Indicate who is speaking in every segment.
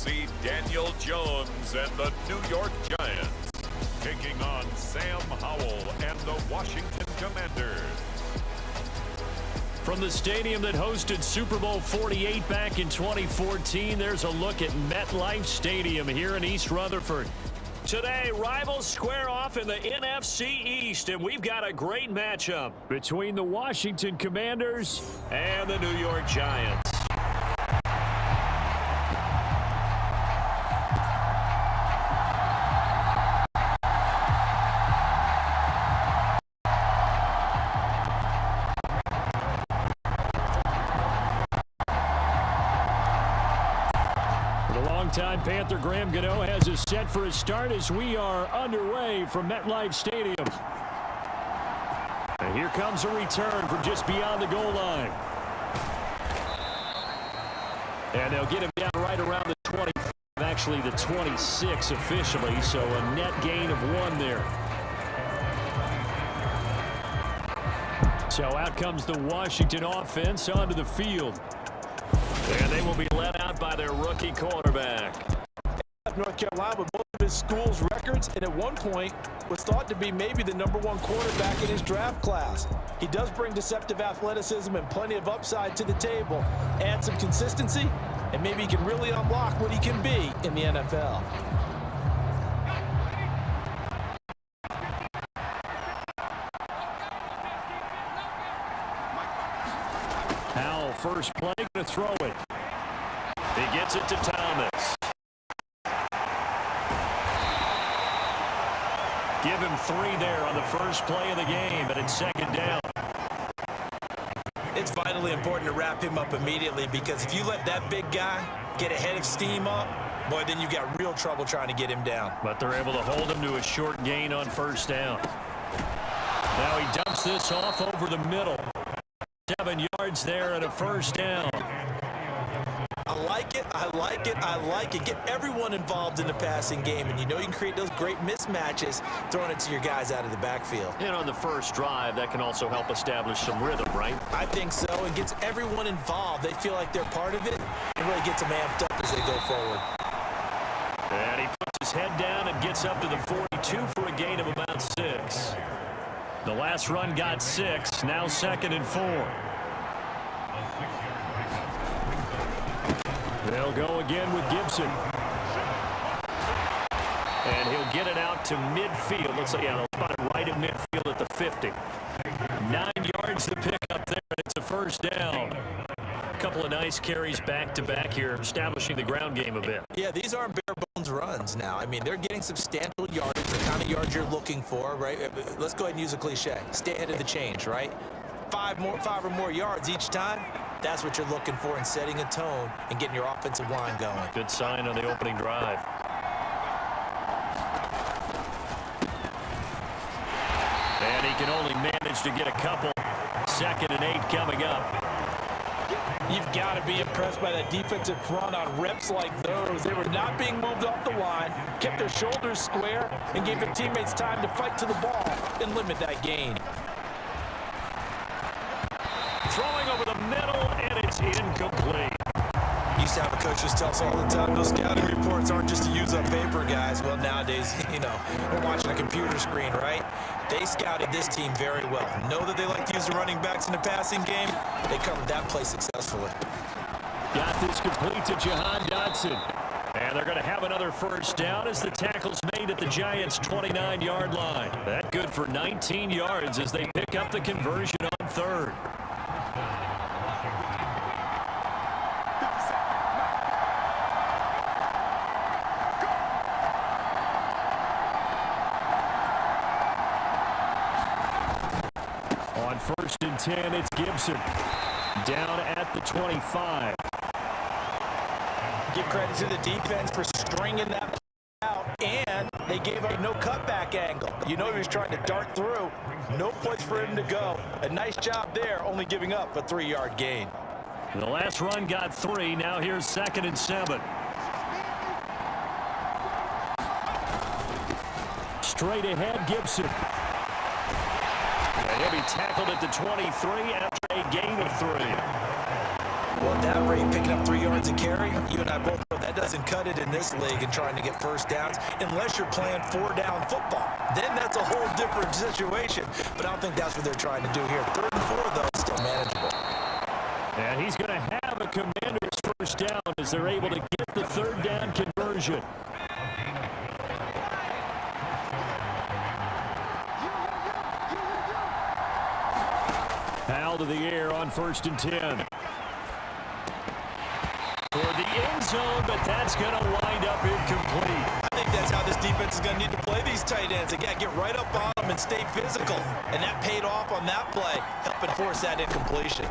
Speaker 1: see Daniel Jones and the New York Giants taking on Sam Howell and the Washington Commanders.
Speaker 2: From the stadium that hosted Super Bowl 48 back in 2014, there's a look at MetLife Stadium here in East Rutherford. Today, rivals square off in the NFC East, and we've got a great matchup between the Washington Commanders and the New York Giants. Time Panther Graham Gano has us set for a start as we are underway from MetLife Stadium. And here comes a return from just beyond the goal line. And they'll get him down right around the 25, actually the 26 officially, so a net gain of 1 there. So out comes the Washington offense onto the field. And they will be led out by their rookie quarterback.
Speaker 3: North Carolina with both of his school's records, and at one point was thought to be maybe the #1 quarterback in his draft class. He does bring deceptive athleticism and plenty of upside to the table. Add some consistency, and maybe he can really unlock what he can be in the NFL.
Speaker 2: Howell, first play, going to throw it. He gets it to Thomas. Give him 3 there on the first play of the game, and it's second down.
Speaker 3: It's vitally important to wrap him up immediately, because if you let that big guy get a head of steam up, boy, then you've got real trouble trying to get him down.
Speaker 2: But they're able to hold him to a short gain on first down. Now he dumps this off over the middle. 7 yards there and a first down.
Speaker 3: I like it. I like it. I like it. Get everyone involved in the passing game, and you know you can create those great mismatches throwing it to your guys out of the backfield.
Speaker 2: And on the first drive, that can also help establish some rhythm, right?
Speaker 3: I think so. It gets everyone involved. They feel like they're part of it, and really gets them amped up as they go forward.
Speaker 2: And he puts his head down and gets up to the 42 for a gain of about 6. The last run got 6, now 2nd and 4. They'll go again with Gibson. And he'll get it out to midfield. Looks like, yeah, they'll spot it right at midfield at the 50. 9 yards to pick up there, and it's a first down. A couple of nice carries back-to-back here, establishing the ground game a bit.
Speaker 3: Yeah, these aren't bare-bones runs now. I mean, they're getting substantial yardage, the kind of yards you're looking for, right? Let's go ahead and use a cliche. Stay ahead of the change, right? 5 or more yards each time. That's what you're looking for in setting a tone and getting your offensive line going.
Speaker 2: Good sign on the opening drive. And he can only manage to get a couple. 2nd and 8 coming up.
Speaker 3: You've got to be impressed by that defensive front on reps like those. They were not being moved off the line, kept their shoulders square, and gave their teammates time to fight to the ball and limit that gain.
Speaker 2: Throwing over the middle, and it's incomplete.
Speaker 3: Used to have a coach just tell us all the time, those scouting reports aren't just to use up paper, guys. Well, nowadays, you know, we're watching a computer screen, right? They scouted this team very well. Know that they like to use the running backs in the passing game. They covered that play successfully.
Speaker 2: Got this complete to Jahan Dotson. And they're going to have another first down as the tackle's made at the Giants' 29-yard line. That good for 19 yards as they pick up the conversion on 3rd. On 1st and 10, it's Gibson. Down at the 25.
Speaker 3: Give credit to the defense for stringing that out, and they gave up no cutback angle. You know he was trying to dart through. No place for him to go. A nice job there, only giving up a 3-yard gain.
Speaker 2: The last run got 3. Now here's 2nd and 7. Straight ahead, Gibson. And he'll be tackled at the 23 after a gain of 3.
Speaker 3: Well, at that rate, picking up 3 yards a carry, you and I both know That doesn't cut it in this league and trying to get first downs unless you're playing four-down football. Then that's a whole different situation. But I don't think that's what they're trying to do here. 3rd and 4, though, still manageable.
Speaker 2: And he's going to have a Commander's first down as they're able to get the 3rd down conversion. Out of the air on 1st and 10. Toward the end zone, but that's going to wind up incomplete.
Speaker 3: I think that's how this defense is going to need to play these tight ends. They got to get right up on them and stay physical. And that paid off on that play, helping force that incompletion.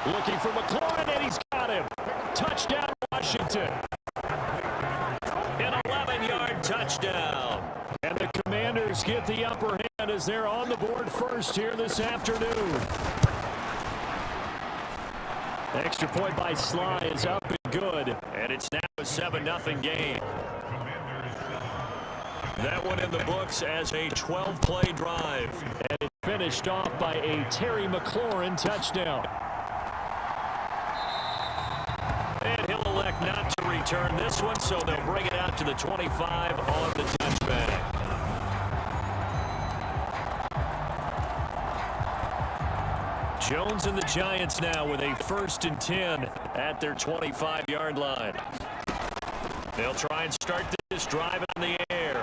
Speaker 2: Looking for McLaurin, and he's got him. Touchdown, Washington. An 11-yard touchdown. And the Commanders get the upper hand as they're on the board first here this afternoon. Extra point by Sly is up and good. And it's now a 7-0 game. That one in the books as a 12-play drive. And it finished off by a Terry McLaurin touchdown. And he'll elect not to return this one, so they'll bring it out to the 25 on the touchback. Jones and the Giants now with a 1st and 10 at their 25-yard line. They'll try and start this drive in the air.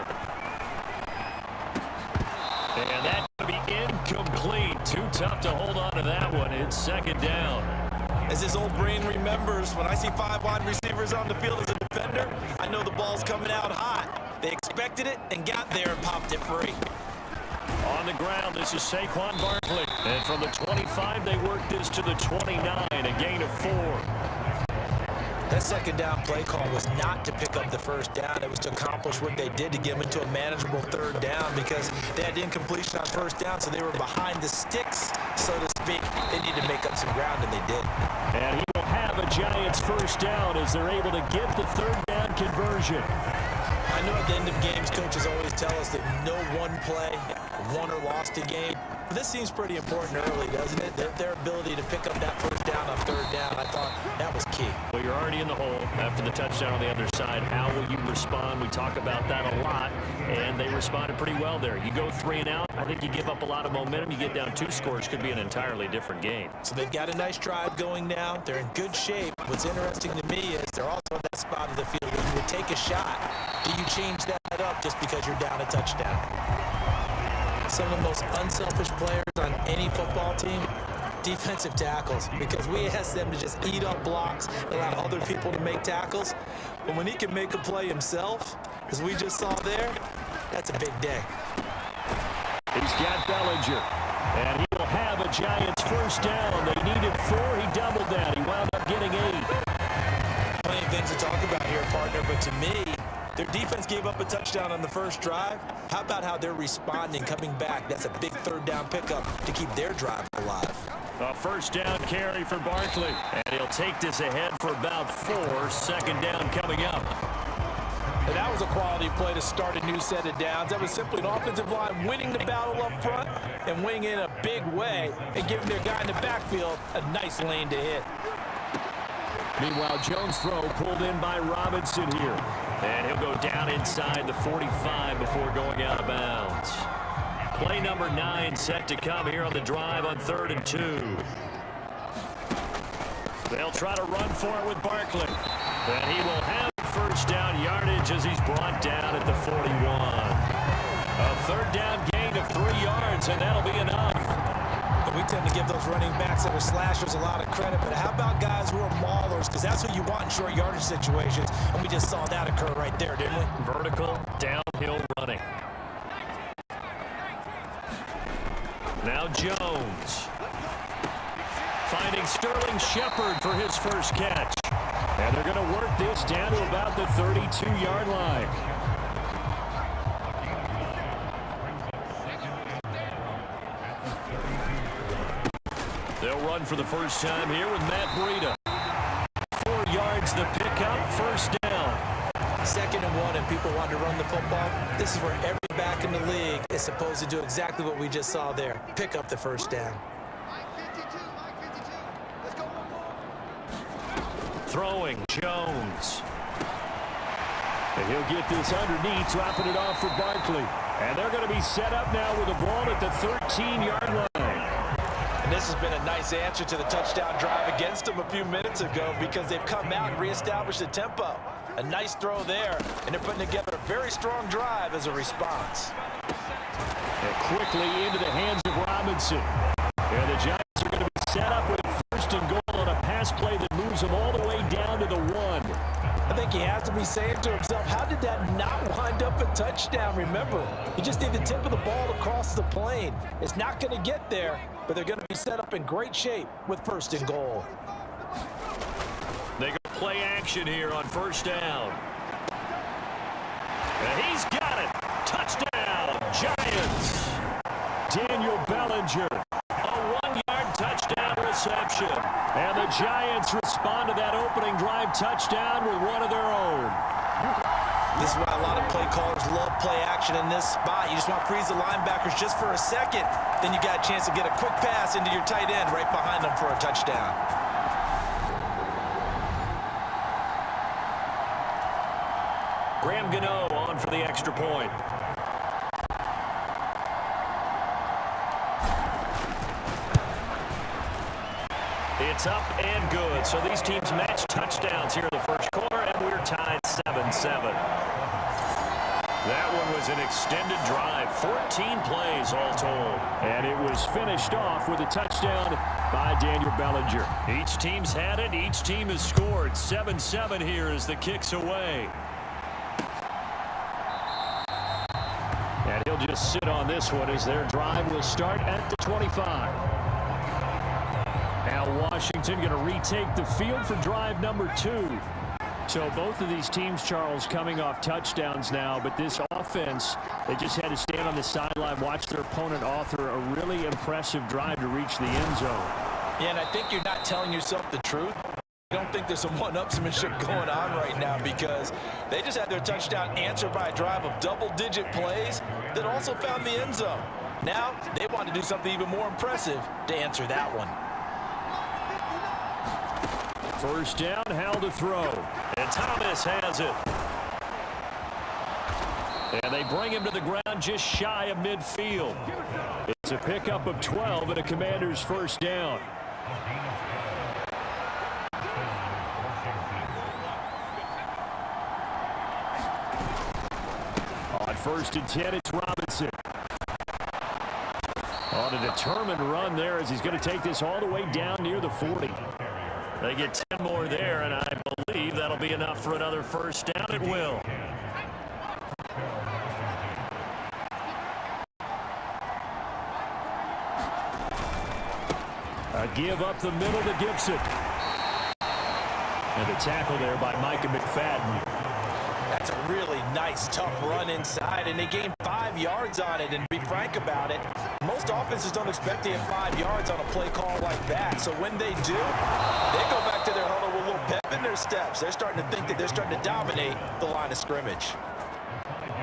Speaker 2: And that's going to be incomplete. Too tough to hold on to that one. It's 2nd down.
Speaker 3: As his old brain remembers, when I see 5 wide receivers on the field as a defender, I know the ball's coming out hot. They expected it and got there and popped it free.
Speaker 2: On the ground, this is Saquon Barkley. And from the 25, they work this to the 29, a gain of 4.
Speaker 3: That 2nd down play call was not to pick up the 1st down. It was to accomplish what they did to get them into a manageable 3rd down because they had incompletion on 1st down, so they were behind the sticks, so to speak. They needed to make up some ground, and they did.
Speaker 2: And he will have a Giants 1st down as they're able to get the 3rd down conversion.
Speaker 3: I know at the end of games, coaches always tell us that no one play won or lost a game. But this seems pretty important early, doesn't it? Their ability to pick up that 1st down on 3rd down, I thought that was key.
Speaker 2: Well, you're already in the hole after the touchdown on the other side. How will you respond? We talk about that a lot, and they responded pretty well there. You go 3 and out, I think you give up a lot of momentum. You get down 2 scores, could be an entirely different game.
Speaker 3: So they've got a nice drive going now. They're in good shape. What's interesting to me is they're also in that spot of the field where you would take a shot. Do you change that up just because you're down a touchdown? Some of the most unselfish players on any football team, defensive tackles, because we ask them to just eat up blocks, allow other people to make tackles. But when he can make a play himself, as we just saw there, that's a big day.
Speaker 2: He's got Bellinger, and he will have a Giants 1st down. They needed 4. He doubled that. He wound up getting 8.
Speaker 3: Plenty of things to talk about here, partner, but to me, their defense gave up a touchdown on the 1st drive. How about how they're responding, coming back? That's a big 3rd down pickup to keep their drive alive.
Speaker 2: A 1st down carry for Barkley, and he'll take this ahead for about 4. 2nd down coming up.
Speaker 3: And that was a quality play to start a new set of downs. That was simply an offensive line winning the battle up front and winning in a big way and giving their guy in the backfield a nice lane to hit.
Speaker 2: Meanwhile, Jones' throw pulled in by Robinson here. And he'll go down inside the 45 before going out of bounds. Play number 9 set to come here on the drive on 3rd and 2. They'll try to run for it with Barkley. And he will have 1st down yardage as he's brought down at the 41. A 3rd down gain of 3 yards, and that'll be enough.
Speaker 3: We tend to give those running backs that are slashers a lot of credit, but how about guys who are maulers? Because that's what you want in short yardage situations, and we just saw that occur right there, didn't we?
Speaker 2: Vertical, downhill running. Now Jones. Finding Sterling Shepard for his 1st catch. And they're going to work this down to about the 32-yard line. They'll run for the first time here with Matt Breida. 4 yards the pickup, 1st down.
Speaker 3: 2nd and 1, and people want to run the football. This is where every back in the league is supposed to do exactly what we just saw there. Pick up the 1st down.
Speaker 2: Throwing, Jones. And he'll get this underneath, dropping it off for Barkley. And they're going to be set up now with the ball at the 13-yard line.
Speaker 3: And this has been a nice answer to the touchdown drive against them a few minutes ago because they've come out and reestablished the tempo. A nice throw there, and they're putting together a very strong drive as a response.
Speaker 2: And quickly into the hands of Robinson. And the Giants are going to be set up with first and goal on a pass play that moves them all the way down to the 1.
Speaker 3: I think he has to be saying to himself, how did that not wind up a touchdown? Remember, you just need the tip of the ball across the plane. It's not going to get there, but they're going to be set up in great shape with first and goal.
Speaker 2: They go play action here on first down. And he's got it. Touchdown, Giants. Daniel Bellinger. A 1-yard touchdown reception. And the Giants respond to that opening drive touchdown with one of their own.
Speaker 3: This is why a lot of play callers love play action in this spot. You just want to freeze the linebackers just for a second. Then you got a chance to get a quick pass into your tight end right behind them for a touchdown.
Speaker 2: Graham Gano on for the extra point. It's up and good. So these teams match touchdowns here in the first quarter, and we're tied 7-7. That one was an extended drive, 14 plays all told. And it was finished off with a touchdown by Daniel Bellinger. Each team's had it. Each team has scored. 7-7 here as the kick's away. And he'll just sit on this one as their drive will start at the 25. Now Washington going to retake the field for drive number 2. So both of these teams, Charles, coming off touchdowns now, but this offense, they just had to stand on the sideline, watch their opponent author a really impressive drive to reach the end zone.
Speaker 3: Yeah, and I think you're not telling yourself the truth. I don't think there's some one-upsmanship going on right now because they just had their touchdown answered by a drive of double-digit plays that also found the end zone. Now they want to do something even more impressive to answer that one.
Speaker 2: First down, Hal to throw. And Thomas has it. And they bring him to the ground just shy of midfield. It's a pickup of 12 and a Commander's first down. On first and 10, it's Robinson. On a determined run there as he's going to take this all the way down near the 40. They get 10 more there, and I believe that'll be enough for another first down. It will. A give up the middle to Gibson. And the tackle there by Micah McFadden.
Speaker 3: That's a really nice, tough run inside, and they gained 5 yards on it. And to be frank about it, most offenses don't expect to get 5 yards on a play call like that. So when they do, they go back to their huddle with a little pep in their steps. They're starting to think that they're starting to dominate the line of scrimmage.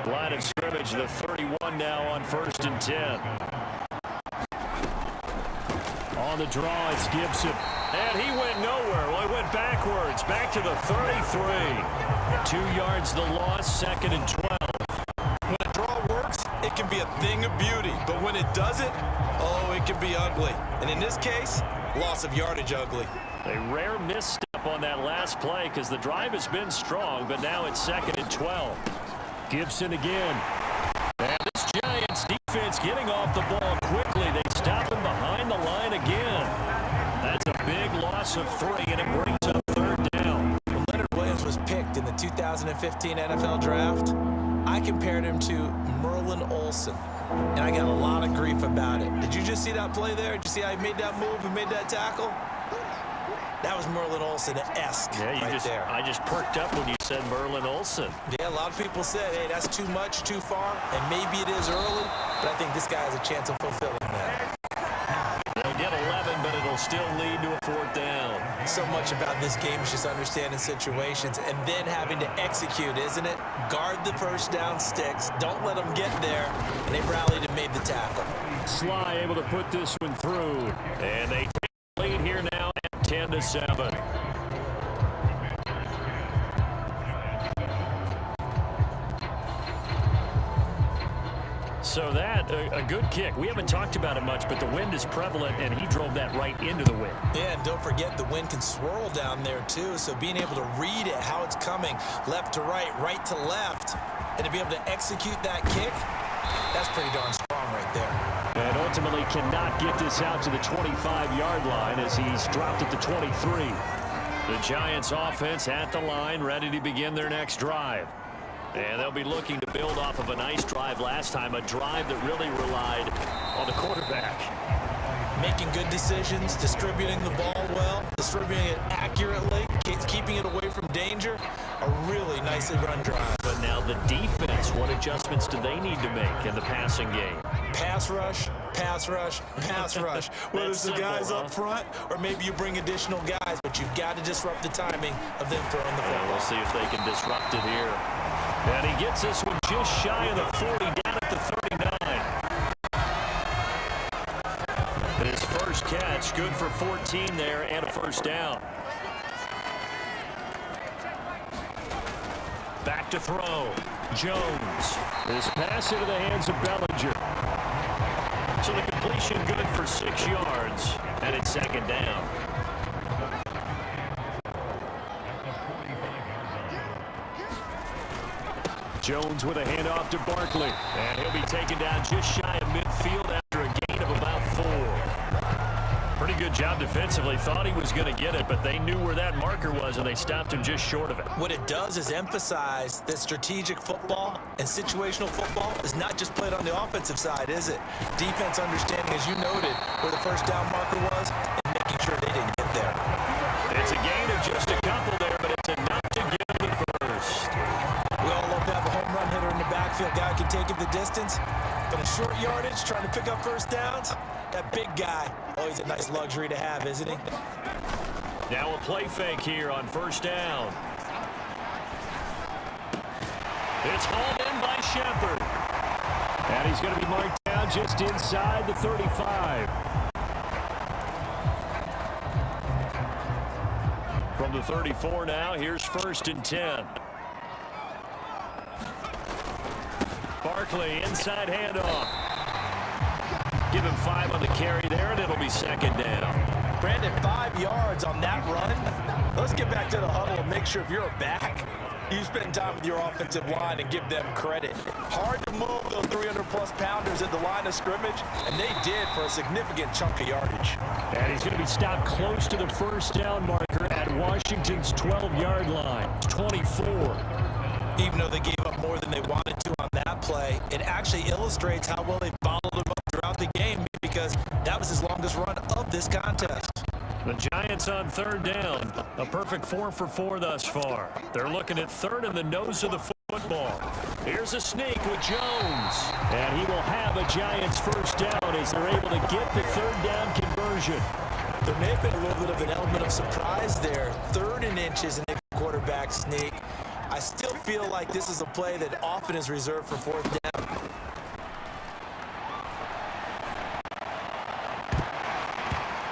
Speaker 2: Line of scrimmage, the 31 now on first and 10. On the draw, it's Gibson. And he went nowhere. Well, he went backwards, back to the 33. 2 yards the loss, second and 12.
Speaker 3: When a draw works, it can be a thing of beauty. But when it doesn't, oh, it can be ugly. And in this case, loss of yardage ugly.
Speaker 2: A rare misstep on that last play because the drive has been strong, but now it's second and 12. Gibson again. And this Giants defense getting off the ball quickly. They stop him behind the line again. That's a big loss of 3, and it brings up third down.
Speaker 3: When Leonard Williams was picked in the 2015 NFL Draft, I compared him to Merlin Olsen, and I got a lot of grief about it. Did you just see that play there? Did you see how he made that move and made that tackle? That was Merlin Olsen-esque there.
Speaker 2: I just perked up when you said Merlin Olsen.
Speaker 3: Yeah, a lot of people said, hey, that's too much, too far, and maybe it is early, but I think this guy has a chance of fulfilling that.
Speaker 2: They'll get 11, but it'll still lead to a fourth down.
Speaker 3: So much about this game is just understanding situations and then having to execute, isn't it? Guard the first down sticks. Don't let them get there. And they rallied and made the tackle.
Speaker 2: Sly able to put this one through. And they take the lead here now at 10-7. So that, a good kick. We haven't talked about it much, but the wind is prevalent, and he drove that right into the wind.
Speaker 3: Yeah, and don't forget the wind can swirl down there too, so being able to read it, how it's coming, left to right, right to left, and to be able to execute that kick, that's pretty darn strong right there.
Speaker 2: And ultimately cannot get this out to the 25-yard line as he's dropped at the 23. The Giants offense at the line, ready to begin their next drive. And they'll be looking to build off of a nice drive last time, a drive that really relied on the quarterback.
Speaker 3: Making good decisions, distributing the ball well, distributing it accurately, keeping it away from danger. A really nicely run drive.
Speaker 2: But now the defense, what adjustments do they need to make in the passing game?
Speaker 3: Pass rush, pass rush, pass rush. Whether it's the guys up front or maybe you bring additional guys, but you've got to disrupt the timing of them throwing the football.
Speaker 2: We'll see if they can disrupt it here. And he gets this one just shy of the 40, down at the 39. His first catch, good for 14 there and a first down. Back to throw. Jones. This pass into the hands of Bellinger. So the completion good for 6 yards, and it's second down. Jones with a handoff to Barkley. And he'll be taken down just shy of midfield after a gain of about 4. Pretty good job defensively. Thought he was going to get it, but they knew where that marker was, and they stopped him just short of it.
Speaker 3: What it does is emphasize that strategic football and situational football is not just played on the offensive side, is it? Defense understanding, as you noted, where the first down marker was and making sure they didn't get there.
Speaker 2: It's a gain of just a couple there, but it's enough to get the first.
Speaker 3: We all love to have a home run hitter in the backfield. Guy can take it the distance, but in short yardage, trying to pick up first downs, that big guy, always a nice luxury to have, isn't he?
Speaker 2: Now a play fake here on first down. It's hauled in by Shepard. And he's going to be marked down just inside the 35. From the 34 now, here's first and 10. Barkley, inside handoff. Give him 5 on the carry there, and it'll be second down.
Speaker 3: Brandon, 5 yards on that run. Let's get back to the huddle and make sure if you're a back, you spend time with your offensive line and give them credit. Hard to move those 300-plus pounders at the line of scrimmage, and they did for a significant chunk of yardage.
Speaker 2: And he's going to be stopped close to the first down marker at Washington's 12-yard line. 24.
Speaker 3: Even though they gave up more than they wanted to on that play, it actually illustrates how well they followed him up throughout the game because that was his longest run of this contest.
Speaker 2: The Giants on third down. A perfect 4 for 4 thus far. They're looking at third in the nose of the football. Here's a sneak with Jones. And he will have a Giants first down as they're able to get the third down conversion.
Speaker 3: There may have been a little bit of an element of surprise there. 3rd and inches and a quarterback sneak. I still feel like this is a play that often is reserved for 4th down.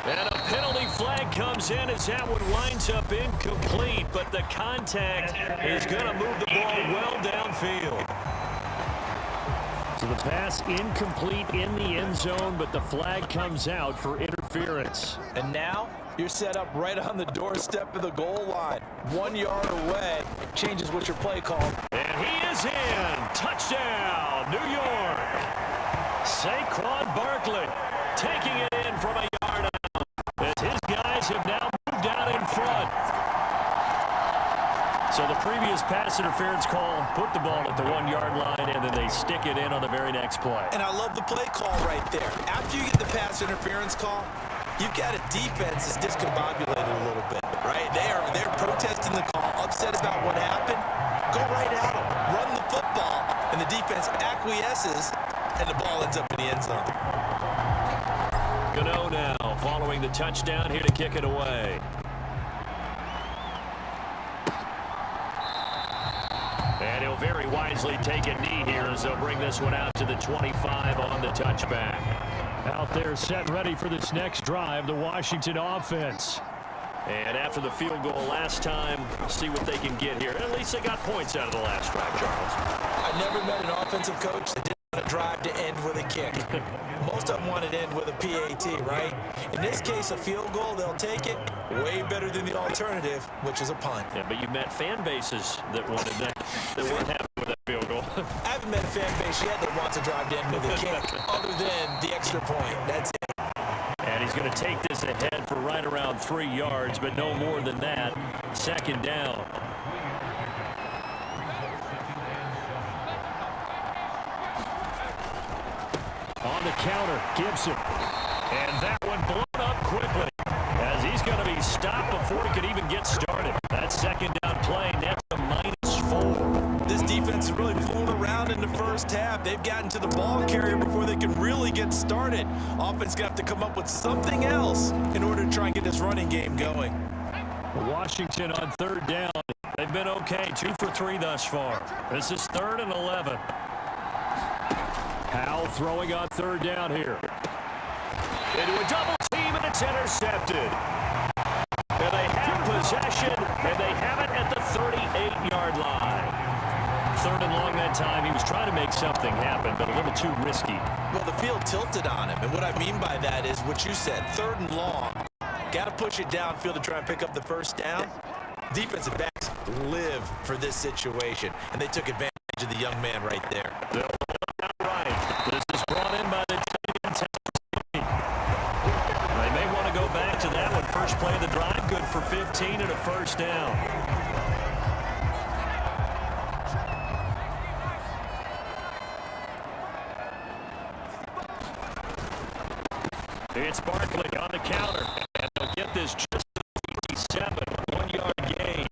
Speaker 2: And a penalty flag comes in as that one winds up incomplete, but the contact is going to move the ball well downfield. So the pass incomplete in the end zone, but the flag comes out for interference.
Speaker 3: And now you're set up right on the doorstep of the goal line. 1 yard away. Changes what your play called.
Speaker 2: And he is in. Touchdown, New York. Saquon Barkley taking it in from a yard out. As his guys have now moved out in front. So the previous pass interference call put the ball at the 1 yard line, and then they stick it in on the very next play.
Speaker 3: And I love the play call right there. After you get the pass interference call, you've got a defense that's discombobulated a little bit, right? They're protesting the call, upset about what happened. Go right at them, run the football, and the defense acquiesces, and the ball ends up in the end zone.
Speaker 2: Gano now following the touchdown here to kick it away. And he'll very wisely take a knee here as they'll bring this one out to the 25 on the touchback. Out there set ready for this next drive, the Washington offense. And after the field goal last time, see what they can get here. At least they got points out of the last drive, Charles.
Speaker 3: I've never met an offensive coach that didn't want drive to end with a kick. Most of them want it to end with a PAT, right? In this case, a field goal, they'll take it. Way better than the alternative, which is a punt.
Speaker 2: Yeah, but you met fan bases that wanted that, that weren't happy with that field goal.
Speaker 3: I haven't met a fan base yet that wants to drive to end with a kick, other than the extra point. That's it.
Speaker 2: And he's going to take this ahead for right around 3 yards, but no more than that. Second down. On the counter, Gibson. And that one blown up quickly as he's going to be stopped before he could even get started. That second down play, that's a -4.
Speaker 3: This defense is really fooling around in the first half. They've gotten to the ball carrier before they can really get started. Offense going to have to come up with something else in order to try and get this running game going.
Speaker 2: Washington on third down. They've been okay, 2 for 3 thus far. This is 3rd and 11. Howell throwing on third down here. Into a double team, and it's intercepted. And they have possession, and they have it at the 38-yard line. 3rd and long that time. He was trying to make something happen, but a little too risky.
Speaker 3: Well, the field tilted on him, and what I mean by that is what you said, 3rd and long. Got to push it downfield to try and pick up the first down. Defensive backs live for this situation, and they took advantage of the young man right there.
Speaker 2: Right. This is brought in by the team. They may want to go back to that one. First play of the drive, good for 15 and a first down. It's Barkley on the counter, and they'll get this just to 57, 1-yard gain.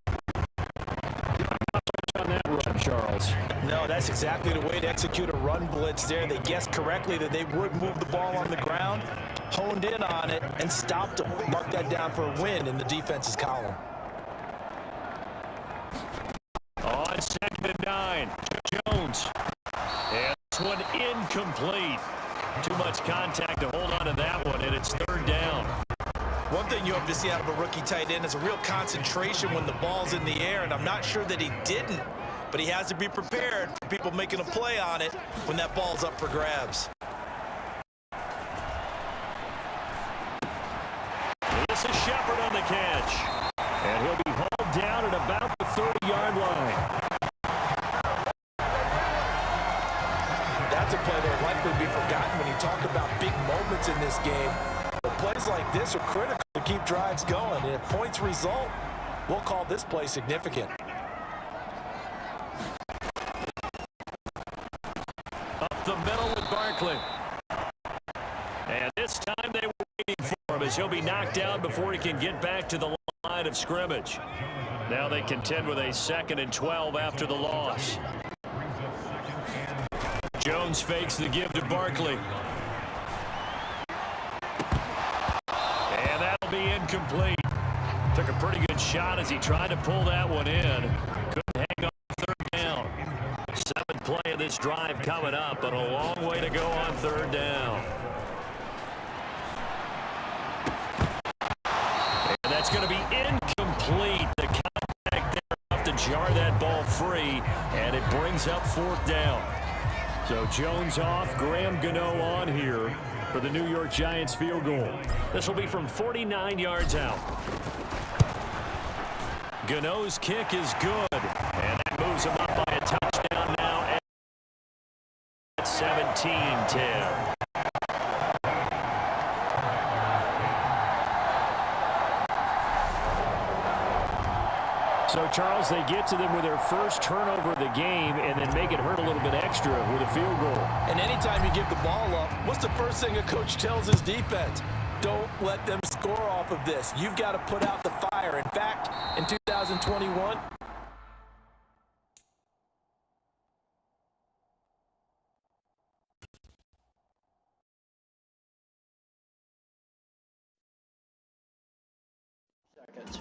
Speaker 2: Not much on that run, Charles.
Speaker 3: No, that's exactly the way to execute a run blitz there. They guessed correctly that they would move the ball on the ground, honed in on it, and stopped them. Mark that down for a win in the defense's column.
Speaker 2: On 2nd and 9, Jones. And this one incomplete. Too much contact to hold on to that one, and it's 3rd down.
Speaker 3: One thing you hope to see out of a rookie tight end is a real concentration when the ball's in the air, and I'm not sure that he didn't, but he has to be prepared for people making a play on it when that ball's up for grabs.
Speaker 2: This is Shepard on the catch, and he'll be hauled down at about the 30-yard line.
Speaker 3: That's a play that will likely be forgotten when you talk about big moments in this game. But plays like this are critical to keep drives going. And if points result, we'll call this play significant.
Speaker 2: Up the middle with Barkley. And this time they were waiting for him as he'll be knocked down before he can get back to the line of scrimmage. Now they contend with a 2nd and 12 after the loss. Jones fakes the give to Barkley. And that'll be incomplete. Took a pretty good shot as he tried to pull that one in. Couldn't hang on 3rd down. 7th play of this drive coming up, but a long way to go on 3rd down. And that's going to be incomplete. The contact there enough to jar that ball free, and it brings up 4th down. So Jones off, Graham Gano on here for the New York Giants field goal. This will be from 49 yards out. Gano's kick is good, and that moves him up by a touchdown now at 17-10. So, Charles, they get to them with their first turnover of the game and then make it hurt a little bit extra with a field goal.
Speaker 3: And anytime you give the ball up, what's the first thing a coach tells his defense? Don't let them score off of this. You've got to put out the fire. In fact, in 2021,
Speaker 4: seconds.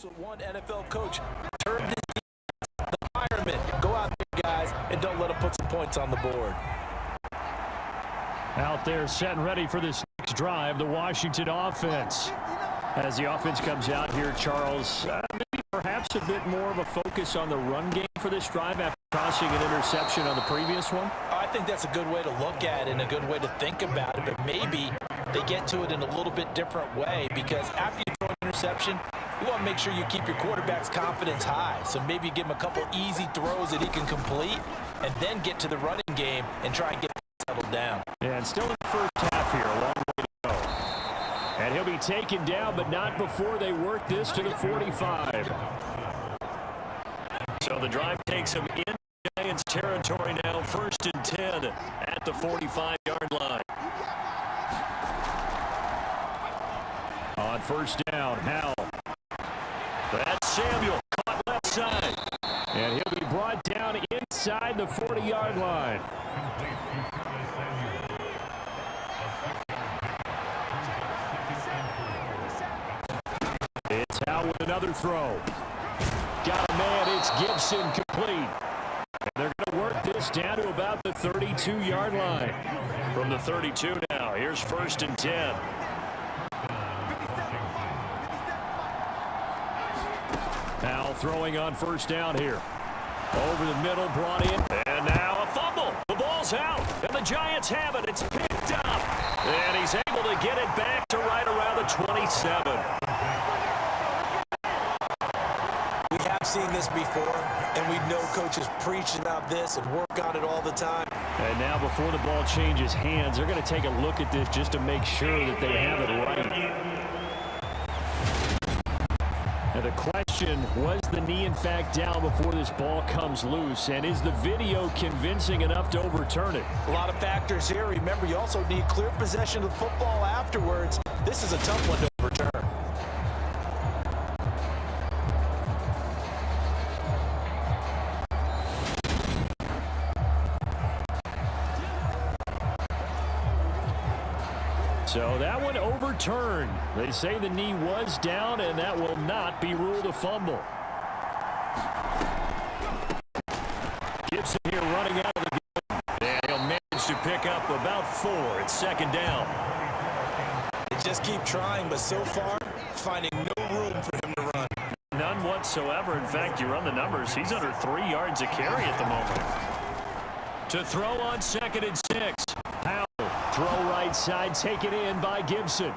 Speaker 3: That's what one NFL coach termed the environment. Go out there, guys, and don't let them put some points on the board.
Speaker 2: Out there set and ready for this next drive, the Washington offense. As the offense comes out here, Charles, maybe perhaps a bit more of a focus on the run game for this drive after tossing an interception on the previous one?
Speaker 3: I think that's a good way to look at it and a good way to think about it, but maybe they get to it in a little bit different way, because after you throw an interception, you want to make sure you keep your quarterback's confidence high. So maybe give him a couple easy throws that he can complete and then get to the running game and try and get settled down.
Speaker 2: Yeah, and still in the first half here, a long way to go. And he'll be taken down, but not before they work this to the 45. So the drive takes him in Giants territory now, 1st and 10 at the 45-yard line. On first down, Howell. That's Samuel, caught left side. And he'll be brought down inside the 40-yard line. It's Howell with another throw. Got a man, it's Gibson, complete. And they're going to work this down to about the 32-yard line. From the 32 now, here's 1st and 10. Howell throwing on first down here. Over the middle, brought in, and now a fumble. The ball's out, and the Giants have it. It's picked up, and he's able to get it back to right around the 27.
Speaker 3: We have seen this before, and we know coaches preach about this and work on it all the time.
Speaker 2: And now before the ball changes hands, they're going to take a look at this just to make sure that they have it right. And the question, was the knee in fact down before this ball comes loose? And is the video convincing enough to overturn it?
Speaker 3: A lot of factors here. Remember, you also need clear possession of the football afterwards. This is a tough one to overturn.
Speaker 2: So that one overturned. They say the knee was down, and that will not be ruled a fumble. Gibson here running out of the game. And he'll manage to pick up about 4. It's 2nd down.
Speaker 3: They just keep trying, but so far, finding no room for him to run.
Speaker 2: None whatsoever. In fact, you run the numbers. He's under 3 yards a carry at the moment. To throw on 2nd and 6. Howell. Throw right side, taken in by Gibson.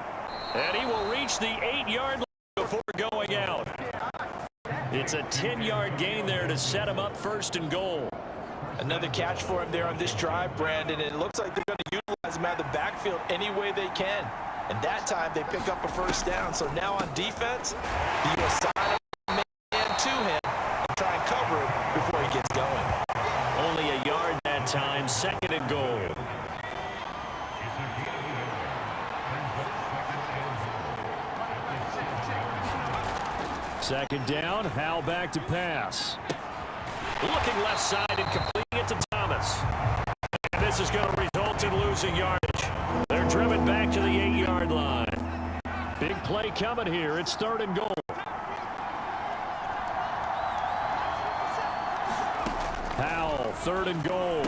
Speaker 2: And he will reach the 8-yard line before going out. It's a 10-yard gain there to set him up 1st and goal.
Speaker 3: Another catch for him there on this drive, Brandon. And it looks like they're going to utilize him out of the backfield any way they can. And that time they pick up a 1st down. So now on defense, you assign a man to him and try and cover him before he gets going.
Speaker 2: Only a yard that time, 2nd and goal. Second down, Howell back to pass. Looking left side and completing it to Thomas. And this is going to result in losing yardage. They're driven back to the 8-yard line. Big play coming here. It's 3rd and goal. Howell, 3rd and goal.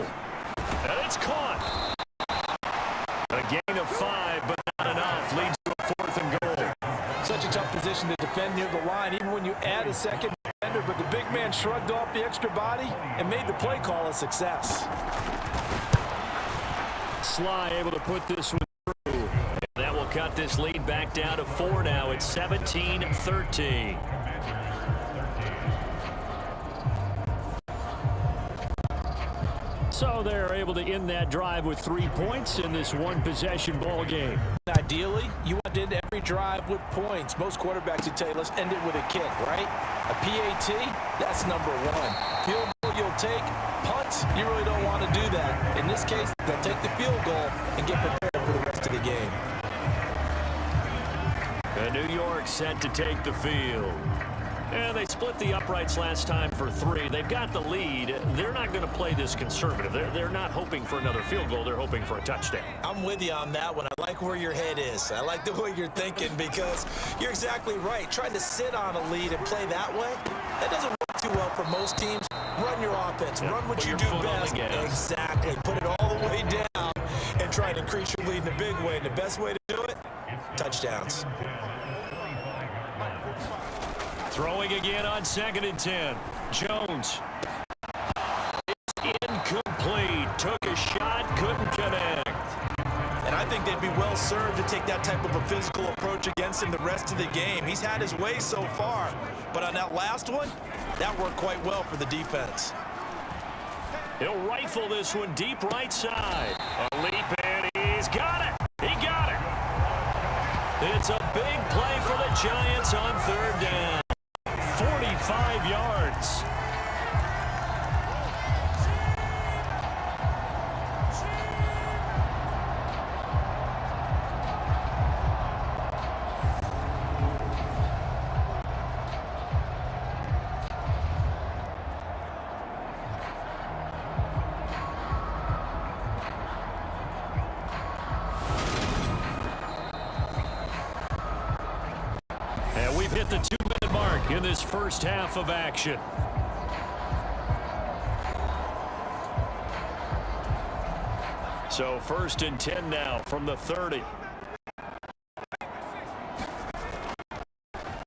Speaker 2: And it's caught. A gain of 5, but not enough. Leads to a 4th and goal.
Speaker 3: Such a tough position to defend near the line, even when you add a second defender, but the big man shrugged off the extra body and made the play call a success.
Speaker 2: Sly able to put this one through. And that will cut this lead back down to 4 now. It's 17-13. So they're able to end that drive with 3 points in this one-possession ball game.
Speaker 3: Ideally, you want to end every drive with points. Most quarterbacks would tell you, let's end it with a kick, right? A PAT, that's number 1. Field goal you'll take. Punts, you really don't want to do that. In this case, they'll take the field goal and get prepared for the rest of the game.
Speaker 2: And New York set to take the field. And they split the uprights last time for 3. They've got the lead. They're not going to play this conservative. They're not hoping for another field goal. They're hoping for a touchdown.
Speaker 3: I'm with you on that one. I like where your head is. I like the way you're thinking because you're exactly right. Trying to sit on a lead and play that way, that doesn't work too well for most teams. Run your offense.
Speaker 2: Yep,
Speaker 3: run what you do best. Exactly. Put it all the way down and try to increase your lead in a big way. And the best way to do it, touchdowns.
Speaker 2: Throwing again on 2nd and 10. Jones. It's incomplete. Took a shot, couldn't connect.
Speaker 3: And I think they'd be well served to take that type of a physical approach against him the rest of the game. He's had his way so far, but on that last one, that worked quite well for the defense.
Speaker 2: He'll rifle this one deep right side. A leap, and he's got it. He got it. It's a big play for the Giants on 3rd down. 45 yards. And we've hit the 2-minute mark in this first half of action. So 1st and 10 now from the 30.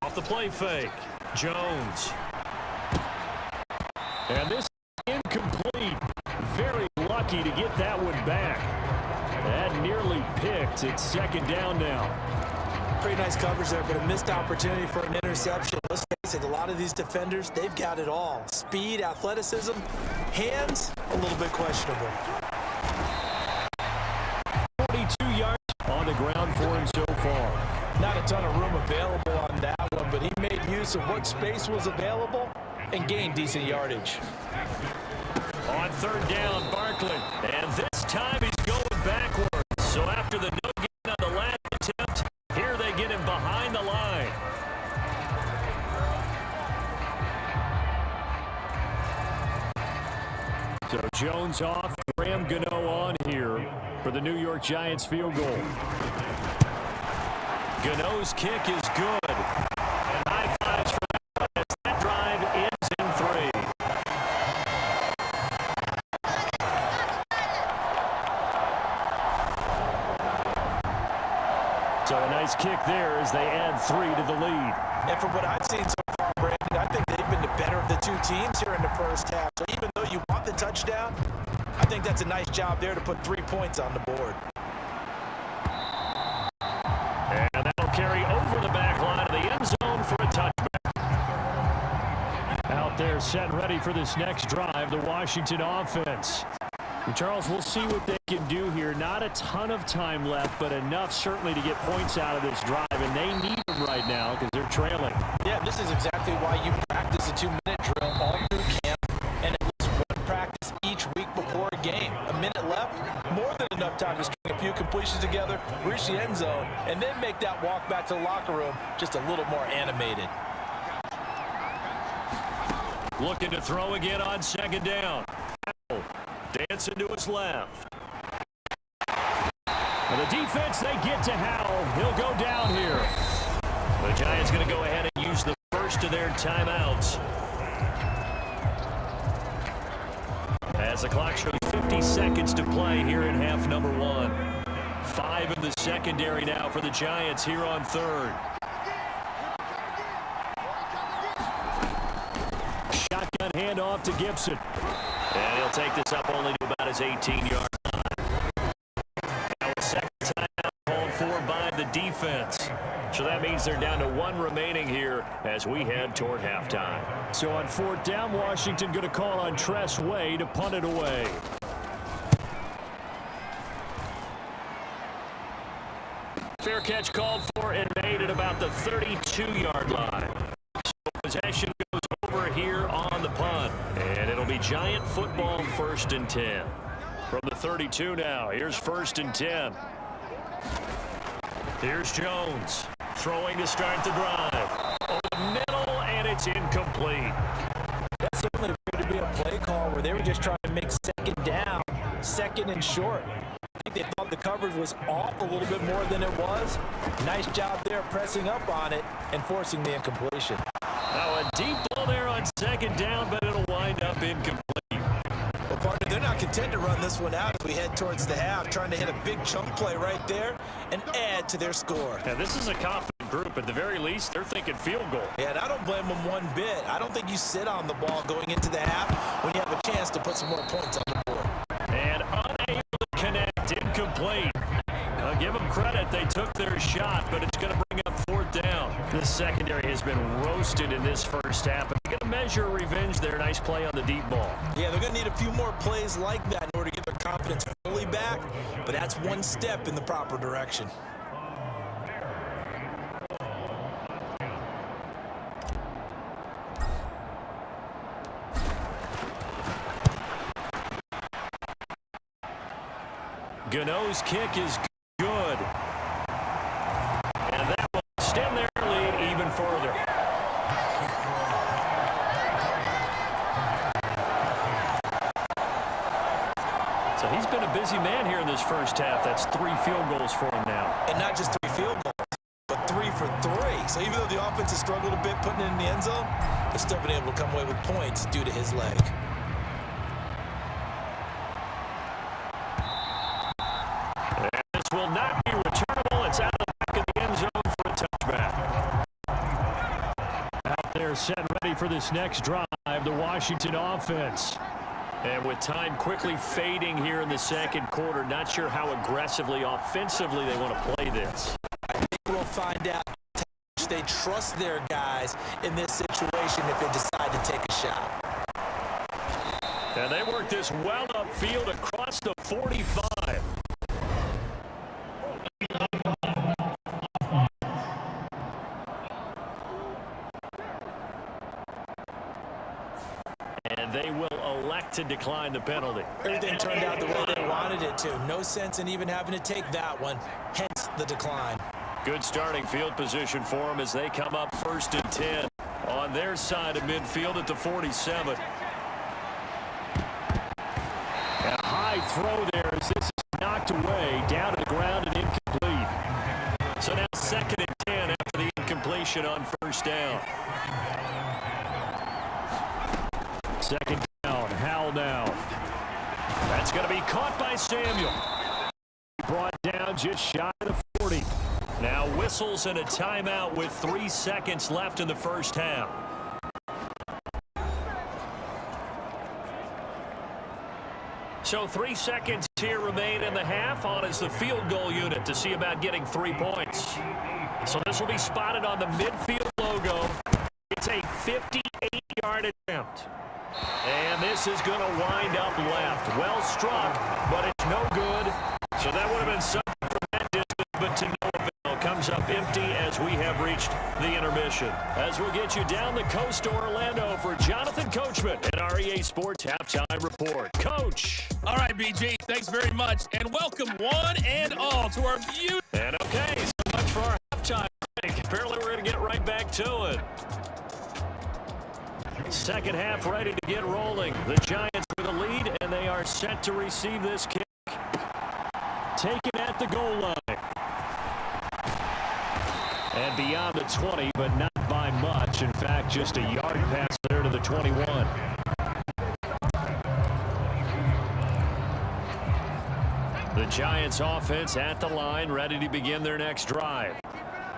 Speaker 2: Off the play fake. Jones. And this is incomplete. Very lucky to get that one back. That nearly picked. It's 2nd down now.
Speaker 3: Pretty nice coverage there, but a missed opportunity for an interception. Let's face it, a lot of these defenders, they've got it all. Speed, athleticism, hands, a little bit questionable.
Speaker 2: 42 yards on the ground for him so far.
Speaker 3: Not a ton of room available on that one, but he made use of what space was available and gained decent yardage.
Speaker 2: On 3rd down, Barkley. And this time he's going backwards. So after the no gain on the last attempt, here they get him behind the line. So Jones off, Graham Gano on here for the New York Giants field goal. Gano's kick is good. And high fives for that as that drive ends in 3. So a nice kick there as they add 3 to the lead.
Speaker 3: And from what I've seen so far, Brandon, I think they've been the better of the two teams here in the first half. So even though you want the touchdown, I think that's a nice job there to put 3 points on the board.
Speaker 2: And that'll carry over the back line of the end zone for a touchback. Out there set and ready for this next drive, the Washington offense. And Charles, we'll see what they can do here. Not a ton of time left, but enough certainly to get points out of this drive, and they need them right now because they're trailing.
Speaker 3: Yeah, this is exactly why you practice a 2-minute drill all through camp, and at least one practice each week before a game. A minute left, more than enough time to string a few completions together, reach the end zone, and then make that walk back to the locker room just a little more animated.
Speaker 2: Looking to throw again on 2nd down. Dancing to his left. And the defense, they get to Howell. He'll go down here. The Giants going to go ahead and use the first of their timeouts. As the clock shows 50 seconds to play here in half number 1. 5 in the secondary now for the Giants here on 3rd. Shotgun handoff to Gibson. And he'll take this up only to about his 18-yard line. Now a second timeout called for by the defense. So that means they're down to 1 remaining here as we head toward halftime. So on 4th down, Washington going to call on Tress Way to punt it away. Fair catch called for and made at about the 32-yard line. So possession goes over here on the punt. And it'll be Giant football 1st and 10. From the 32 now, here's 1st and 10. Here's Jones throwing to start the drive. Over the middle, and it's It's incomplete.
Speaker 3: That certainly appeared to be a play call where they were just trying to make second down, second and short. I think they thought the coverage was off a little bit more than it was. Nice job there pressing up on it and forcing the incompletion.
Speaker 2: Now a deep ball there on second down, but it'll wind up incomplete.
Speaker 3: Well, partner, they're not content to run this one out as we head towards the half, trying to hit a big chunk play right there and add to their score.
Speaker 2: And this is a confident group. At the very least, they're thinking field goal.
Speaker 3: Yeah, and I don't blame them one bit. I don't think you sit on the ball going into the half when you have a chance to put some more points on the board.
Speaker 2: And unable to connect, incomplete. I'll give them credit. They took their shot, but it's going to bring up fourth down. The secondary has been roasted in this first half. But they're going to measure revenge there. Nice play on the deep ball.
Speaker 3: Yeah, they're going to need a few more plays like that in order to get their confidence fully back. But that's one step in the proper direction.
Speaker 2: Gano's kick is good. And that will extend their lead even further. So he's been a busy man here in this first half. That's 3 field goals for him now.
Speaker 3: And not just 3 field goals, but 3 for 3. So even though the offense has struggled a bit putting it in the end zone, they've still been able to come away with points due to his leg.
Speaker 2: Will not be returnable. It's out of the back of the end zone for a touchback. Out there set and ready for this next drive, the Washington offense. And with time quickly fading here in the second quarter, not sure how aggressively, offensively they want to play this.
Speaker 3: I think we'll find out how much they trust their guys in this situation if they decide to take a shot.
Speaker 2: And they work this well upfield across the 45. And they will elect to decline the penalty.
Speaker 3: Everything turned out the way they wanted it to. No sense in even having to take that one, hence the decline.
Speaker 2: Good starting field position for them as they come up 1st and 10 on their side of midfield at the 47. A high throw there as this is knocked away, down to the ground and incomplete. So now 2nd and 10 after the incompletion on 1st down. 2nd down, Howell now. That's going to be caught by Samuel. Brought down just shy of the 40. Now whistles and a timeout with 3 seconds left in the first half. So 3 seconds here remain in the half. On is the field goal unit to see about getting 3 points. So this will be spotted on the midfield logo. It's a 58-yard attempt. And this is going to wind up left. Well struck, but it's no good. So that would have been something from that distance, but to no avail. Comes up empty as we have reached the intermission. As we'll get you down the coast to Orlando for Jonathan Coachman at our EA Sports Halftime Report. Coach.
Speaker 4: All right, BG, thanks very much. And welcome one and all to our beautiful.
Speaker 2: And okay, so much for our halftime break. Apparently we're going to get right back to it. Second half ready to get rolling. The Giants with a lead, and they are set to receive this kick. Taken at the goal line. And beyond the 20, but not by much. In fact, just a yard pass there to the 21. The Giants offense at the line, ready to begin their next drive.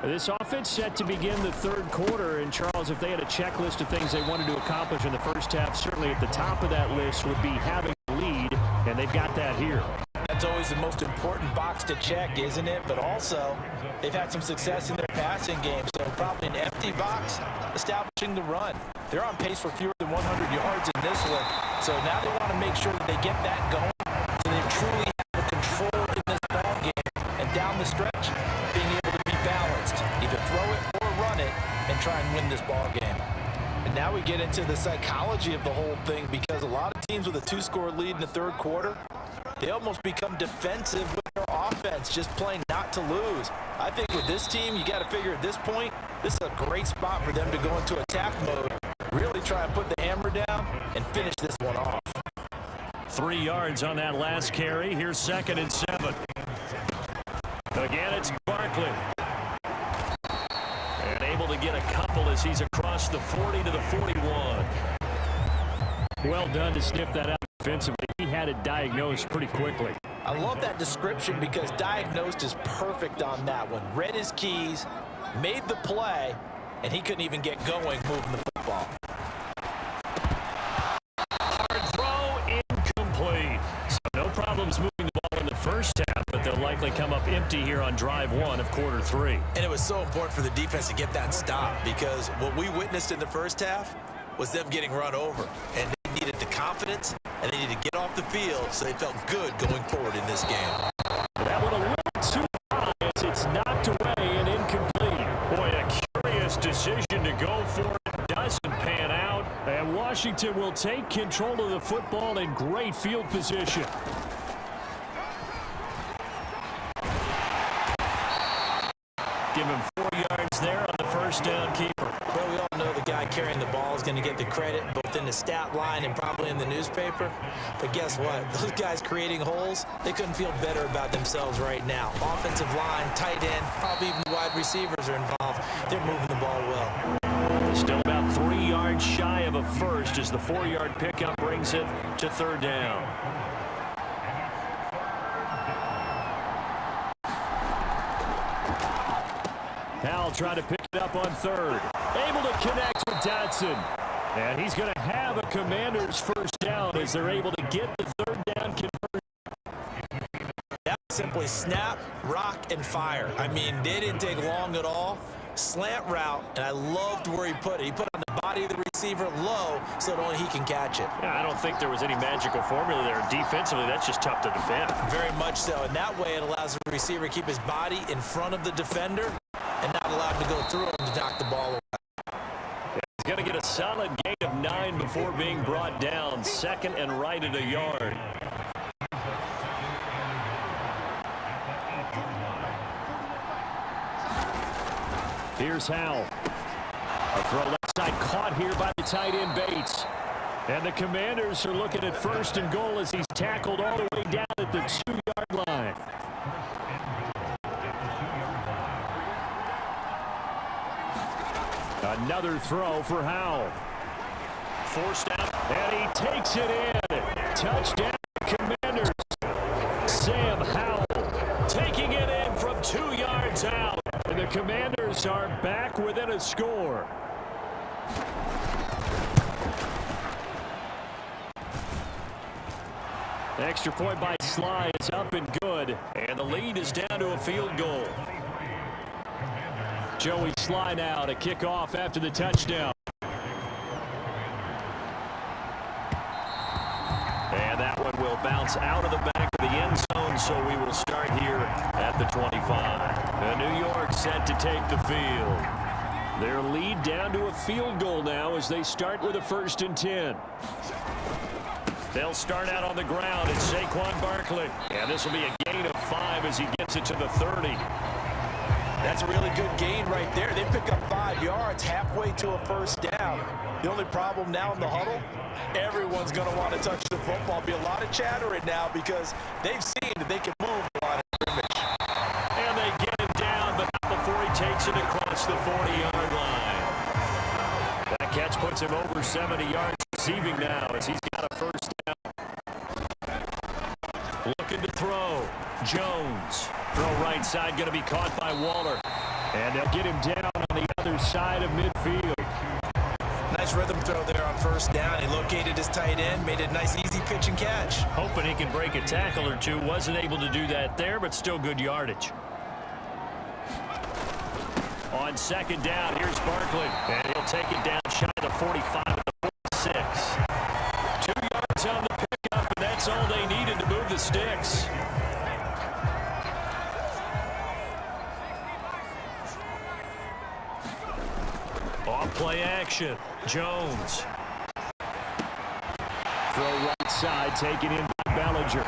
Speaker 2: This offense set to begin the third quarter. And, Charles, if they had a checklist of things they wanted to accomplish in the first half, certainly at the top of that list would be having a lead, and they've got that here.
Speaker 3: That's always the most important box to check, isn't it? But also, they've had some success in their passing game, so probably an empty box establishing the run. They're on pace for fewer than 100 yards in this one, so now they want to make sure that they get that going so they truly have control in this ball game. And down the stretch, being able to be balanced, either throw it or run it, and try and win this ball game. And now we get into the psychology of the whole thing, because a lot of teams with a 2-score lead in the third quarter, they almost become defensive with their offense, just playing not to lose. I think with this team, you got to figure at this point, this is a great spot for them to go into attack mode try and put the hammer down and finish this one off.
Speaker 2: 3 yards on that last carry. Here's 2nd and 7. Again, it's Barkley. And able to get a couple as he's across the 40 to the 41. Well done to sniff that out defensively. He had it diagnosed pretty quickly.
Speaker 3: I love that description because diagnosed is perfect on that one. Read his keys, made the play, and he couldn't even get going moving the football.
Speaker 2: Hard throw, incomplete. So no problems moving the ball in the first half, but they'll likely come up empty here on drive 1 of quarter 3.
Speaker 3: And it was so important for the defense to get that stop because what we witnessed in the first half was them getting run over. And they needed the confidence, and they needed to get off the field so they felt good going forward in this game.
Speaker 2: That one a little too high as it's knocked away and incomplete. Boy, a curious decision to go for it. Doesn't pan out. And Washington will take control of the football in great field position. Give him 4 yards there on the first down keeper.
Speaker 3: Well, we all know the guy carrying the ball is going to get the credit both in the stat line and probably in the newspaper. But guess what? Those guys creating holes, they couldn't feel better about themselves right now. Offensive line, tight end, probably even wide receivers are involved. They're moving the ball well.
Speaker 2: Still about 3 yards shy of a first as the 4-yard pickup brings it to 3rd down. Howell trying to pick it up on 3rd. Able to connect with Dotson. And he's going to have a Commanders first down as they're able to get the 3rd down conversion.
Speaker 3: That was simply snap, rock, and fire. I mean, they didn't take long at all. Slant route, and I loved where he put it. He put it on the body of the receiver low so that only he can catch it.
Speaker 2: Yeah, I don't think there was any magical formula there. Defensively, that's just tough to defend.
Speaker 3: Very much so. And that way it allows the receiver to keep his body in front of the defender and not allow him to go through him to knock the ball away.
Speaker 2: He's going to get a solid gain of 9 before being brought down. 2nd and right at a yard. Here's Howell. A throw left side caught here by the tight end Bates. And the Commanders are looking at 1st and goal as he's tackled all the way down at the 2-yard line. Another throw for Howell. Forced out, and he takes it in. Touchdown, Commanders. Sam Howell taking it in from 2 yards out. And the Commanders are back within a score. Extra point by Sly is up and good. And the lead is down to a field goal. Joey Sly now to kick off after the touchdown. And that one will bounce out of the back of the end zone, so we will start here at the 25. And New York set to take the field. Their lead down to a field goal now as they start with a 1st and 10. They'll start out on the ground. It's Saquon Barkley. And this will be a gain of 5 as he gets it to the 30.
Speaker 3: That's a really good gain right there. They pick up 5 yards halfway to a 1st down. The only problem now in the huddle, everyone's going to want to touch the football. Be a lot of chatter right now because they've seen that they can move a lot of scrimmage.
Speaker 2: And they get him down, but not before he takes it across the 40-yard line. That catch puts him over 70 yards receiving now as he's got a 1st down. Looking to throw. Jones. Throw right side going to be caught by Waller. And they'll get him down on the other side of midfield.
Speaker 3: Nice rhythm throw there on 1st down. He located his tight end, made it a nice easy pitch and catch.
Speaker 2: Hoping he can break a tackle or two. Wasn't able to do that there, but still good yardage. On 2nd down, here's Barkley. And he'll take it down shy of the 45 at the 46. 2 yards on the pickup, and that's all they needed to move the sticks. Off play action. Jones. Throw right side, taken in by Bellinger.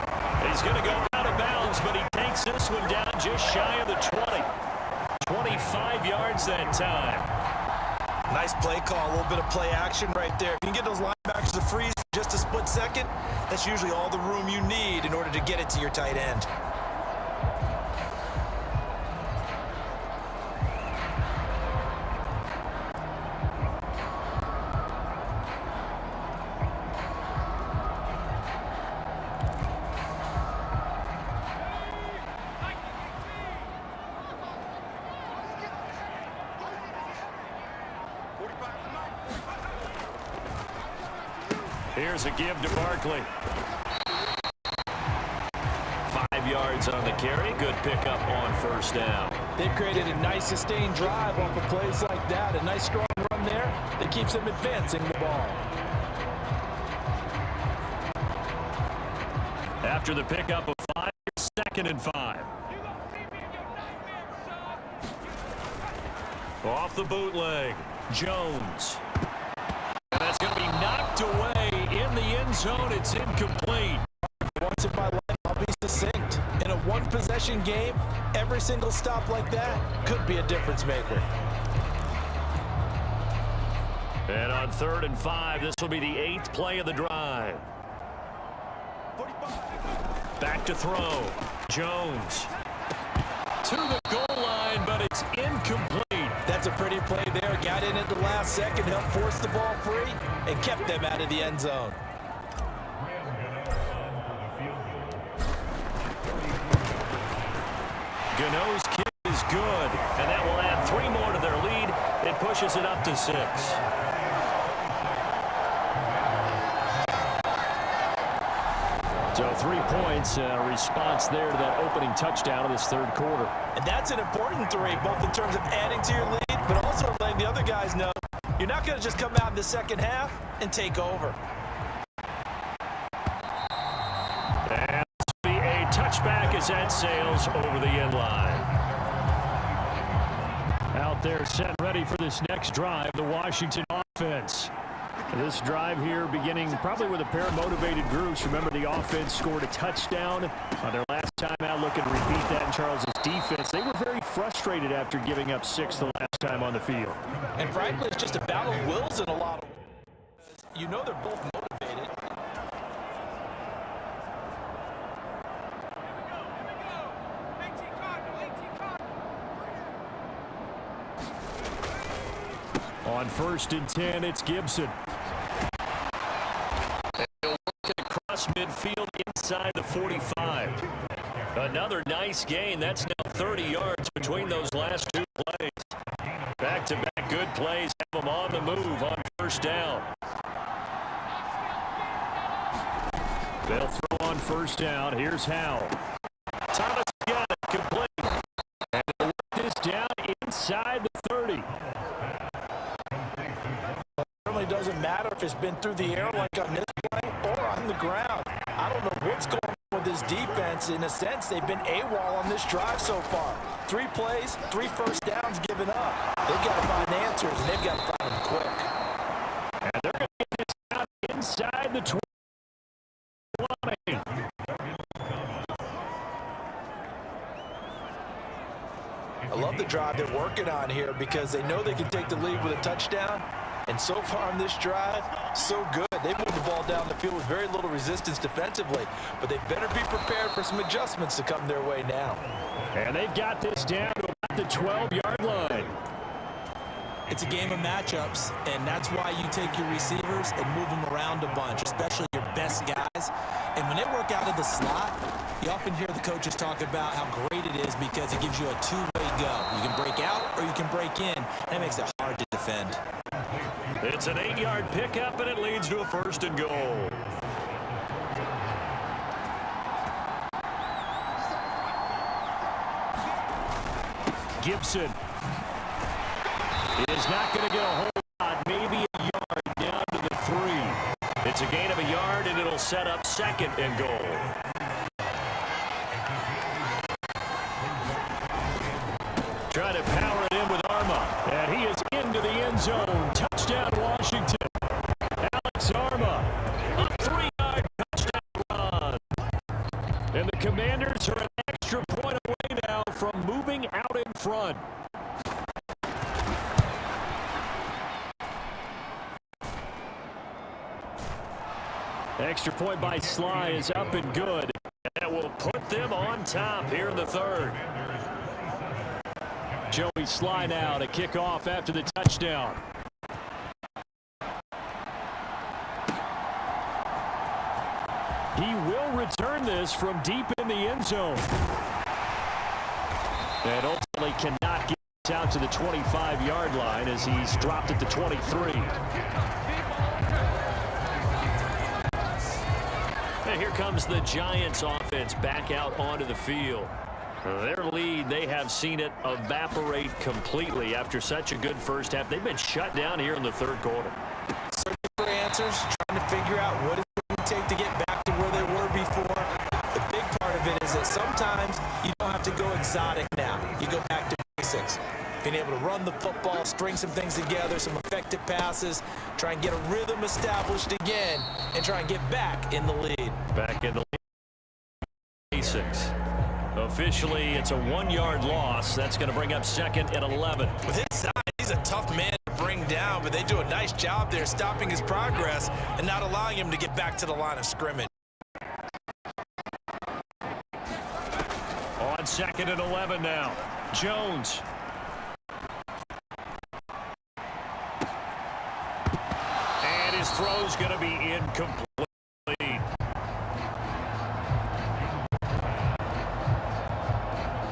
Speaker 2: He's going to go out of bounds, but he takes this one down just shy of the 20. 25 yards that time.
Speaker 3: Nice play call, a little bit of play action right there. If you can get those linebackers to freeze for just a split second, that's usually all the room you need in order to get it to your tight end.
Speaker 2: Here's a give to Barkley. 5 yards on the carry. Good pickup on first down.
Speaker 3: They've created a nice sustained drive off of plays like that. A nice strong run there that keeps them advancing the ball.
Speaker 2: After the pickup of 5, 2nd and 5. Off the bootleg, Jones. And that's going to be knocked away in the end zone. It's incomplete.
Speaker 3: Once in my life, I'll be succinct. In a one-possession game, every single stop like that could be a difference maker.
Speaker 2: And on 3rd and 5, this will be the 8th play of the drive. Back to throw. Jones. To the goal line, but it's incomplete.
Speaker 3: That's a pretty play there. Got in at the last second, helped force the ball free, and kept them out of the end zone.
Speaker 2: Gano's kick is good, and that will add 3 more to their lead. It pushes it up to 6. So 3 points, response there to that opening touchdown of this 3rd quarter.
Speaker 3: And that's an important 3, both in terms of adding to your lead, but also letting the other guys know you're not going to just come out in the second half and take over.
Speaker 2: And this will be a touchback as that sails over the end line. Out there set and ready for this next drive, the Washington offense. This drive here beginning probably with a pair of motivated groups. Remember, the offense scored a touchdown on their last time out. Looking to repeat that in Charles's defense. They were very frustrated after giving up 6 the last time on the field.
Speaker 3: And frankly, it's just a battle of wills in a lot of ways. You know they're both motivated.
Speaker 2: On 1st and 10, it's Gibson. And he'll work it across midfield inside the 45. Another nice gain. That's now 30 yards between those last 2 plays. Back-to-back good plays have them on the move on 1st down. They'll throw on 1st down. Here's Howell. Thomas got it complete. And they'll work this down inside the 30.
Speaker 3: It doesn't matter if it's been through the air like on this play or on the ground. I don't know what's going on with this defense. In a sense, they've been AWOL on this drive so far. 3 plays, 3 first downs given up. They've got to find answers, and they've got to find them quick.
Speaker 2: And they're going to get this down inside the 20.
Speaker 3: I love the drive they're working on here because they know they can take the lead with a touchdown. And so far on this drive, so good. They moved the ball down the field with very little resistance defensively, but they better be prepared for some adjustments to come their way now.
Speaker 2: And they've got this down to about the 12-yard line.
Speaker 5: It's a game of matchups, and that's why you take your receivers and move them around a bunch, especially your best guys. And when they work out of the slot, you often hear the coaches talk about how great it is because it gives you a 2-way go. You can break out or you can break in, and it makes it hard to defend.
Speaker 2: It's an 8-yard pickup, and it leads to a 1st and goal. Gibson is not going to get a whole lot, maybe a yard down to the 3. It's a gain of a yard, and it'll set up 2nd and goal. Try to power it in with Arma, and he is into the end zone. Touchdown, Washington. Alex Arma, a 3-yard touchdown run. And the Commanders are an extra point away now from moving out in front. Extra point by Sly is up and good. That will put them on top here in the third. Joey Sly now to kick off after the touchdown. He will return this from deep in the end zone. And ultimately cannot get out to the 25-yard line as he's dropped at the 23. And here comes the Giants offense back out onto the field. Their lead, they have seen it evaporate completely after such a good first half. They've been shut down here in the third quarter.
Speaker 5: Searching for answers, trying to figure out what it's going to take to get back to where they were before. The big part of it is that sometimes you don't have to go exotic now. You go back to basics. Being able to run the football, string some things together, some effective passes, try and get a rhythm established again, and try and get back in the lead.
Speaker 2: Back in the lead. Basics. Officially, it's a 1-yard loss. That's going to bring up second and 11.
Speaker 5: With his size, he's a tough man to bring down, but they do a nice job there stopping his progress and not allowing him to get back to the line of scrimmage.
Speaker 2: On second and 11 now. Jones. And his throw's going to be incomplete.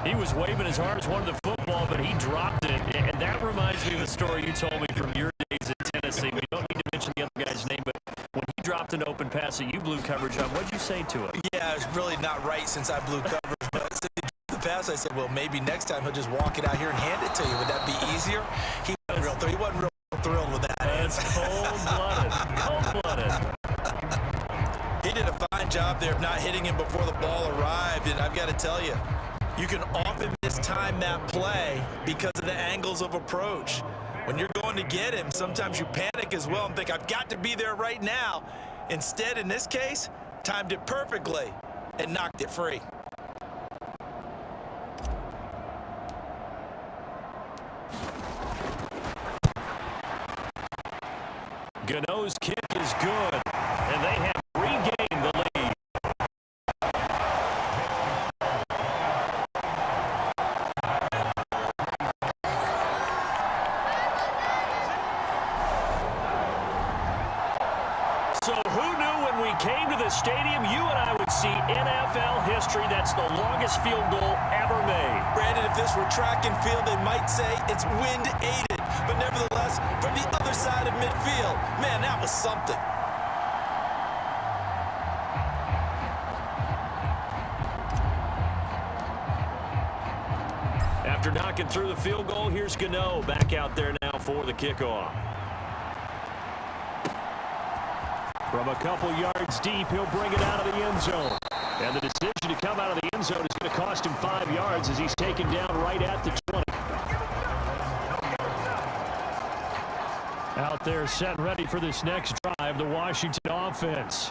Speaker 2: He was waving as hard as wanted the football, but he dropped it. And that reminds me of a story you told me from your days in Tennessee. We don't need to mention the other guy's name, but when he dropped an open pass that you blew coverage on, what'd you say to it?
Speaker 5: Yeah, it's really not right since I blew coverage, but since he dropped the pass, I said, well, maybe next time he'll just walk it out here and hand it to you. Would that be easier? He wasn't real thrilled with that.
Speaker 2: That's cold-blooded. Cold-blooded.
Speaker 5: He did a fine job there of not hitting him before the ball arrived, and I've got to tell you, you can often mistime that play because of the angles of approach. When you're going to get him, sometimes you panic as well and think, I've got to be there right now. Instead, in this case, timed it perfectly and knocked it free.
Speaker 2: Gano's kick is good, and they have regained the lead. So who knew when we came to the stadium, you and I would see NFL history. That's the longest field goal ever made.
Speaker 5: Brandon, if this were track and field, they might say it's wind-aided. But nevertheless, from the other side of midfield, man, that was something.
Speaker 2: After knocking through the field goal, here's Gano back out there now for the kickoff. From a couple yards deep, he'll bring it out of the end zone. And the decision to come out of the end zone is going to cost him 5 yards as he's taken down right at the 20. Out there set and ready for this next drive, the Washington offense.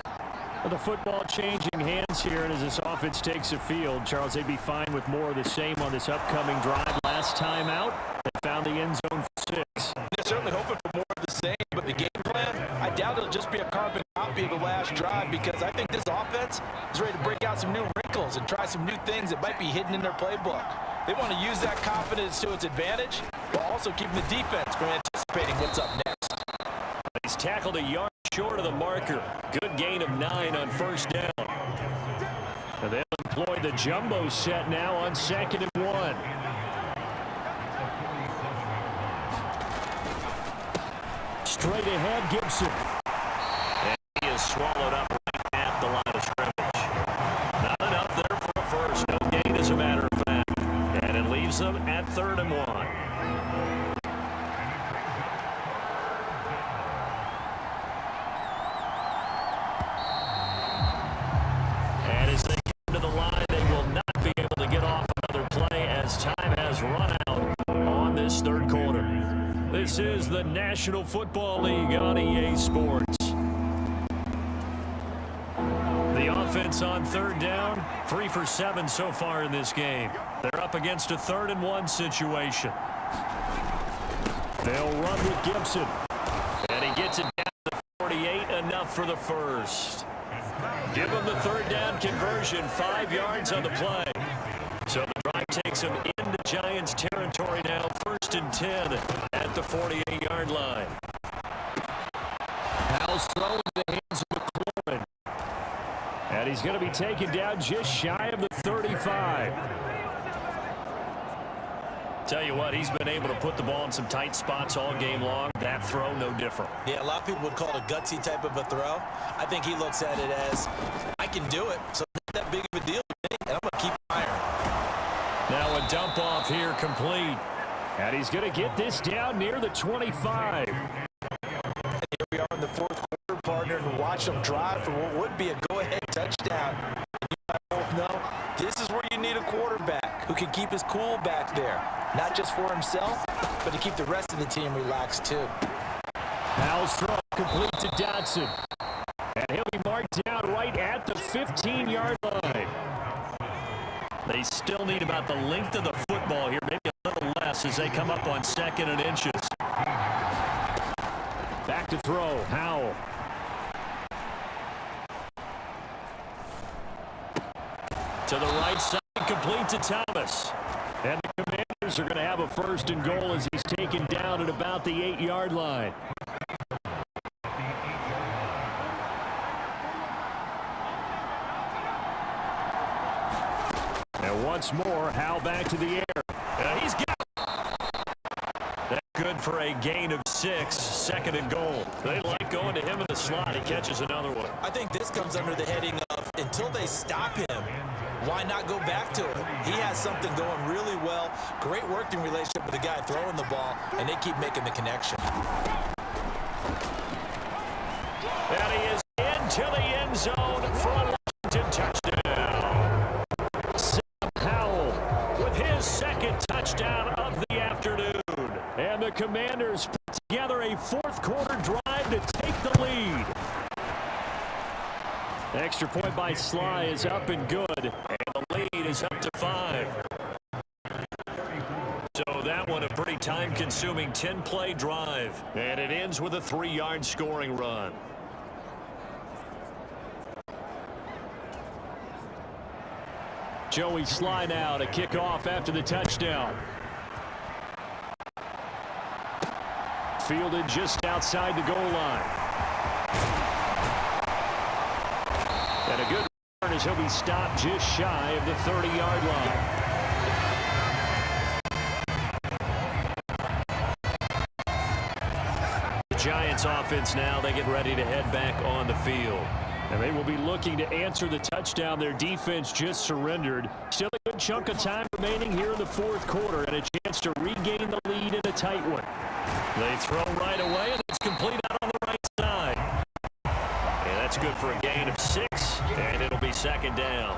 Speaker 2: The football changing hands here, and as this offense takes the field, Charles, they'd be fine with more of the same on this upcoming drive. Last time out, they found the end zone for 6.
Speaker 3: They're certainly hoping for more of the same, but the game plan, I doubt it'll just be a carbon copy of the last drive, because I think this offense is ready to break out some new wrinkles and try some new things that might be hidden in their playbook. They want to use that confidence to its advantage while also keeping the defense from anticipating what's up next.
Speaker 2: He's tackled a yard short of the marker. Good gain of 9 on first down. And they'll employ the jumbo set now on 2nd and 1. Straight ahead, Gibson. And he is swallowed up right at the line of scrimmage. Not enough there for a first. No gain, as a matter of fact. And it leaves them at 3rd and 1. As they come to the line, they will not be able to get off another play as time has run out on this third quarter. This is the National Football League on EA Sports. The offense on 3rd down, 3 for 7 so far in this game. They're up against a 3rd and 1 situation. They'll run with Gibson. And he gets it down to 48, enough for the first. Give them the third down conversion, 5 yards on the play. So the drive takes them into Giants territory now, 1st and 10 at the 48-yard line. Howell's throw in the hands of McLaurin. And he's going to be taken down just shy of the 35. Tell you what, he's been able to put the ball in some tight spots all game long. That throw, no different.
Speaker 5: Yeah, a lot of people would call it a gutsy type of a throw. I think he looks at it as, I can do it, so it's not that big of a deal to me, and I'm going to keep firing.
Speaker 2: Now a dump off here complete. And he's going to get this down near the 25.
Speaker 3: And here we are in the fourth quarter, partner, and watch them drive for what would be a go-ahead touchdown. You guys both know this is where you need a quarterback who can keep his cool back there. Not just for himself, but to keep the rest of the team relaxed too.
Speaker 2: Howell's throw complete to Dotson. And he'll be marked down right at the 15-yard line. They still need about the length of the football here, maybe a little less as they come up on 2nd and inches. Back to throw, Howell. To the right side, complete to Thomas. And the Commanders are going to have a 1st and goal as he's taken down at about the 8-yard line. And once more, Howell back to the air. He's got it. That's good for a gain of 6, 2nd and goal. They like going to him in the slot. He catches another one.
Speaker 5: I think this comes under the heading of, until they stop him, why not go back to it? He has something going really well. Great working relationship with the guy throwing the ball, and they keep making the connection.
Speaker 2: And he is into the end zone for a Washington touchdown. Sam Howell with his 2nd touchdown of the afternoon. And the Commanders put together a 4th quarter drive to take the lead. The extra point by Sly is up and good, and the lead is up to 5. So that one a pretty time-consuming 10-play drive, and it ends with a 3-yard scoring run. Joey Sly now to kick off after the touchdown. Fielded just outside the goal line. And a good return as he'll be stopped just shy of the 30-yard line. The Giants offense now, they get ready to head back on the field. And they will be looking to answer the touchdown their defense just surrendered. Still a good chunk of time remaining here in the 4th quarter and a chance to regain the lead in a tight one. They throw right away, and it's complete out on the right side. And that's good for a gain of 6, and it'll be 2nd down.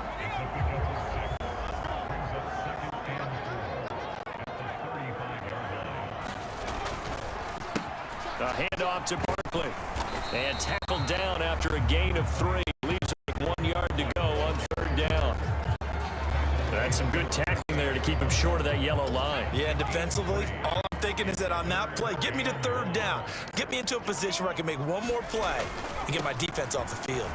Speaker 2: A handoff to Barkley. And tackled down after a gain of 3. Leaves him with 1 yard to go on 3rd down. That's some good tackling there to keep him short of that yellow line.
Speaker 3: Yeah, and defensively, all I'm thinking is that on that play, get me to 3rd down. Get me into a position where I can make one more play and get my defense off the field.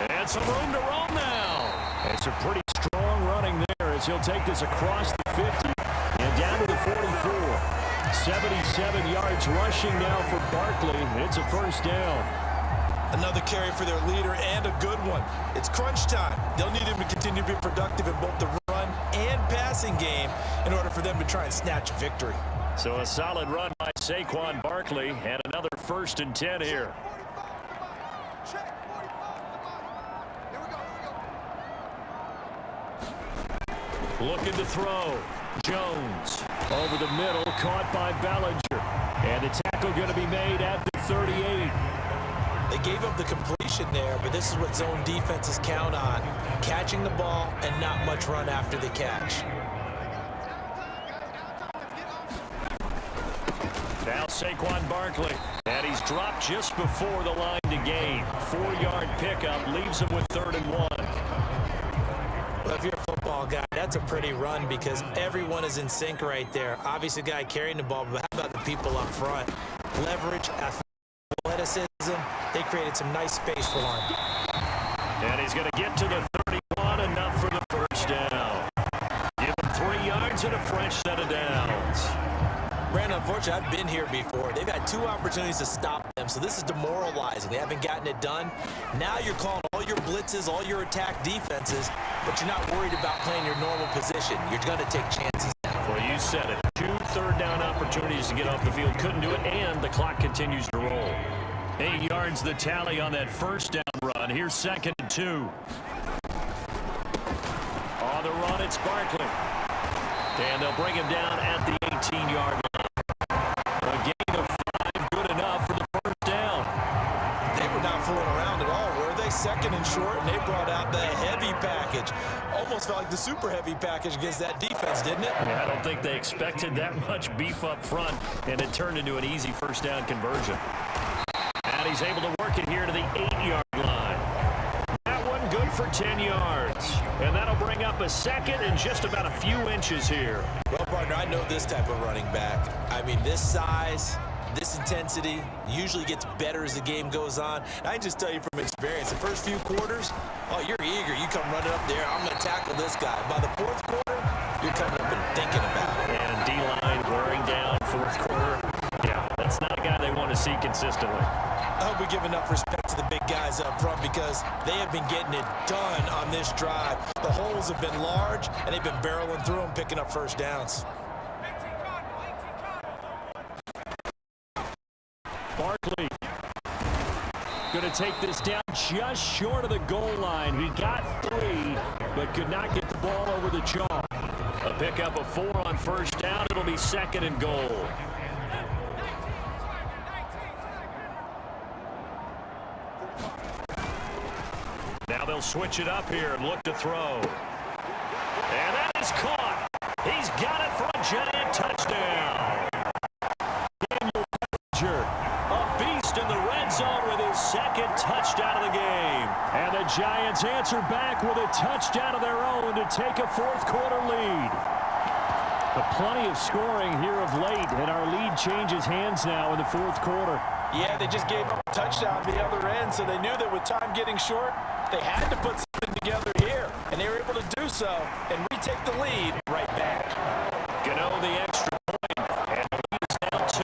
Speaker 2: And some room to roam now. And some pretty strong running there as he'll take this across the 50 and down to the 44. 77 yards rushing now for Barkley. It's a 1st down.
Speaker 3: Another carry for their leader and a good one. It's crunch time. They'll need him to continue to be productive in both the run and passing game in order for them to try and snatch a victory.
Speaker 2: So a solid run by Saquon Barkley and another 1st and 10 here. Looking to throw. Jones over the middle, caught by Bellinger. And the tackle going to be made at the 38.
Speaker 5: They gave up the completion there, but this is what zone defenses count on. Catching the ball and not much run after the catch.
Speaker 2: Now Saquon Barkley. And he's dropped just before the line to gain. 4-yard pickup leaves him with 3rd and 1.
Speaker 5: Well, if you're a football guy, that's a pretty run because everyone is in sync right there. Obviously, the guy carrying the ball, but how about the people up front? Leverage, athletic athleticism. They created some nice space for him.
Speaker 2: And he's going to get to the 31, enough for the first down. Give him 3 yards and a fresh set of downs.
Speaker 5: Brandon, unfortunately, I've been here before. They've had 2 opportunities to stop them, so this is demoralizing. They haven't gotten it done. Now you're calling all your blitzes, all your attack defenses, but you're not worried about playing your normal position. You're going to take chances now.
Speaker 2: Well, you said it. 2 third-down opportunities to get off the field. Couldn't do it, and the clock continues to roll. 8 yards the tally on that first down run. Here's 2nd and 2. On the run, it's Barkley. And they'll bring him down at the 18-yard line. A gain of 5, good enough for the first down.
Speaker 5: They were not fooling around at all, were they? 2nd and short, and they brought out the heavy package. Almost felt like the super heavy package against that defense, didn't it?
Speaker 2: Yeah, I don't think they expected that much beef up front, and it turned into an easy first down conversion. And he's able to work it here to the 8-yard line. That one good for 10 yards. And that'll bring up a 2nd and just about a few inches here.
Speaker 5: Well, partner, I know this type of running back. I mean, this size, this intensity usually gets better as the game goes on. And I can just tell you from experience, the first few quarters, oh, you're eager. You come running up there, I'm going to tackle this guy. By the 4th quarter, you're coming up and thinking about it.
Speaker 2: And D-line wearing down 4th quarter. Yeah, that's not a guy they want to see consistently.
Speaker 5: I hope we give enough respect to the big guys up front because they have been getting it done on this drive. The holes have been large, and they've been barreling through them, picking up first downs.
Speaker 2: Barkley going to take this down just short of the goal line. He got 3, but could not get the ball over the chalk. A pickup of 4 on first down. It'll be 2nd and goal. Now they'll switch it up here and look to throw. And that is caught. He's got it for a giant touchdown. Daniel Bellinger, a beast in the red zone with his 2nd touchdown of the game. And the Giants answer back with a touchdown of their own to take a 4th quarter lead. But plenty of scoring here of late, and our lead changes hands now in the 4th quarter.
Speaker 3: Yeah, they just gave up a touchdown at the other end, so they knew that with time getting short, they had to put something together here, and they were able to do so and retake the lead right back.
Speaker 2: Gano the extra point, and the lead is now 2.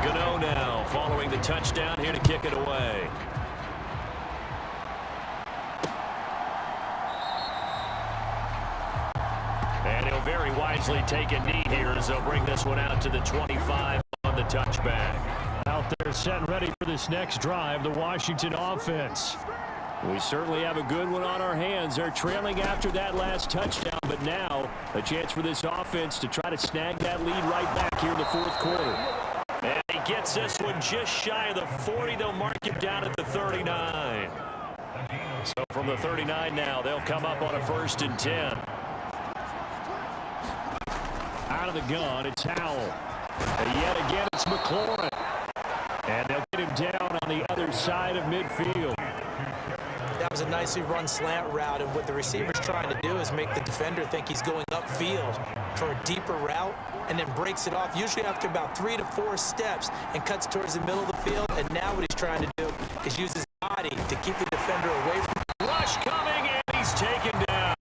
Speaker 2: Gano now following the touchdown here to kick it away. And he'll very wisely take a knee here as they'll bring this one out to the 25 on the touchback. Out there set and ready for this next drive, the Washington offense. We certainly have a good one on our hands. They're trailing after that last touchdown, but now a chance for this offense to try to snag that lead right back here in the 4th quarter. And he gets this one just shy of the 40. They'll mark him down at the 39. So from the 39 now, they'll come up on a 1st and 10. Out of the gun, it's Howell. And yet again, it's McLaurin. And they'll get him down on the other side of midfield.
Speaker 5: That was a nicely run slant route, and what the receiver's trying to do is make the defender think he's going upfield for a deeper route and then breaks it off, usually after about 3 to 4 steps, and cuts towards the middle of the field. And now what he's trying to do is use his body to keep the defender away from him.
Speaker 2: Rush coming, and he's taken down.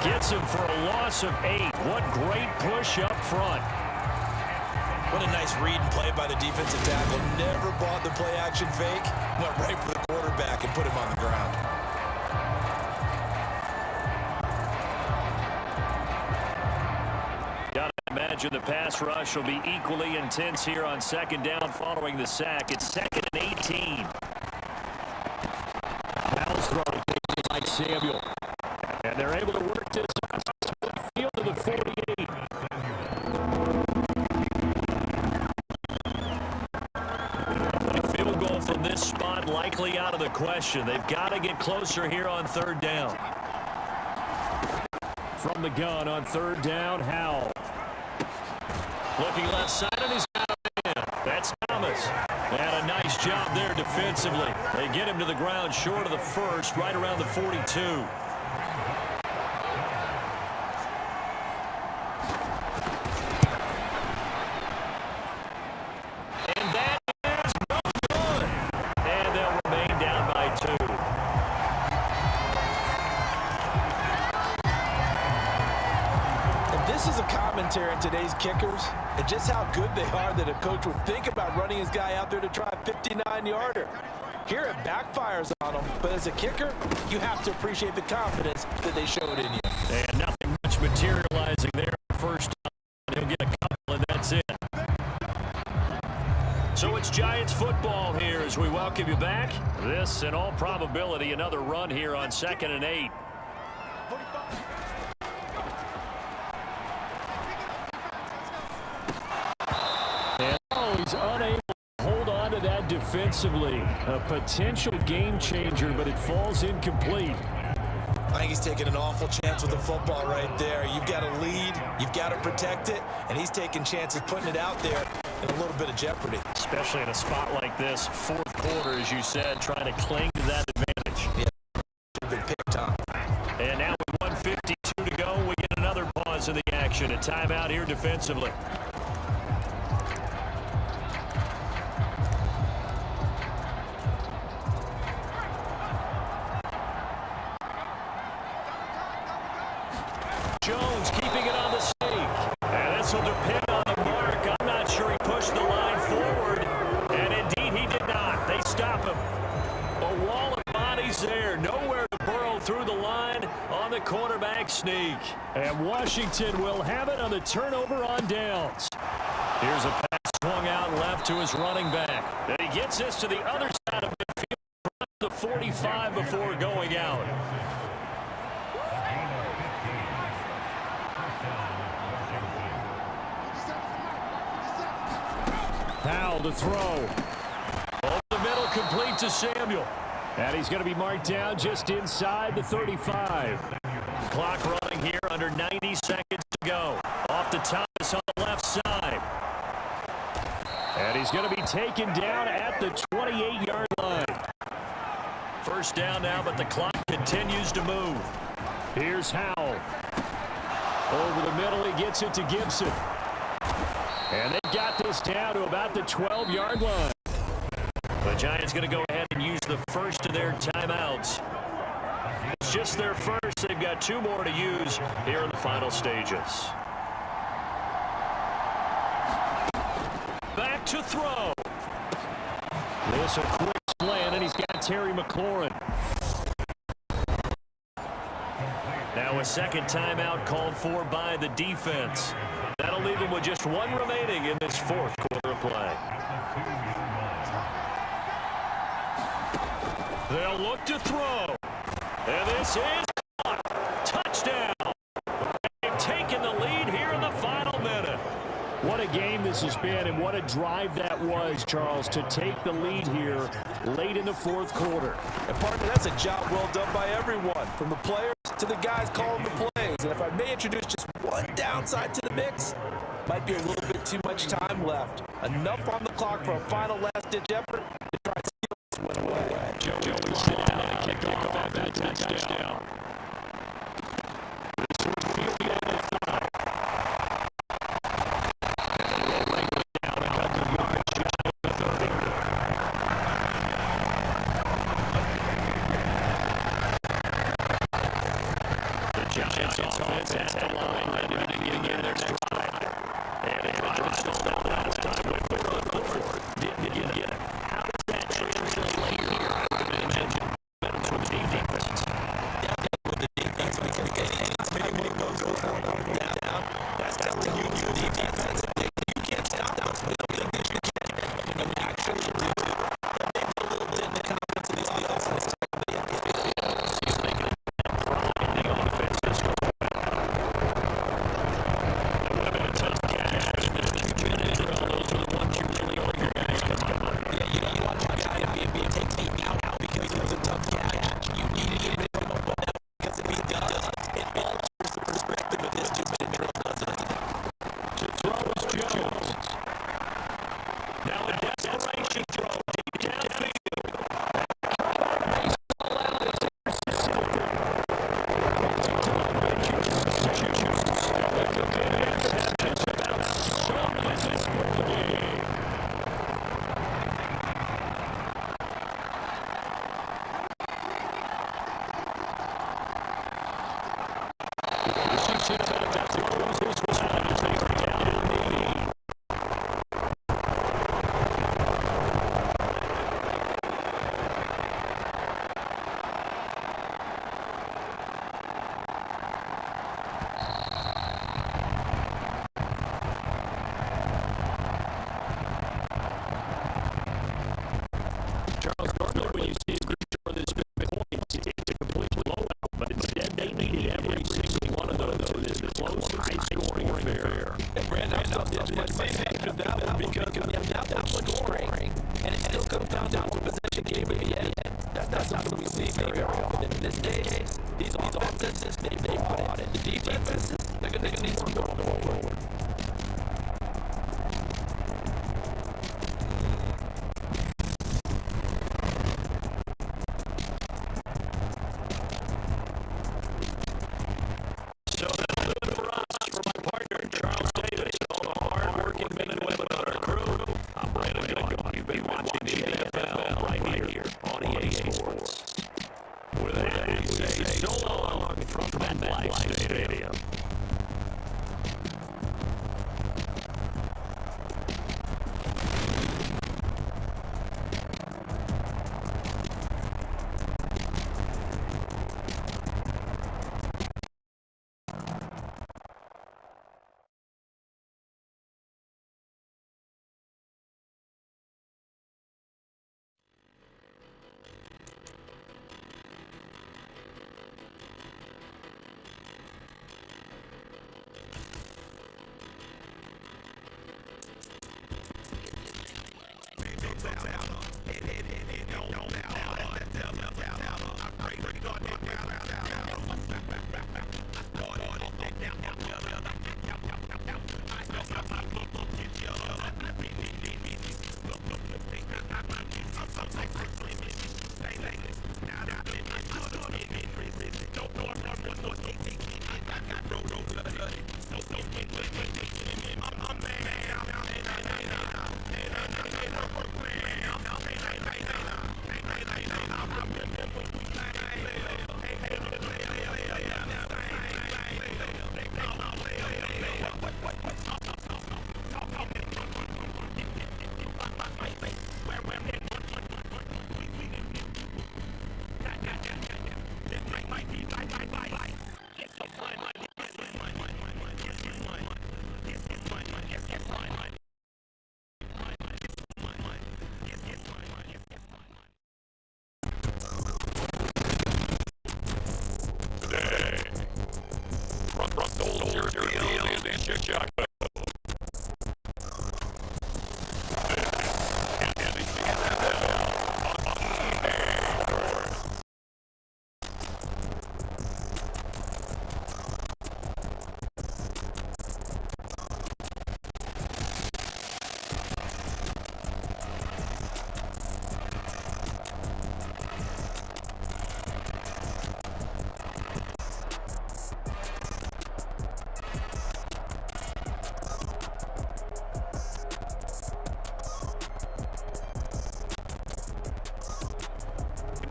Speaker 2: Gets him for a loss of 8. What great push up front.
Speaker 5: What a nice read and play by the defensive tackle. Never bought the play-action fake. Went right for the quarterback and put him on the ground.
Speaker 2: Gotta imagine the pass rush will be equally intense here on 2nd down following the sack. It's 2nd and 18. Howell's throwing like Samuel. And they're able to work this field to the 48. Field goal from this spot likely out of the question. They've got to get closer here on 3rd down. From the gun on 3rd down, Howell. Looking left side, and he's got a man. That's Thomas. And a nice job there defensively. They get him to the ground short of the 1st, right around the 42.
Speaker 3: of commentary on today's kickers and just how good they are that a coach would think about running his guy out there to try a 59-yarder. Here it backfires on him, but as a kicker, you have to appreciate the confidence that they showed in you.
Speaker 2: And nothing much materializing there first time. He'll get a couple, and that's it. So it's Giants football here as we welcome you back. This, in all probability, another run here on 2nd and 8. And he's unable to hold on to that defensively. A potential game changer, but it falls incomplete.
Speaker 5: I think he's taking an awful chance with the football right there. You've got to lead, you've got to protect it, and he's taking chances putting it out there in a little bit of jeopardy.
Speaker 2: Especially in a spot like this, fourth quarter, as you said, trying to cling to that advantage.
Speaker 5: Yeah, big pick, Tom.
Speaker 2: And now with 1:52 to go, we get another pause in the action. A timeout here defensively. Jones keeping it on the stake. And this will depend on the mark. I'm not sure he pushed the line forward. And indeed he did not. They stop him. A wall of bodies there. Nowhere to burrow through the line on the quarterback sneak. And Washington will have it on the turnover on downs. Here's a pass swung out left to his running back. And he gets this to the other side of midfield, the 45 before going out. Powell to throw. Over the middle, complete to Samuel. And he's going to be marked down just inside the 35. Clock running here under 90 seconds to go. Off the top on the left side. And he's going to be taken down at the 28-yard line. First down now, but the clock continues to move. Here's Howell. Over the middle, he gets it to Gibson. And they've got this down to about the 12-yard line. The Giants going to go ahead and use the first of their timeouts. It's just their first. They've got 2 more to use here in the final stages. Back to throw. This a quick slant, and he's got Terry McLaurin. Now a second timeout called for by the defense. That'll leave him with just 1 remaining in this fourth quarter of play. They'll look to throw. And this is caught. Touchdown. They've taken the lead here in the final minute. What a game this has been, and what a drive that was, Charles, to take the lead here late in the fourth quarter.
Speaker 3: And partner, that's a job well done by everyone, from the players to the guys calling the plays. And if I may introduce just one downside to the mix, might be a little bit too much time left. Enough on the clock for a final last-ditch effort to try to steal this win away.
Speaker 2: Joey sit down and kick off at that touchdown. This would feel the end of 5. Rolling down a couple yards just over the 30. The Giants offense at the line, ready to begin their next drive. And it was down last time with the run forward. Didn't get it. How does that translate here? I would imagine that's what the defense.
Speaker 3: Brandon, I'm still after that one because we have that much scoring, and it still comes down to a possession game at the end. That's something we see very often. In this case, these offenses, they bought it. The defenses, they're going to need some going forward.
Speaker 2: So that'll do it for us. For my partner, Charles Davis, all the hard-working men and women on our crew, I'm Brandon Young. You've been watching the NFL right here on EA Sports. With a so long from MetLife Stadium.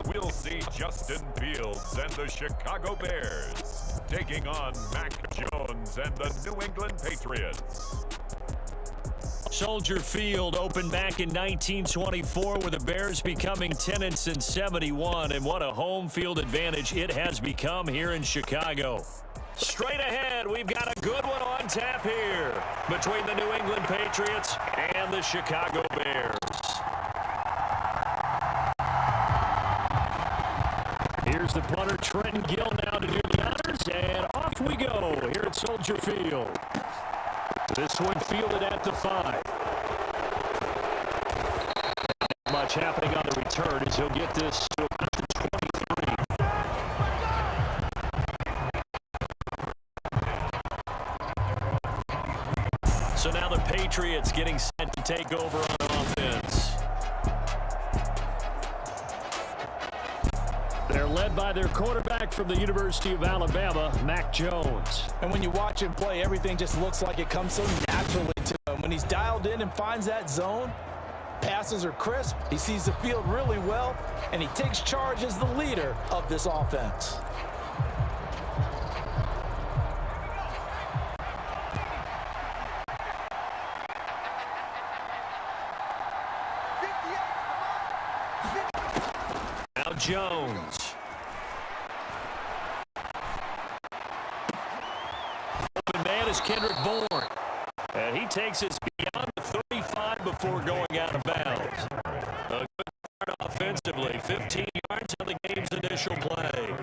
Speaker 1: We'll see Justin Fields and the Chicago Bears taking on Mac Jones and the New England Patriots.
Speaker 2: Soldier Field opened back in 1924 with the Bears becoming 10-71, and what a home field advantage it has become here in Chicago. Straight ahead, we've got a good one on tap here between the New England Patriots and the Chicago Bears. Here's the punter, Trenton Gill, now to do the honors, and off we go here at Soldier Field. This one fielded at the 5. Not much happening on the return as he'll get this to about the 23. So now the Patriots getting set to take over on offense. They're led by their quarterback from the University of Alabama, Mac Jones.
Speaker 3: And when you watch him play, everything just looks like it comes so naturally to him. When he's dialed in and finds that zone, passes are crisp, he sees the field really well, and he takes charge as the leader of this offense.
Speaker 2: Now Jones. Open man is Kendrick Bourne. And he takes us beyond the 35 before going out of bounds. A good start offensively. 15 yards on the game's initial play.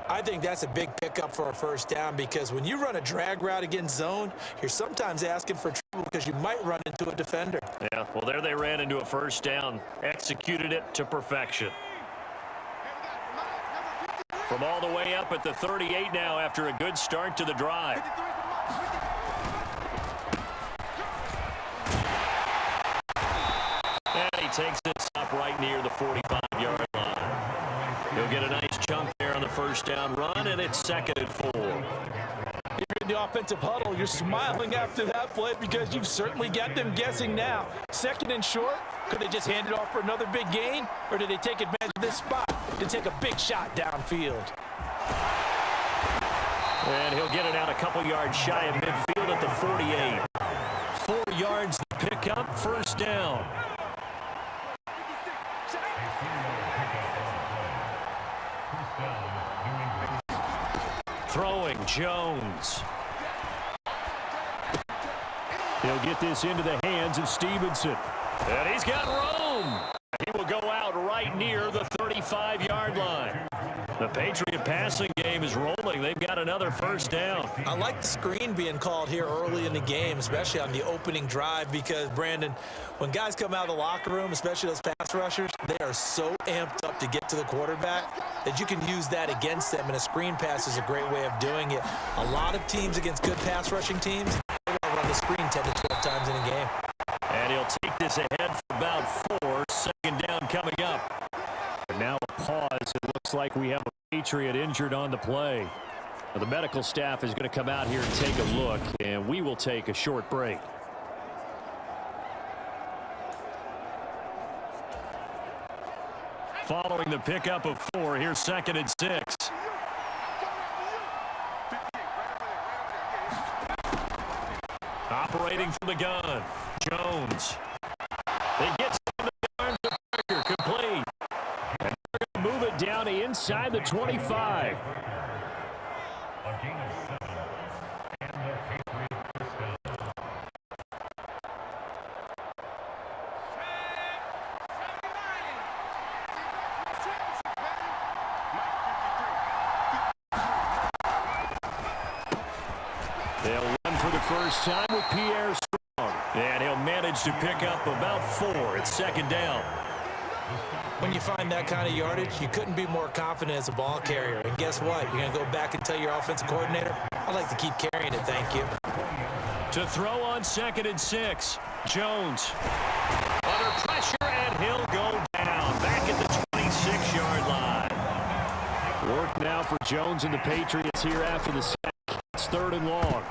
Speaker 3: I think
Speaker 5: think that's a big pickup for a first down because when you run a drag route against zone, you're sometimes asking for trouble because you might run into a defender.
Speaker 2: Yeah, well, there they ran into a first down. Executed it to perfection. From all the way up at the 38 now after a good start to the drive. And he takes this up right near the 45-yard line. He'll get a nice chunk there on the first down run, and it's 2nd and 4.
Speaker 3: If you're in the offensive huddle, you're smiling after that play because you've certainly got them guessing now. 2nd and short, could they just hand it off for another big gain, or did they take advantage of this spot to take a big shot downfield?
Speaker 2: And he'll get it out a couple yards shy of midfield at the 48. 4 yards to pick up, first down. Throwing, Jones. He'll get this into the hands of Stevenson. And he's got room. He will go out right near the 35-yard line. The Patriot passing game is rolling. They've got another first down.
Speaker 5: I like the screen being called here early in the game, especially on the opening drive, because, Brandon, when guys come out of the locker room, especially those pass rushers, they are so amped up to get to the quarterback that you can use that against them, and a screen pass is a great way of doing it. A lot of teams against good pass rushing teams, they want to run the screen 10 to 12 times in a game.
Speaker 2: And he'll take this ahead for about 4. 2nd down coming up. And now a pause. It looks like we have a Patriot injured on the play. Now, the medical staff is going to come out here and take a look, and we will take a short break. Following the pickup of 4, here's 2nd and 6. Operating from the gun, Jones. They get in the arms of Parker, complete. And they're going to move it down inside the 25. They'll run for the first time with Pierre Strong. And he'll manage to pick up about 4. It's 2nd down.
Speaker 5: When you find that kind of yardage, you couldn't be more confident as a ball carrier. And guess what? You're going to go back and tell your offensive coordinator, I'd like to keep carrying it, thank you.
Speaker 2: To throw on 2nd and 6. Jones under pressure, and he'll go down back at the 26-yard line. Work now for Jones and the Patriots here after the sack. It's 3rd and long.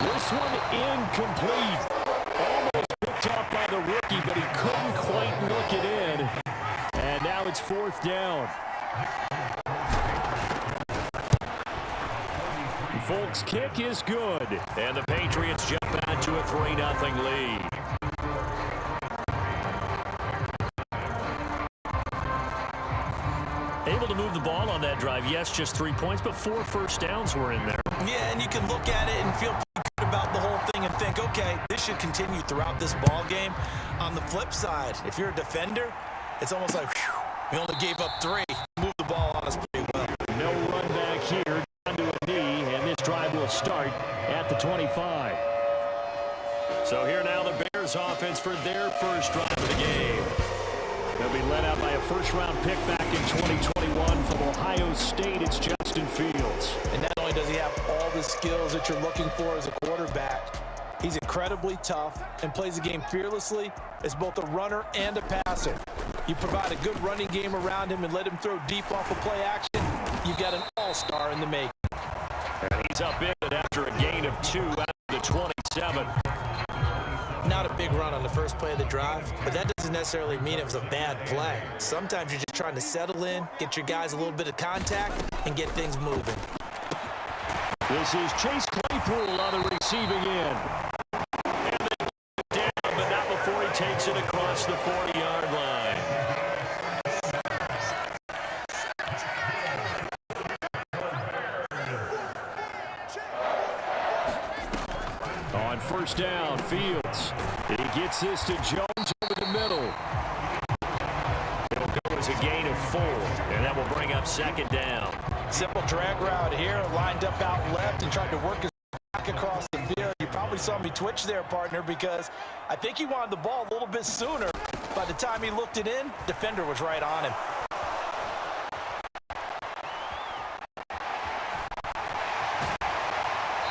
Speaker 2: This one incomplete. Almost picked off by the rookie, but he couldn't quite look it in. And now it's 4th down. Folks' kick is good. And the Patriots jump out to a 3-0 lead. Able to move the ball on that drive. Yes, just 3 points, but 4 first downs were in there.
Speaker 5: Yeah, and you can look at it and feel pretty good about the whole thing and think, okay, this should continue throughout this ball game. On the flip side, if you're a defender, it's almost like, whew, we only gave up 3. Move the ball on us pretty well.
Speaker 2: No run back here, down to a knee, and this drive will start at the 25. So here now the Bears offense for their first drive of the game. They'll be led out by a first-round pick back in 2021 from Ohio State. It's Justin Fields.
Speaker 3: And not only does he have all the skills that you're looking for as a quarterback, he's incredibly tough and plays the game fearlessly as both a runner and a passer. You provide a good running game around him and let him throw deep off of play action, you've got an all-star in the making.
Speaker 2: And he's up in it after a gain of 2 out of the 27.
Speaker 5: Not a big run on the first play of the drive, but that doesn't necessarily mean it was a bad play. Sometimes you're just trying to settle in, get your guys a little bit of contact, and get things moving.
Speaker 2: This is Chase Claypool on the receiving end. And they get it down, but not before he takes it across the 40-yard line. On first down, Fields. He gets this to Jones over the middle. It'll go as a gain of 4. And that will bring up second down.
Speaker 3: Simple drag route here, lined up out left and tried to work his back across the field. You probably saw me twitch there, partner, because I think he wanted the ball a little bit sooner. By the time he looked it in, defender was right on him.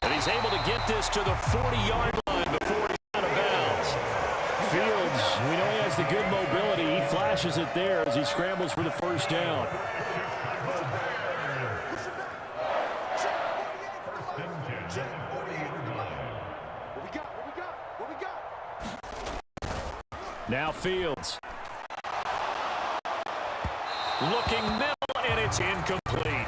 Speaker 2: And he's able to get this to the 40-yard line before he's out of bounds. Fields, we know he has the good mobility. He flashes it there as he scrambles for the first down. Now Fields. Looking middle, and it's incomplete.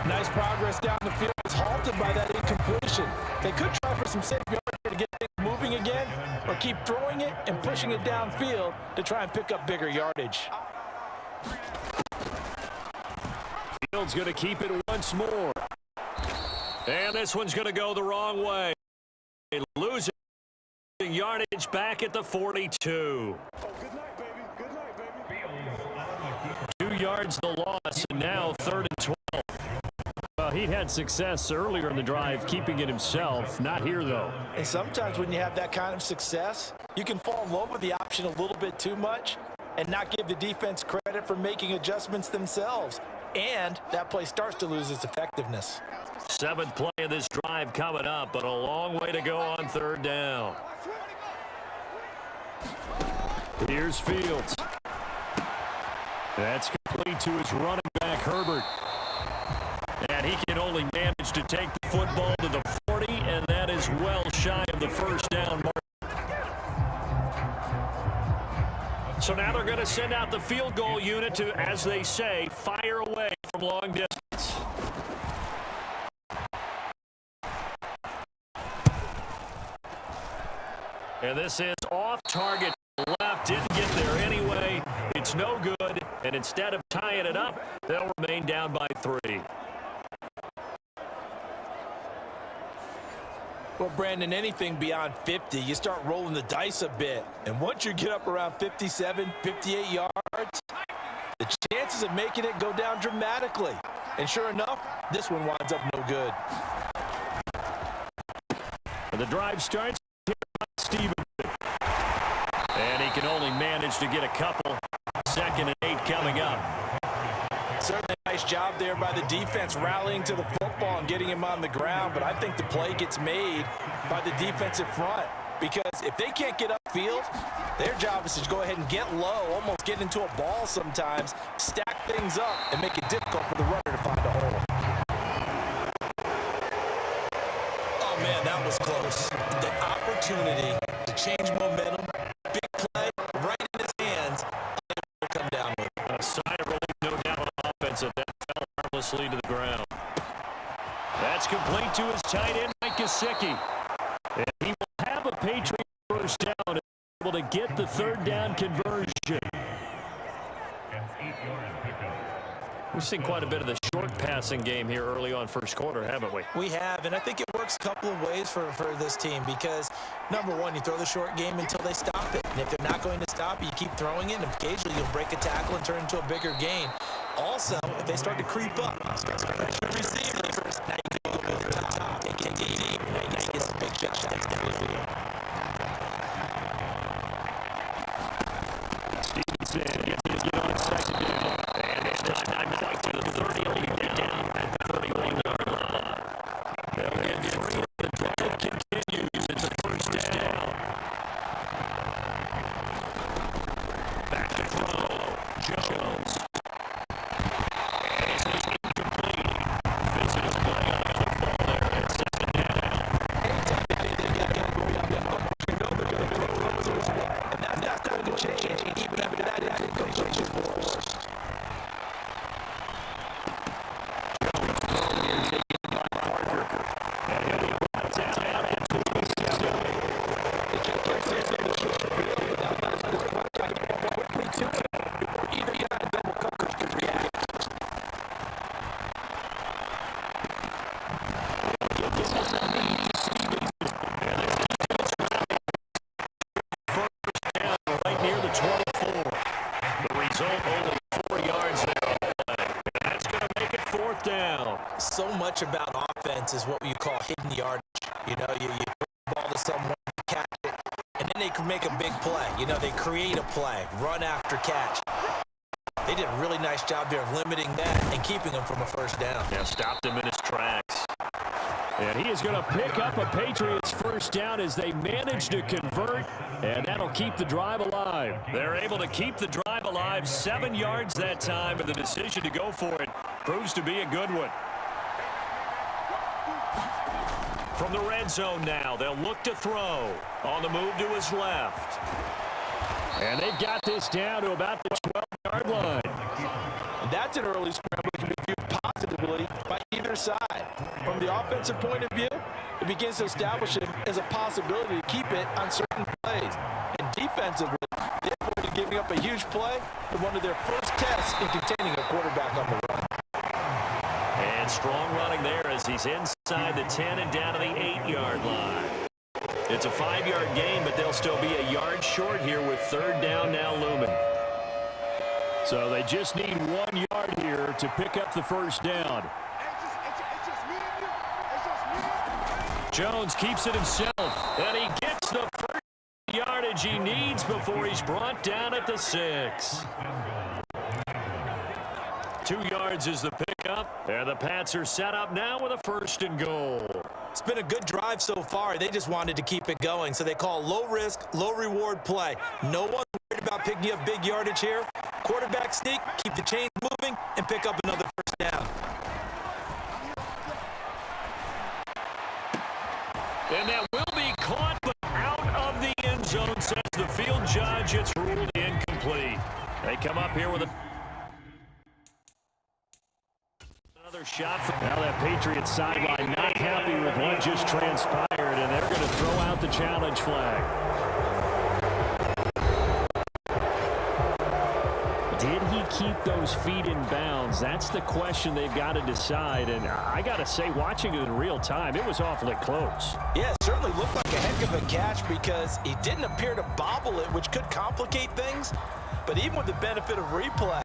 Speaker 3: Nice progress down the field. It's halted by that incompletion. They could try for some safe yards to get things moving again, or keep throwing it and pushing it downfield to try and pick up bigger yardage.
Speaker 2: Fields going to keep it once more. And this one's going to go the wrong way. Losing yardage back at the 42. 2 yards the loss, and now 3rd and 12. Well, he had success earlier in the drive, keeping it himself. Not here, though.
Speaker 3: And sometimes when you have that kind of success, you can fall in love with the option a little bit too much and not give the defense credit for making adjustments themselves. And that play starts to lose its effectiveness.
Speaker 2: 7th play of this drive coming up, but a long way to go on 3rd down. Here's Fields. That's complete to his running back, Herbert. And he can only manage to take the football to the 40, and that is well shy of the first down mark. So now they're going to send out the field goal unit to, as they say, fire away from long distance. And this is off target left. Didn't get there anyway. It's no good. And instead of tying it up, they'll remain down by 3.
Speaker 3: Well, Brandon, anything beyond 50, you start rolling the dice a bit. And once you get up around 57, 58 yards, the chances of making it go down dramatically. And sure enough, this one winds up no good.
Speaker 2: And the drive starts here by Stevenson. And he can only manage to get a couple. 2nd and 8 coming up.
Speaker 3: Certainly a nice job there by the defense rallying to the football and getting him on the ground, but I think the play gets made by the defensive front, because if they can't get upfield, their job is to go ahead and get low, almost get into a ball sometimes, stack things up, and make it difficult for the runner to find a hole. Oh, man, that was close. The opportunity to change momentum, big play, right in his hands, will come down with it.
Speaker 2: A sigh of relief, no doubt, on offense. That fell harmlessly to the ground. That's complete to his tight end, Mike Gesicki. And he will have a Patriot first down and able to get the 3rd down conversion. We've seen quite a bit of the short passing game here early on first quarter, haven't we?
Speaker 5: We have, and I think it works a couple of ways for this team because, number one, you throw the short game until they stop it. And if they're not going to stop it, you keep throwing it, and occasionally you'll break a tackle and turn into a bigger gain. Also, if they start to creep up, receivers, now you can go over the top, take it deep, now you get some big shots down the field.
Speaker 2: Stevenson gets his get on 2nd down. And it's time back to the 30, only down at the 31-yard line. They'll get 3. The drive continues. It's a first down. Back to throw. Jones. And it's incomplete. Vincent is playing on the ball there at 2nd down.
Speaker 3: And that's going to change even after that incompletion force.
Speaker 2: Right near the 24. The result
Speaker 5: much about offense is what you call hidden yardage. You know, you throw the ball to someone, catch it, and then they can make a big play. You know, they create a play, run after catch. They did a really nice job there of limiting that and keeping him from a first down.
Speaker 2: Yeah, stopped him in his tracks. And he is going to pick up a Patriots first down as they manage to convert, and that'll keep the drive alive. They're able to keep the drive alive, 7 yards that time, and the decision to go for it proves to be a good one. From the red zone now, they'll look to throw. On the move to his left. And they've got this down to about the 12-yard line.
Speaker 3: And that's an early scramble that can be viewed positively by either side. From the offensive point of view, it begins to establish him as a possibility to keep it on certain plays. And defensively, they're avoided giving up a huge play in one of their first tests in containing a quarterback on the run.
Speaker 2: And strong running there as he's inside the 10 and down to the 8-yard line. It's a 5-yard gain, but they'll still be a yard short here with third down now looming. So they just need 1 yard here to pick up the first down. Jones keeps it himself, and he gets the first yardage he needs before he's brought down at the 6. 2 yards is the pickup, and the Pats are set up now with a 1st and goal.
Speaker 5: It's been a good drive so far. They just wanted to keep it going, so they call low-risk, low-reward play. No one's worried about picking up big yardage here. Quarterback sneak, keep the chains moving, and pick up another first down.
Speaker 2: And that will be caught, but out of the end zone, says the field judge. It's ruled incomplete. They come up here with another shot. Now that Patriots sideline not happy with what just transpired, and they're going to throw out the challenge flag. Did he keep those feet in bounds? That's the question they've got to decide. And I got to say, watching it in real time, it was awfully close.
Speaker 3: Yeah, it certainly looked like a heck of a catch because he didn't appear to bobble it, which could complicate things. But even with the benefit of replay,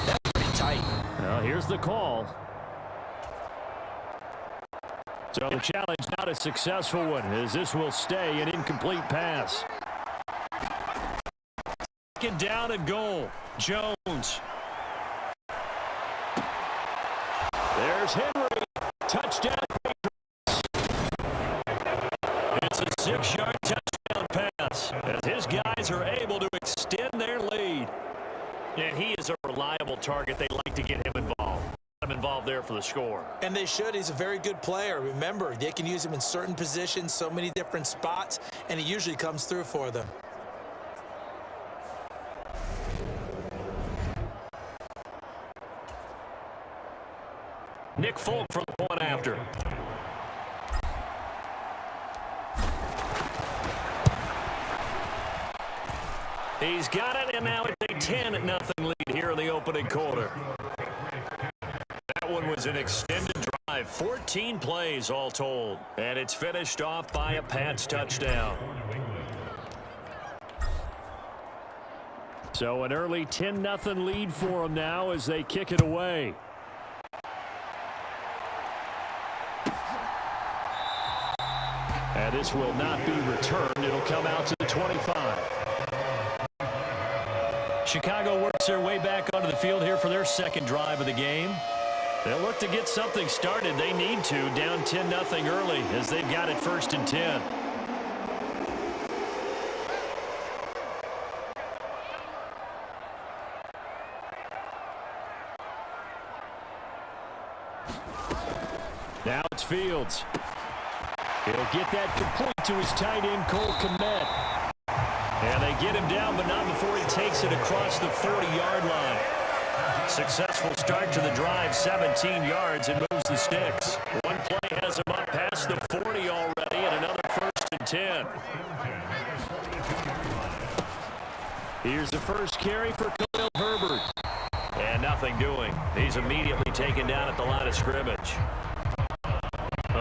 Speaker 3: that's pretty tight.
Speaker 2: Well, here's the call. So the challenge not a successful one, as this will stay an incomplete pass. Second down and goal. Jones. There's Henry. Touchdown. It's a 6-yard touchdown pass as his guys are able to extend their lead. And he is a reliable target. They like to get him involved there for the score.
Speaker 5: And they should. He's a very good player. Remember, they can use him in certain positions, so many different spots, and he usually comes through for them.
Speaker 2: Nick Folk from the point after. He's got it, and now it's a 10-0 lead here in the opening quarter. That one was an extended drive, 14 plays all told, and it's finished off by a Pats touchdown. So an early 10-0 lead for them now as they kick it away. And this will not be returned. It'll come out to the 25. Chicago works their way back onto the field here for their second drive of the game. They'll look to get something started. They need to, down 10-0 early as they've got it 1st and 10. Now it's Fields. He'll get that complete to his tight end, Cole Kmet. And they get him down, but not before he takes it across the 40-yard line. Successful start to the drive, 17 yards, and moves the sticks. One play has him up past the 40 already, and another 1st and 10. Here's the first carry for Khalil Herbert. And nothing doing. He's immediately taken down at the line of scrimmage.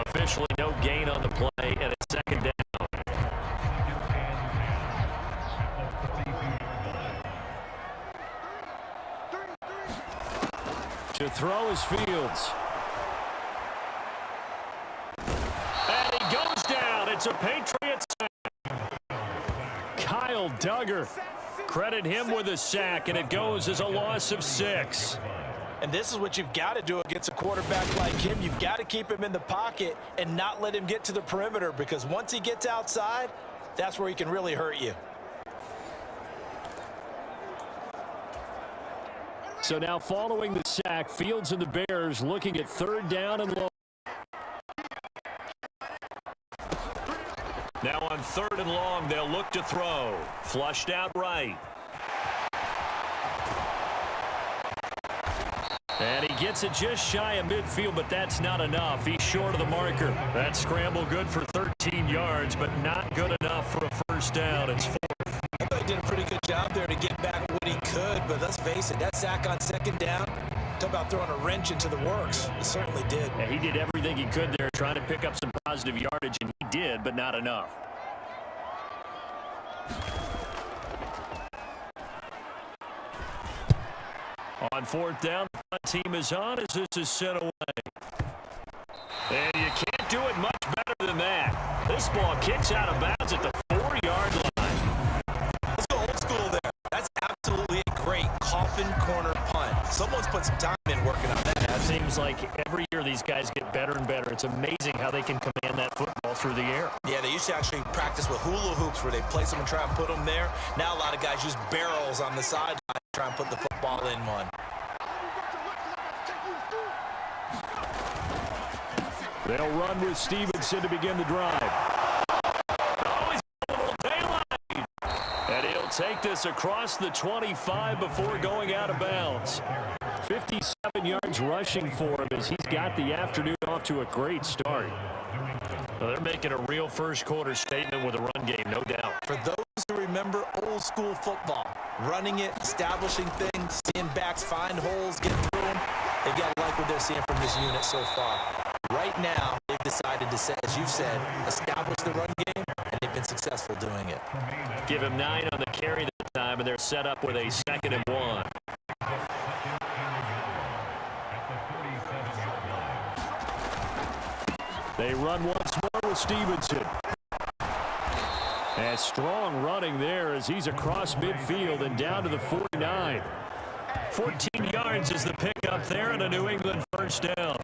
Speaker 2: Officially no gain on the play, and it's 2nd down. To throw is Fields. It's a Patriots sack. Kyle Duggar. Credit him with a sack, and it goes as a loss of 6.
Speaker 3: And this is what you've got to do against a quarterback like him. You've got to keep him in the pocket and not let him get to the perimeter, because once he gets outside, that's where he can really hurt you.
Speaker 2: So now following the sack, Fields and the Bears looking at 3rd down and long. Now on 3rd and long, they'll look to throw. Flushed out right. And he gets it just shy of midfield, but that's not enough. He's short of the marker. That scramble good for 13 yards, but not good enough for a first down. It's 4th.
Speaker 3: I thought he did a pretty good job there to get back what he could, but let's face it, that sack on 2nd down, talk about throwing a wrench into the works. He certainly did.
Speaker 2: Yeah, he did everything he could there, trying to pick up some positive yardage, and he did, but not enough. On 4th down, the team is on as this is sent away. And you can't do it much better than that. This ball kicks out of bounds at the 4-yard line.
Speaker 3: Let's go old school there. That's absolutely a great coffin corner punt. Someone's put some time in working on that.
Speaker 2: It seems like every year these guys get better and better. It's amazing how they can command that football through the air.
Speaker 3: Yeah, they used to actually practice with hula hoops where they place them and try and put them there. Now a lot of guys use barrels on the sideline to try and put the football in one.
Speaker 2: They'll run with Stevenson to begin the drive. Oh, he's got a little daylight. And he'll take this across the 25 before going out of bounds. 57 yards rushing for him as he's got the afternoon off to a great start. Well, they're making a real first-quarter statement with a run game, no doubt.
Speaker 3: For those who remember old-school football, running it, establishing things, seeing backs find holes, get through them, they've got to like what they're seeing from this unit so far. Right now, they've decided to, as you said, establish the run game, and they've been successful doing it.
Speaker 2: Give him 9 on the carry that time, and they're set up with a 2nd and 1. They run once more with Stevenson. And strong running there as he's across midfield and down to the 49. 14 yards is the pickup there and a New England first down.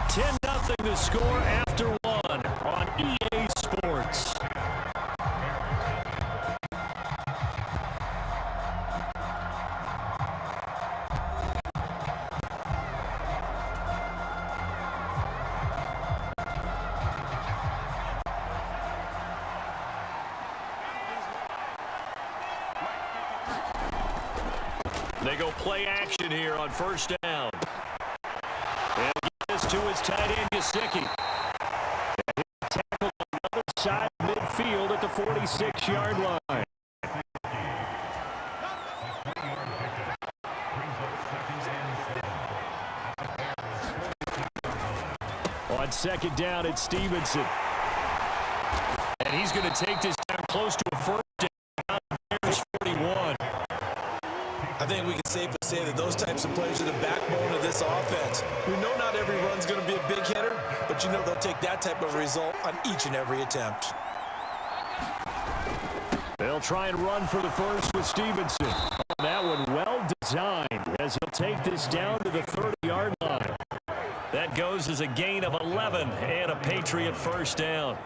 Speaker 2: $10-0 the score after 1 on EA Sports. They go play action here on first down. And gets to his tight end, Gesicki. And he'll tackle on the other side of midfield at the 46-yard line. On 2nd down, it's Stevenson. And he's going to take this down close to a first down. Bears 41.
Speaker 3: I think we can safely say that those types of plays are the backbone of this offense. We know not every run's going to be a big hitter, but you know they'll take that type of result on each and every attempt.
Speaker 2: They'll try and run for the first with Stevenson. That one well designed as he'll take this down to the 30-yard line. That goes as a gain of 11 and a Patriot first down.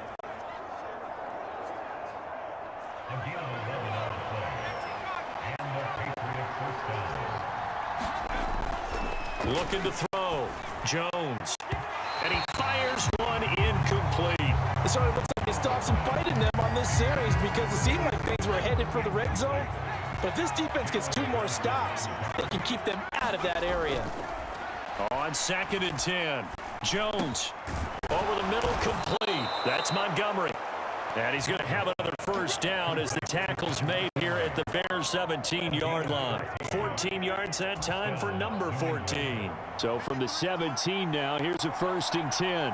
Speaker 2: Looking to throw. Jones. And he fires one incomplete.
Speaker 3: It sort of looks like they stopped some fight in them on this series because it seemed like things were headed for the red zone. But if this defense gets 2 more stops, they can keep them out of that area.
Speaker 2: On 2nd and 10. Jones. Over the middle, complete. That's Montgomery. And he's going to have another first down as the tackle's made here at the Bears 17-yard line. 14 yards that time for number 14. So from the 17 now, here's a 1st and 10.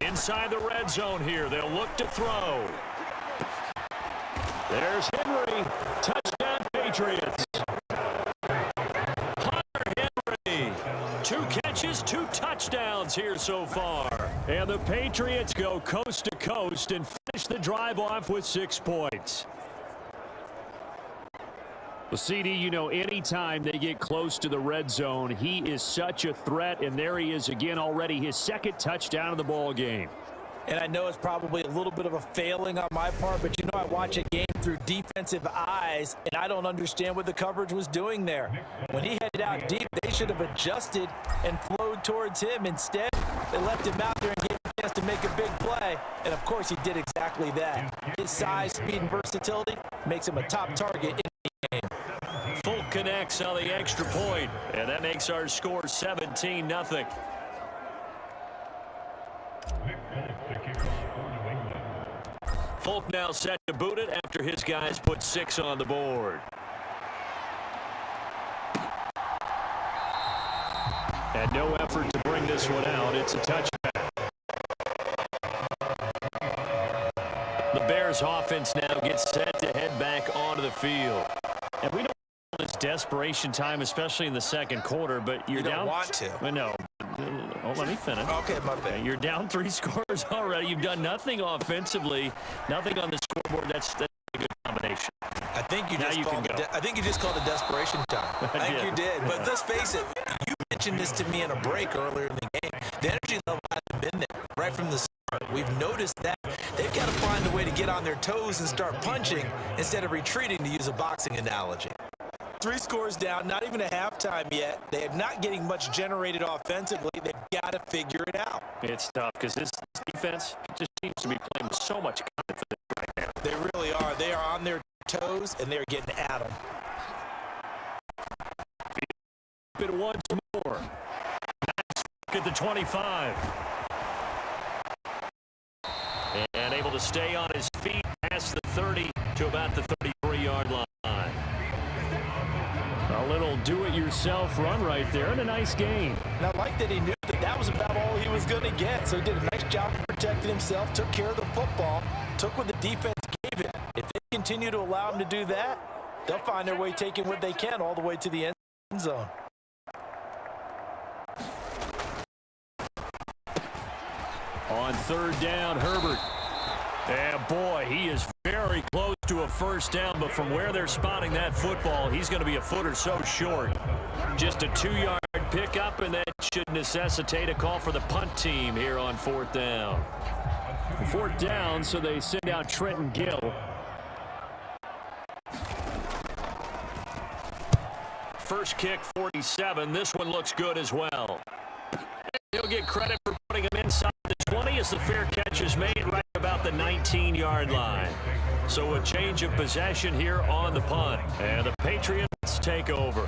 Speaker 2: Inside the red zone here, they'll look to throw. There's Henry. Touchdown, Patriots. Hunter Henry. 2 catches, 2 touchdowns here so far. And the Patriots go coast to coast and finish the drive off with 6 points. Well, CD, you know, anytime they get close to the red zone, he is such a threat, and there he is again already, his 2nd touchdown of the ball game.
Speaker 3: And I know it's probably a little bit of a failing on my part, but you know I watch a game through defensive eyes, and I don't understand what the coverage was doing there. When he headed out deep, they should have adjusted and flowed towards him. Instead, they left him out there and gave him a chance to make a big play. And, of course, he did exactly that. His size, speed, and versatility makes him a top target in the game.
Speaker 2: Folk connects on the extra point, and that makes our score 17-0. Folk now set to boot it after his guys put 6 on the board. And no effort to bring this one out. It's a touchback. The Bears offense now gets set to head back onto the field. And we don't know this desperation time, especially in the 2nd quarter, but you're down.
Speaker 3: You don't want to.
Speaker 2: Well, no. Oh, let me finish.
Speaker 3: Okay, my bad.
Speaker 2: You're down 3 scores already. You've done nothing offensively, nothing on the scoreboard. That's a good combination.
Speaker 3: I think you just called it desperation time. I think you did. But let's face it, you mentioned this to me in a break earlier in the game. The energy level hasn't been there right from the start. We've noticed that. They've got to find a way to get on their toes and start punching instead of retreating, to use a boxing analogy. 3 scores down, not even a halftime yet. They are not getting much generated offensively. They've got to figure it out.
Speaker 2: It's tough because this defense just seems to be playing with so much confidence right now.
Speaker 3: They really are. They are on their toes, and they're getting at them.
Speaker 2: It once more. Max at the 25. And able to stay on his feet past the 30 to about the 33-yard line. A little do-it-yourself run right there, and a nice gain.
Speaker 3: And I like that he knew that that was about all he was going to get. So he did a nice job of protecting himself, took care of the football, took what the defense gave him. If they continue to allow him to do that, they'll find their way taking what they can all the way to the end zone.
Speaker 2: On 3rd down, Herbert. And boy, he is very close to a first down, but from where they're spotting that football, he's going to be a foot or so short. Just a 2-yard pickup, and that should necessitate a call for the punt team here on 4th down. 4th down, so they send out Trenton Gill. First kick, 47. This one looks good as well. He'll get credit for putting him inside the 20 as the fair catch is made right about the 19-yard line. So a change of possession here on the punt. And the Patriots take over.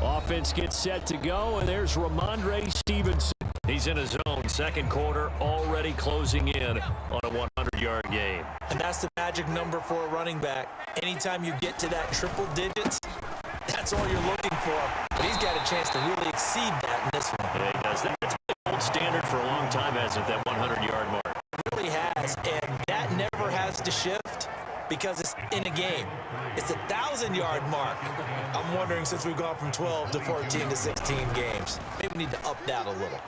Speaker 2: Offense gets set to go, and there's Ramondre Stevenson. He's in his zone. 2nd quarter already closing in on a 100-yard game.
Speaker 3: And that's the magic number for a running back. Anytime you get to that triple digits, that's all you're looking for. But he's got a chance to really exceed that in this one.
Speaker 2: Yeah, he does. That's been the old standard for a long time, hasn't it, that 100-yard mark?
Speaker 3: It really has, and that never has to shift because it's in a game. It's a 1,000-yard mark. I'm wondering, since we've gone from 12 to 14 to 16 games, maybe we need to up that a little.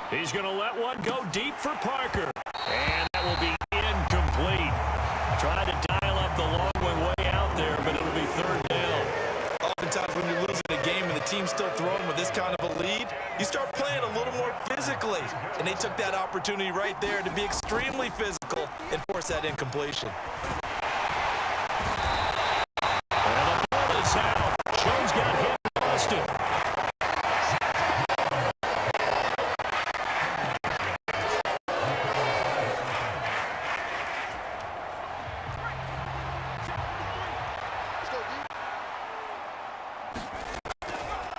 Speaker 2: He's going to let one go deep for Parker. And that will be incomplete. Try to dial up the long one way out there, but it'll be 3rd down.
Speaker 3: Oftentimes when you're losing a game and the team's still throwing with this kind of a lead, you start playing a little more physically. And they took that opportunity right there to be extremely physical and force that incompletion.
Speaker 2: And the ball is out. Jones got hit in Boston.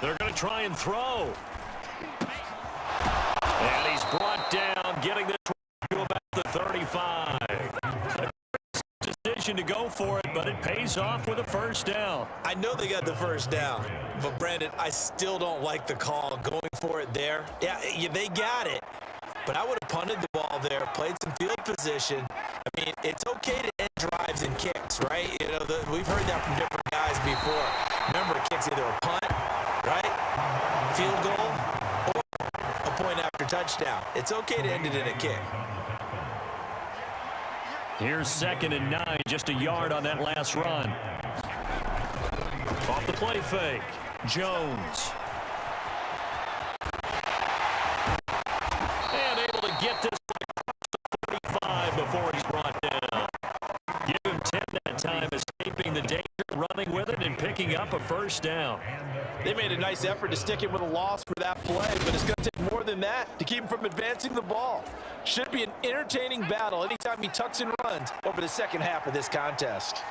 Speaker 2: They're going to try and throw. And he's brought down, getting this to about the 35. A decision to go for it, but it pays off with a first down.
Speaker 3: I know they got the first down, but Brandon, I still don't like the call going for it there. Yeah, they got it, but I would have punted the ball there, played some field position. I
Speaker 5: okay to end drives and kicks, right? You know, we've heard that from different guys before. Remember, a kick's either a punt, right, field goal, or a point after touchdown. It's okay to end it in a kick.
Speaker 2: Here's 2nd and 9, just a yard on that last run. Off the play fake, Jones. And able to get this one across the 45 before he's brought down. Give him 10 that time, escaping the danger, running with it, and picking up a first down.
Speaker 3: They made a nice effort to stick him with a loss for that play, but it's going to take more than that to keep him from advancing the ball. Should be an entertaining battle anytime he tucks and runs over the second half of this contest.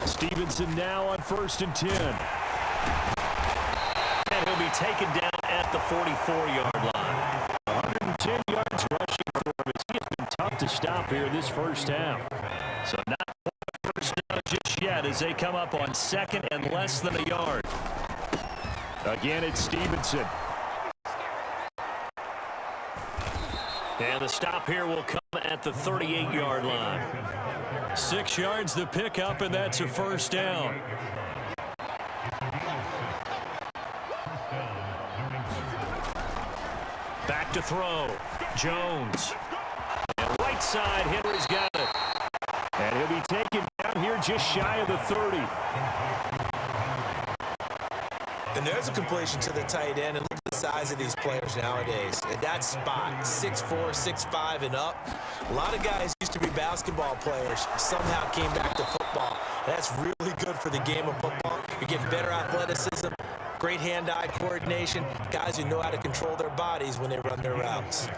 Speaker 2: Stevenson now on 1st and 10. And he'll be taken down at the 44-yard line. 110 yards rushing for him. He has been tough to stop here this first half. So not first down just yet as they come up on 2nd and less than a yard. Again, it's Stevenson. And the stop here will come at the 38-yard line. 6 yards the pickup, and that's a first down. Back to throw. Jones. And right side, Henry's got it. And he'll be taken down here just shy of the 30.
Speaker 5: And there's a completion to the tight end. And look at the size of these players nowadays. At that spot, 6'4", 6'5", and up. A lot of guys used to be basketball players, somehow came back to football. That's really good for the game of football. You're getting better athleticism, great hand-eye coordination, guys who know how to control their bodies when they run their routes.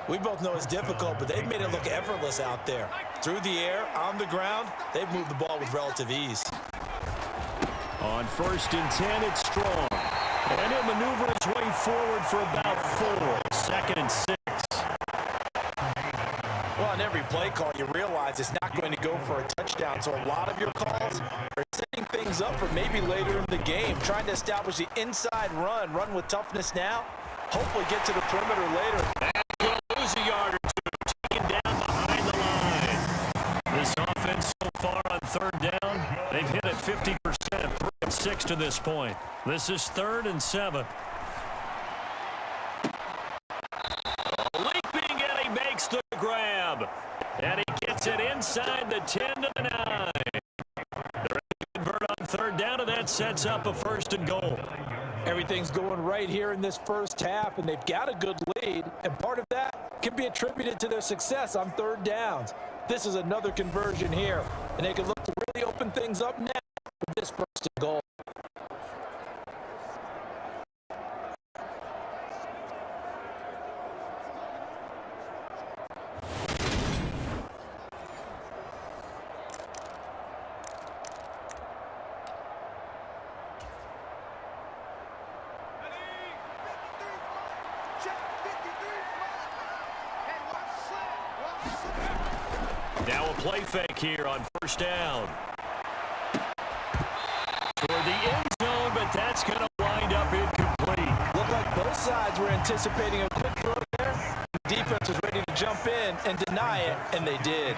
Speaker 5: We both know it's difficult, but they've made it look effortless out there. Through the air, on the ground, they've moved the ball with relative ease.
Speaker 2: On 1st and 10, it's Strong. And he'll maneuver his way forward for about 4. 2nd and 6.
Speaker 3: Well, on every play call, you realize it's not going to go for a touchdown. So a lot of your calls are setting things up for maybe later in the game, trying to establish the inside run with toughness now, hopefully get to the perimeter later.
Speaker 2: And he'll lose a yard or two, taken down behind the line. This offense so far on 3rd down, they've hit it 50%, 3 and 6 to this point. This is 3rd and 7. Leaping, and he makes the grab. And he gets it inside the 10 to the 9. They're able to convert on 3rd down, and that sets up a 1st and goal.
Speaker 3: Everything's going right here in this first half, and they've got a good lead, and part of that can be attributed to their success on 3rd downs. This is another conversion here, and they can look to really open things up now with this 1st and goal.
Speaker 2: Now a play fake here on 1st down. Toward the end zone, but that's going to wind up incomplete.
Speaker 3: Looked like both sides were anticipating a quick throw there. The defense was ready to jump in and deny it, and they did.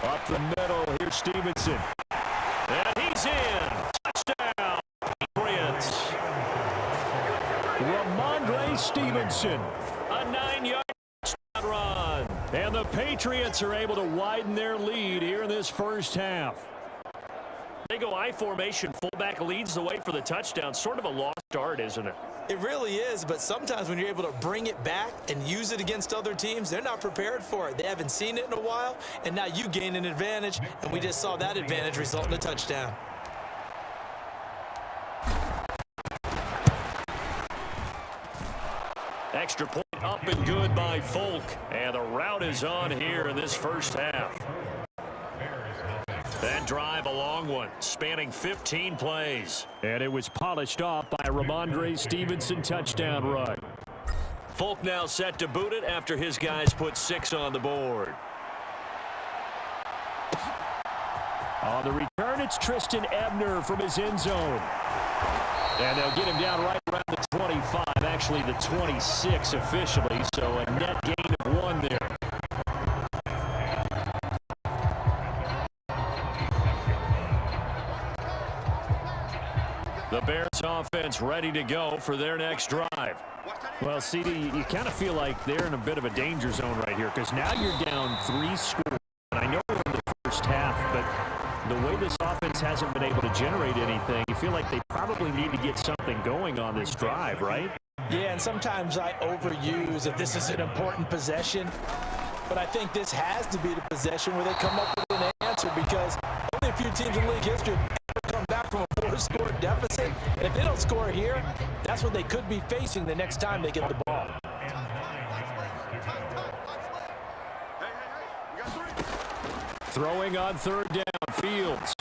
Speaker 2: Up the middle, here's Stevenson. And he's in. Touchdown, Patriots. Ramondre Stevenson. A 9-yard touchdown run. And the Patriots are able to widen their lead here in this first half. They go I formation. Fullback leads the way for the touchdown. Sort of a lost art, isn't it?
Speaker 5: It really is, but sometimes when you're able to bring it back and use it against other teams, they're not prepared for it. They haven't seen it in a while, and now you gain an advantage, and we just saw that advantage result in a touchdown.
Speaker 2: Extra point up and good by Folk. And the route is on here in this first half. That drive, a long one, spanning 15 plays. And it was polished off by a Ramondre Stevenson touchdown run. Folk now set to boot it after his guys put 6 on the board. On the return, it's Tristan Ebner from his end zone. And they'll get him down right around the 25. actually the 26 officially, so a net gain of 1 there. The Bears offense ready to go for their next drive. Well, CD, you kind of feel like they're in a bit of a danger zone right here because now you're down 3 scores. And I know we're in the first half, but the way this offense hasn't been able to generate anything, you feel like they probably need to get something going on this drive, right?
Speaker 3: Yeah, and sometimes I overuse that this is an important possession, but I think this has to be the possession where they come up with an answer because only a few teams in league history have ever come back from a 4-score deficit. And if they don't score here, that's what they could be facing the next time they get the ball.
Speaker 2: Throwing on 3rd down, Fields.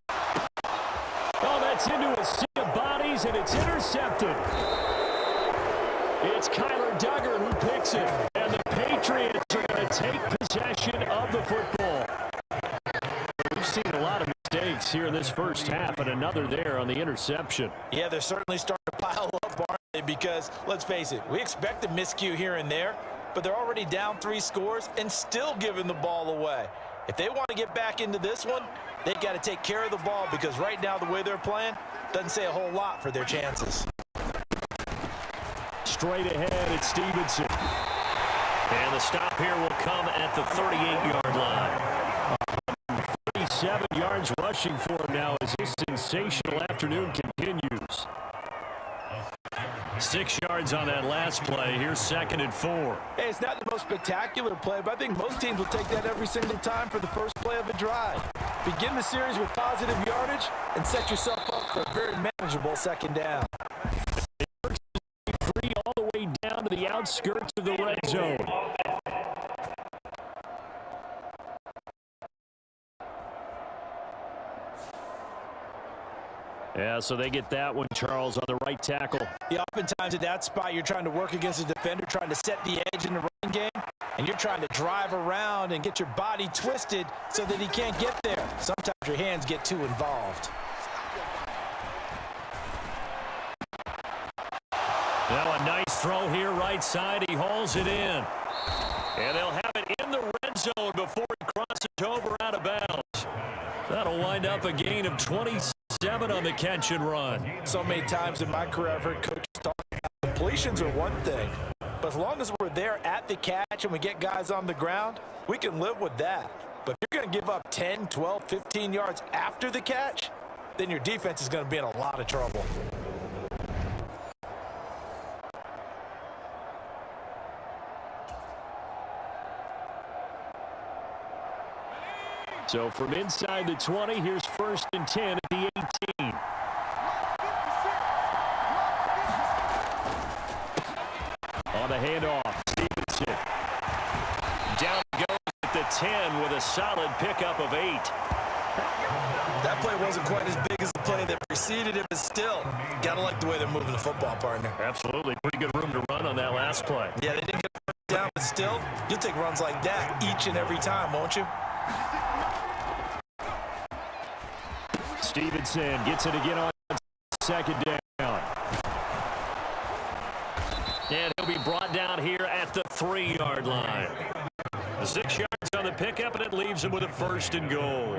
Speaker 2: Oh, that's into a sea of bodies, and it's intercepted. It's Kyler Duggar who picks it, and the Patriots are going to take possession of the football. We've seen a lot of mistakes here in this first half, and another there on the interception.
Speaker 3: Yeah, they're certainly starting to pile up, aren't they? Because, let's face it, we expect a miscue here and there, but they're already down 3 scores and still giving the ball away. If they want to get back into this one, they've got to take care of the ball because right now the way they're playing doesn't say a whole lot for their chances.
Speaker 2: Straight ahead, it's Stevenson. And the stop here will come at the 38-yard line. 37 yards rushing for him now as this sensational afternoon continues. 6 yards on that last play. Here's 2nd and 4.
Speaker 3: Hey, it's not the most spectacular play, but I think most teams will take that every single time for the first play of a drive. Begin the series with positive yardage and set yourself up for a very manageable 2nd down.
Speaker 2: Free all the way down to the outskirts of the red zone. Yeah, so they get that one, Charles, on the right tackle.
Speaker 3: Yeah, oftentimes at that spot, you're trying to work against a defender, trying to set the edge in the running game, and you're trying to drive around and get your body twisted so that he can't get there. Sometimes your hands get too involved.
Speaker 2: Now a nice throw here, right side. He hauls it in. And they'll have it in the red zone before he crosses over out of bounds. That'll wind up a gain of 27 on the catch and run.
Speaker 3: So many times in my career, I've heard coaches talk about completions are one thing. But as long as we're there at the catch and we get guys on the ground, we can live with that. But if you're going to give up 10, 12, 15 yards after the catch, then your defense is going to be in a lot of trouble.
Speaker 2: So from inside the 20, here's 1st and 10 at the 18. On the handoff, Stevenson. Down goes at the 10 with a solid pickup of 8.
Speaker 3: That play wasn't quite as big as the play that preceded it, but still, got to like the way they're moving the football, partner.
Speaker 2: Absolutely. Pretty good room to run on that last play.
Speaker 3: Yeah, they didn't get first down, but still, you'll take runs like that each and every time, won't you?
Speaker 2: Stevenson gets it again on 2nd down. And he'll be brought down here at the 3-yard line. 6 yards on the pickup, and it leaves him with a 1st and goal.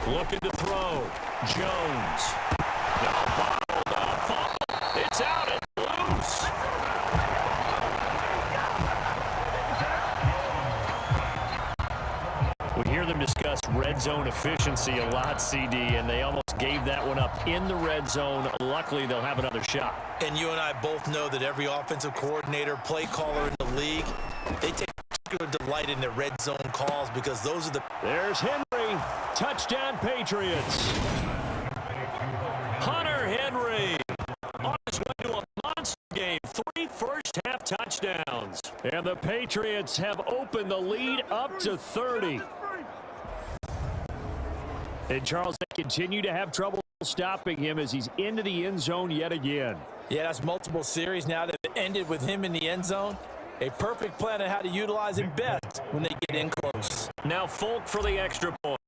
Speaker 2: Looking to throw. Jones. Bottled up. It's out and loose. We hear them discuss red zone efficiency a lot, CD, and they almost gave that one up in the red zone. Luckily, they'll have another shot.
Speaker 3: And you and I both know that every offensive coordinator, play caller in the league, they take particular delight in their red zone calls because those are the...
Speaker 2: There's Henry. Touchdown, Patriots. Hunter Henry on his way to a monster game. 3 first-half touchdowns. And the Patriots have opened the lead up to 30. And Charles, they continue to have trouble stopping him as he's into the end zone yet again.
Speaker 3: Yeah, that's multiple series now that ended with him in the end zone. A perfect plan on how to utilize him best when they get in close.
Speaker 2: Now Folk for the extra point.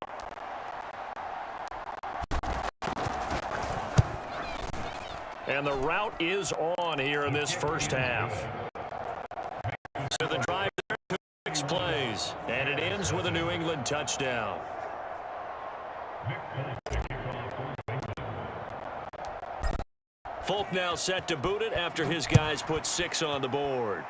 Speaker 2: And the route is on here in this first half. So the drive there took 6 plays, and it ends with a New England touchdown. Folk now set to boot it after his guys put 6 on the board.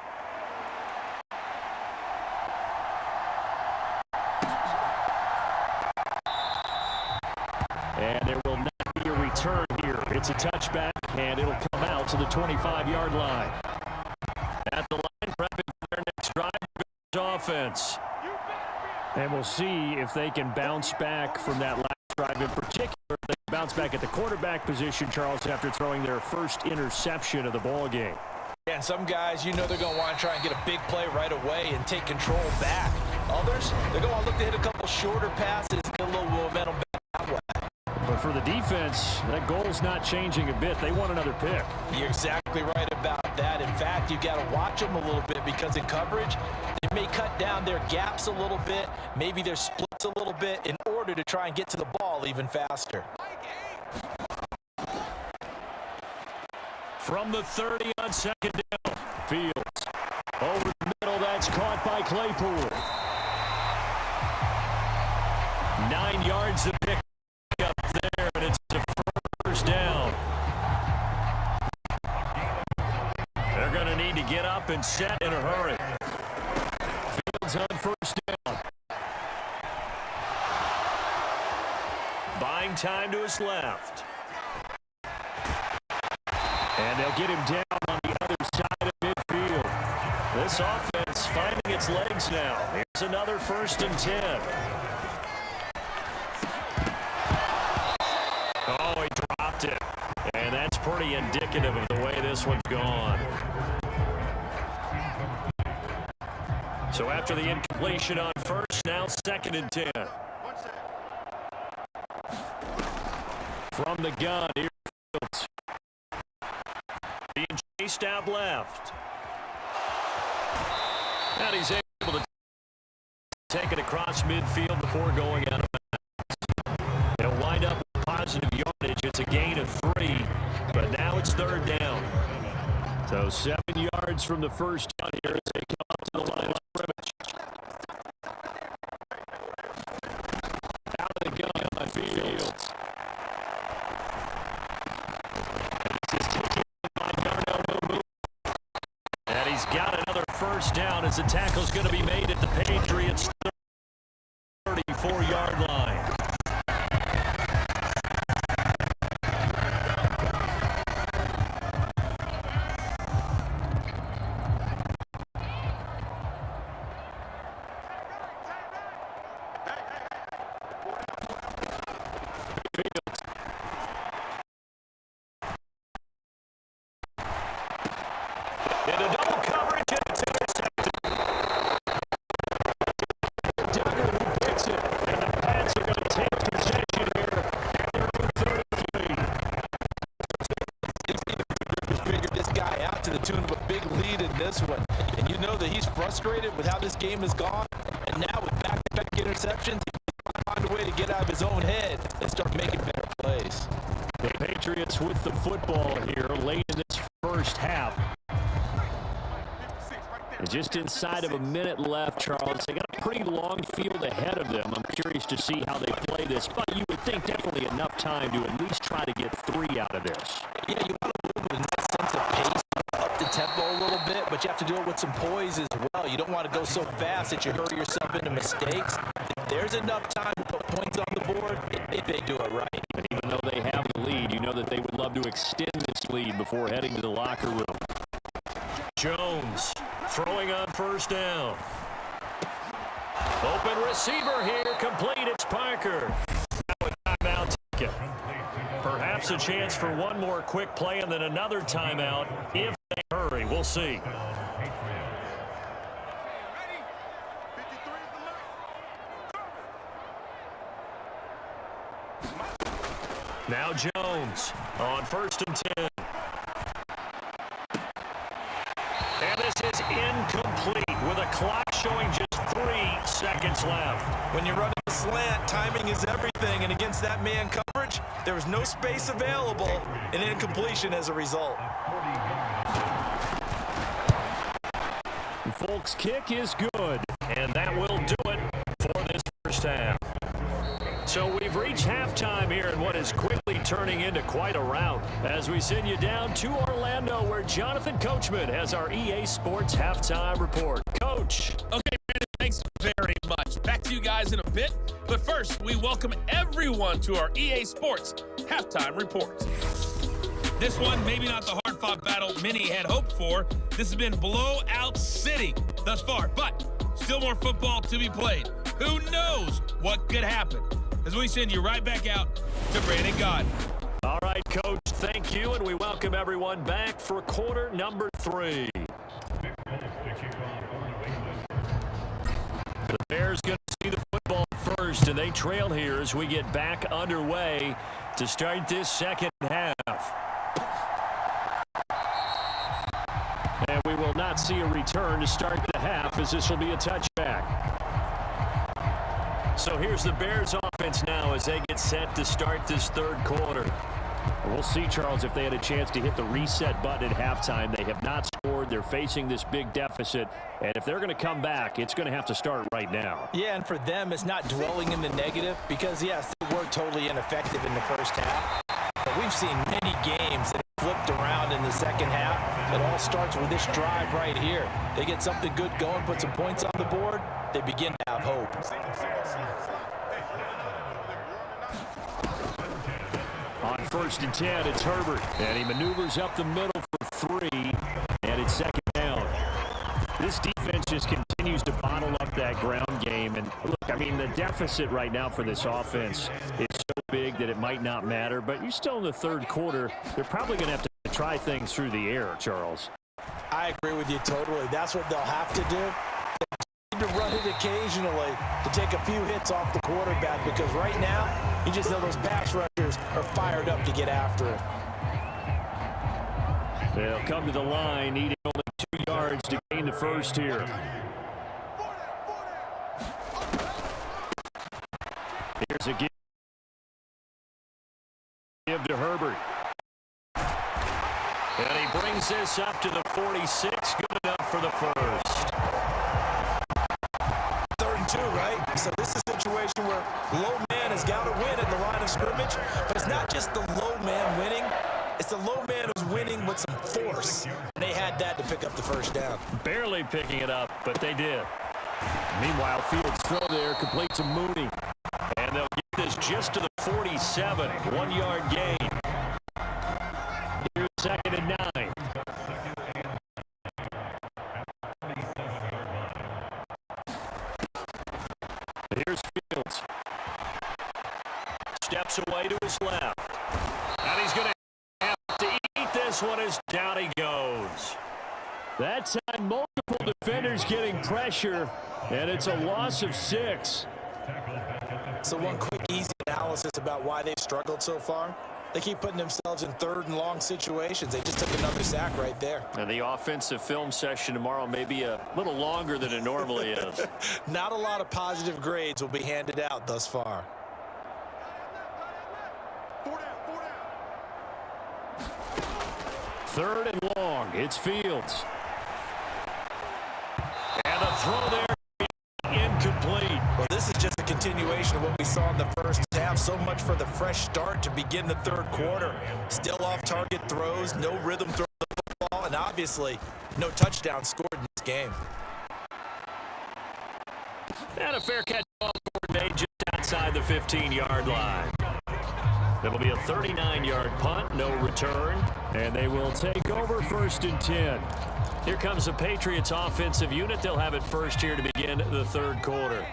Speaker 2: And there will not be a return here. It's a touchback, and it'll come out to the 25-yard line. At the line, prepping for their next drive, offense. And we'll see if they can bounce back from that last drive in particular. They bounce back at the quarterback position, Charles, after throwing their first interception of the ball game.
Speaker 3: Yeah, some guys, you know they're going to want to try and get a big play right away and take control back. Others, they're going to look to hit a couple shorter passes, get a little momentum back that way.
Speaker 2: But for the defense, that goal's not changing a bit. They want another pick.
Speaker 3: You're exactly right about that. In fact, you've got to watch them a little bit because in coverage, they may cut down their gaps a little bit, maybe their splits a little bit in order to try and get to the ball even faster.
Speaker 2: From the 30 on second down, Fields. Over the middle, that's caught by Claypool. 9 yards to pick up there, and it's a first down. They're going to need to get up and set in a hurry. Fields on first down. Buying time to his left. And they'll get him down on the other side of midfield. This offense finding its legs now. Here's another 1st and 10. Oh, he dropped it. And that's pretty indicative of the way this one's gone. So after the incompletion on first, now 2nd and 10. From the gun, here's Fields. Being chased out left. And he's able to take it across midfield before going out of bounds. He'll wind up with positive yardage. It's a gain of 3, but now it's 3rd down. So 7 yards from the first down here as they come up to the line of scrimmage. Out of the gun on Fields. And he's got another first down as the tackle's going to be made at the Patriots' 34-yard line.
Speaker 3: One. And you know that he's frustrated with how this game has gone. And now with back-to-back interceptions, he's find a way to get out of his own head and start making better plays.
Speaker 2: The Patriots with the football here late in this first half. And just inside of a minute left, Charles. They got a pretty long field ahead of them. I'm curious to see how they play this, but you would think definitely enough time to at least try to get 3 out of this.
Speaker 3: Yeah, you want to move with a sense of pace, up the tempo a little bit, but you have to do it with some poise as well. You don't want to go so fast that you hurry yourself into mistakes. There's enough time to put points on the board if they do it right.
Speaker 2: And even though they have the lead, you know that they would love to extend this lead before heading to the locker room. Jones throwing on first down. Open receiver here, complete. It's Parker. Now a timeout taken. Perhaps a chance for one more quick play and then another timeout if they hurry. We'll see. Now Jones on first and 10. And this is incomplete with a clock showing just 3 seconds left.
Speaker 3: When you're running a slant, timing is everything, and against that man coverage,
Speaker 5: There was no space available, and incompletion as a result.
Speaker 2: Folk's kick is good, and that will do it for this first half. So we've reached halftime here in what is quickly turning into quite a rout as we send you down to Orlando where Jonathan Coachman has our EA Sports halftime report. Coach.
Speaker 4: Okay, Brandon, thanks very much. Back to you guys in a bit. But first, we welcome everyone to our EA Sports halftime report. This one, maybe not the hard-fought battle many had hoped for. This has been blowout city thus far, but still more football to be played. Who knows what could happen? As we send you right back out to Brandon Gaudin.
Speaker 2: All right, Coach, thank you, and we welcome everyone back for quarter number 3. The Bears going to see the football first, and they trail here as we get back underway to start this second half. And we will not see a return to start the half as this will be a touchback. So here's the Bears offense now as they get set to start this third quarter. We'll see, Charles, if they had a chance to hit the reset button at halftime. They have not scored. They're facing this big deficit. And if they're going to come back, it's going to have to start right now.
Speaker 3: Yeah, and for them, it's not dwelling in the negative because, yes, they were totally ineffective in the first half. But we've seen many games that have flipped around in the second half. It all starts with this drive right here. They get something good going, put some points on the board, they begin to have hope.
Speaker 2: On 1st and 10, it's Herbert, and he maneuvers up the middle for 3, and it's second down. This defense just continues to bottle up that ground game, and look, I mean, the deficit right now for this offense is so big that it might not matter, but you're still in the third quarter. They're probably going to have to try things through the air, Charles.
Speaker 3: I agree with you totally. That's what they'll have to do. They need to run it occasionally to take a few hits off the quarterback because right now, you just know those pass rushers are fired up to get after it.
Speaker 2: They'll come to the line, needing only 2 yards to gain the first here. Here's a give to Herbert. And he brings this up to the 46. Good enough for the first.
Speaker 3: 3rd and 2, right? So this is a situation where low man has got to win at the line of scrimmage. But it's not just the low man winning. It's the low man who's winning with some force. And they had that to pick up the first down.
Speaker 2: Barely picking it up, but they did. Meanwhile, Fields throw there, complete to Mooney. And they'll get this just to the 47. 1-yard gain. Here's 2nd and 9. Here's Fields. Steps away to his left. And he's going to have to eat this one as down he goes. That time, multiple defenders getting pressure, and it's a loss of 6.
Speaker 3: So one quick, easy analysis about why they've struggled so far. They keep putting themselves in 3rd and long situations. They just took another sack right there.
Speaker 2: And the offensive film session tomorrow may be a little longer than it normally is.
Speaker 3: Not a lot of positive grades will be handed out thus far.
Speaker 2: 3rd and long. It's Fields. And a throw there. Incomplete.
Speaker 3: Well, this is just a continuation of what we saw in the first half. So much for the fresh start to begin the third quarter. Still off-target throws, no rhythm throw the football, and obviously no touchdown scored in this game.
Speaker 2: And a fair catch ball made just outside the 15-yard line. It'll be a 39-yard punt, no return, and they will take over 1st and 10. Here comes the Patriots offensive unit. They'll have it first here to begin the third quarter.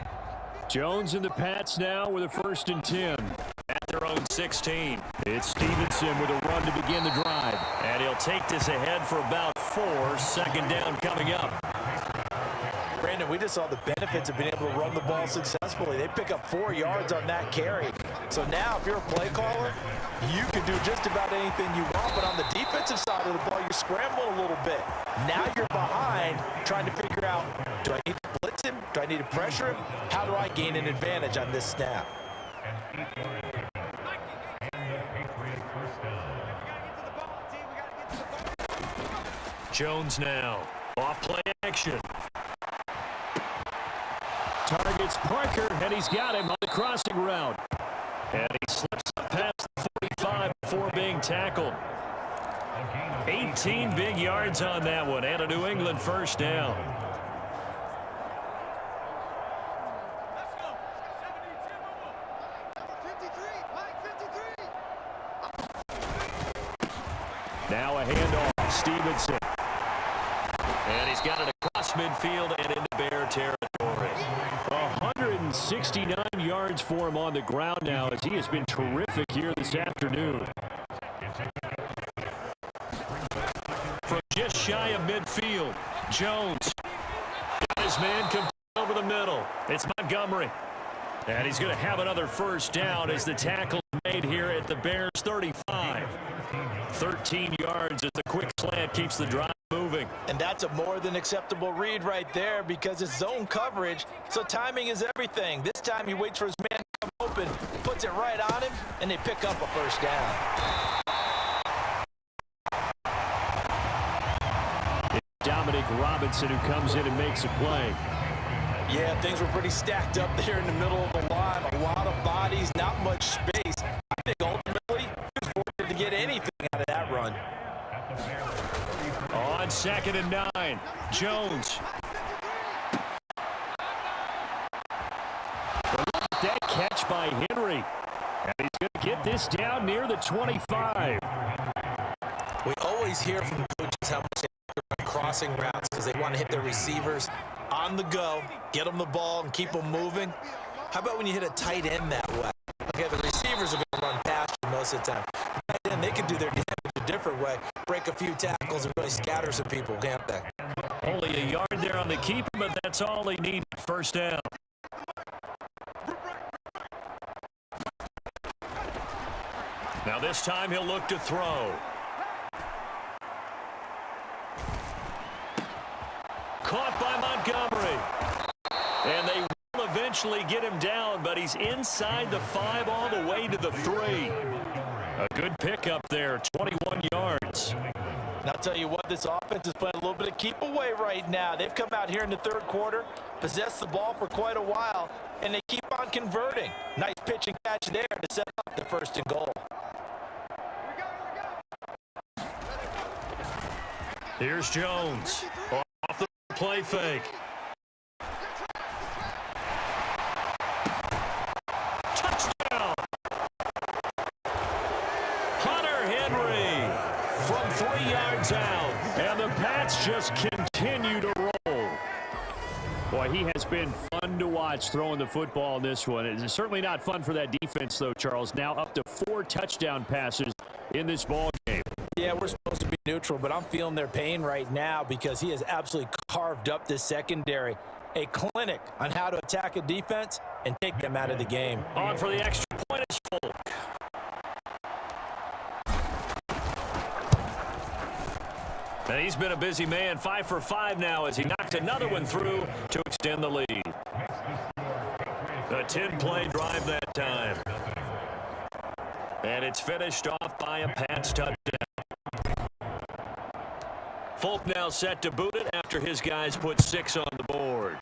Speaker 2: Jones and the Pats now with a 1st and 10 at their own 16. It's Stevenson with a run to begin the drive. And he'll take this ahead for about 4. 2nd down coming up.
Speaker 3: Brandon, we just saw the benefits of being able to run the ball successfully. They pick up 4 yards on that carry. So now, if you're a play caller, you can do just about anything you want. But on the defensive side of the ball, you're scrambling a little bit. Now you're behind, trying to figure out, do I need to blitz him? Do I need to pressure him? How do I gain an advantage on this snap?
Speaker 2: Jones now. Off play action. Targets Parker, and he's got him on the crossing route. And he slips up past the 45 before being tackled. 18 big yards on that one, and a New England first down. Now a handoff, Stevenson. And he's got it across midfield and into Bear territory. 169 yards for him on the ground now, as he has been terrific here this afternoon. From just shy of midfield, Jones. Got his man come over the middle. It's Montgomery. And he's going to have another first down as the tackle made here at the Bears 35. 13 yards as the quick slant keeps the drive moving.
Speaker 3: And that's a more than acceptable read right there because it's zone coverage, so timing is everything. This time he waits for his man to come open, puts it right on him, and they pick up a first down.
Speaker 2: It's Dominic Robinson who comes in and makes a play.
Speaker 3: Yeah, things were pretty stacked up there in the middle of the line. A lot of bodies, not much space. I think ultimately he was fortunate to get anything out of that run.
Speaker 2: On 2nd and 9, Jones. That catch by Henry. And he's going to get this down near the 25.
Speaker 5: We always hear from coaches how much they run crossing routes because they want to hit their receivers on the go, get them the ball, and keep them moving. How about when you hit a tight end that way? Okay, the receivers are going to run past you most of the time. Tight end, they can do their damage a different way, break a few tackles, and really scatter some people, can't they?
Speaker 2: Only a yard there on the keeper, but that's all they need. First down. Now this time he'll look to throw. Caught by Montgomery. And they will eventually get him down, but he's inside the 5 all the way to the 3. A good pickup there, 21 yards.
Speaker 3: And I'll tell you what, this offense is playing a little bit of keep away right now. They've come out here in the third quarter, possessed the ball for quite a while, and they keep on converting. Nice pitch and catch there to set up the 1st and goal.
Speaker 2: Here's Jones. Off the play fake. Touchdown! Hunter Henry from 3 yards out. And the Pats just continue to roll. Boy, he has been fun to watch throwing the football in this one. It's certainly not fun for that defense, though, Charles. Now up to 4 touchdown passes in this ball game.
Speaker 3: Yeah, we're supposed to be neutral, but I'm feeling their pain right now because he has absolutely carved up this secondary. A clinic on how to attack a defense and take them out of the game.
Speaker 2: On for the extra point is Folk. And he's been a busy man, 5 for 5 now as he knocked another one through to extend the lead. A 10-play drive that time. And it's finished off by a Pats touchdown. Folk now set to boot it after his guys put 6 on the board.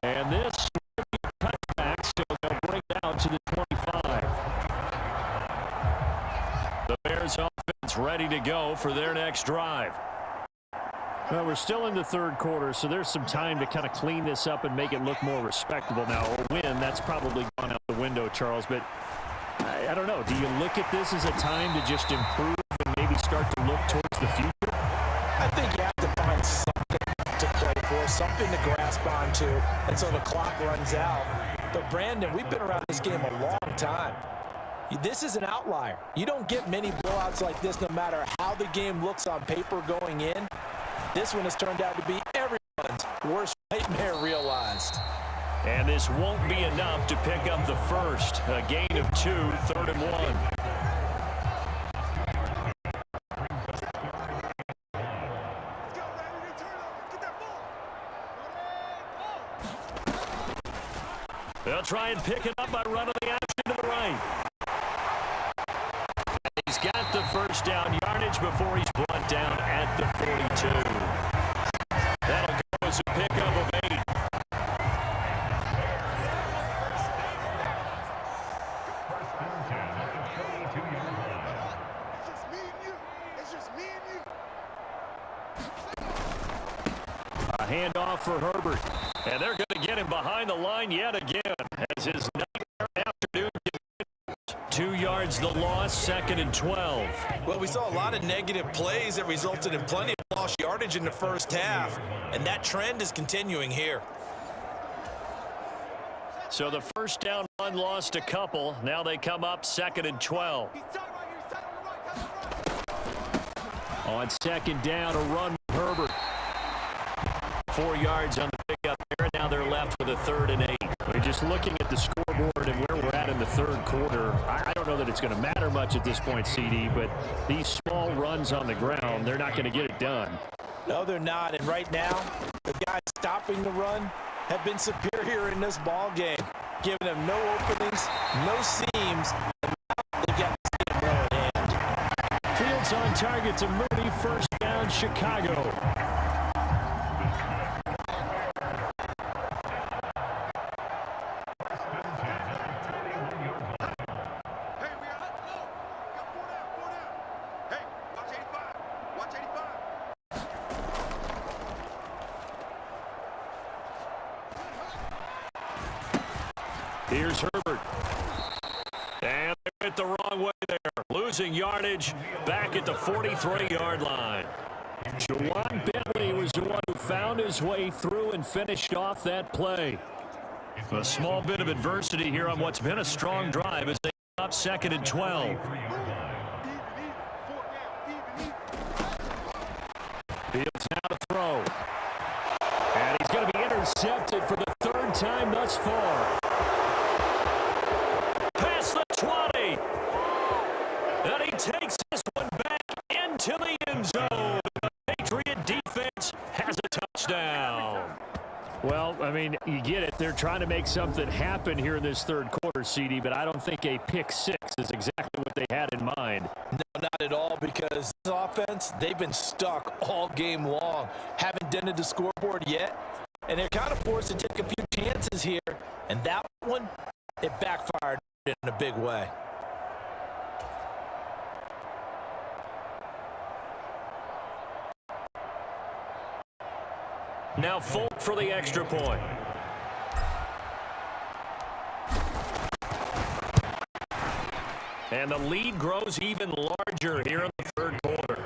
Speaker 2: And this will be a cutback, so they'll bring it out to the 25. The Bears offense ready to go for their next drive. Well, we're still in the third quarter, so there's some time to kind of clean this up and make it look more respectable. Now, a win, that's probably gone out the window, Charles, but I don't know. Do you look at this as a time to just improve and maybe start to look towards the future?
Speaker 3: I think you have to find something to play for, something to grasp onto until the clock runs out. But, Brandon, we've been around this game a long time. This is an outlier. You don't get many blowouts like this no matter how the game looks on paper going in. This one has turned out to be everyone's worst nightmare realized.
Speaker 2: And this won't be enough to pick up the first. A gain of 2, 3rd and 1. They'll try and pick it up by running the action to the right. yardage before he's brought down at the 42. That'll go as a pickup of 8. A handoff for Herbert. And they're going to get him behind the line yet again as his nightmare afternoon continues. 2 yards the loss, 2nd and 12.
Speaker 5: Well, we saw a lot of negative plays that resulted in plenty of lost yardage in the first half, and that trend is continuing here.
Speaker 2: So the first down run lost a couple. Now they come up 2nd and 12. On 2nd down, a run with Herbert. 4 yards on the pickup there. Now they're left with a 3rd and 8. We're just looking at the scoreboard and where we're at in the third quarter. I don't know that it's going to matter much at this point, CD, but these small runs on the ground, they're not going to get it done.
Speaker 3: No, they're not. And right now, the guys stopping the run have been superior in this ball game, giving them no openings, no seams, and now they've got the game well in hand.
Speaker 2: Fields on target to Mooney. First down, Chicago. Here's Herbert. And they went the wrong way there. Losing yardage back at the 43-yard line. Jawan Bentley was the one who found his way through and finished off that play. A small bit of adversity here on what's been a strong drive as they up 2nd and 12. Fields now to throw. And he's going to be intercepted for the 3rd time thus far. Past the 20. And he takes this one back into the end zone. The Patriot defense has a touchdown. Well, I mean, you get it. They're trying to make something happen here in this third quarter, CD, but I don't think a pick six is exactly what they had in mind.
Speaker 3: No, not at all, because this offense, they've been stuck all game long. Haven't dented the scoreboard yet, and they're kind of forced to take a few chances here, and that one, it backfired in a big way.
Speaker 2: Now Folk for the extra point. And the lead grows even larger here in the third quarter.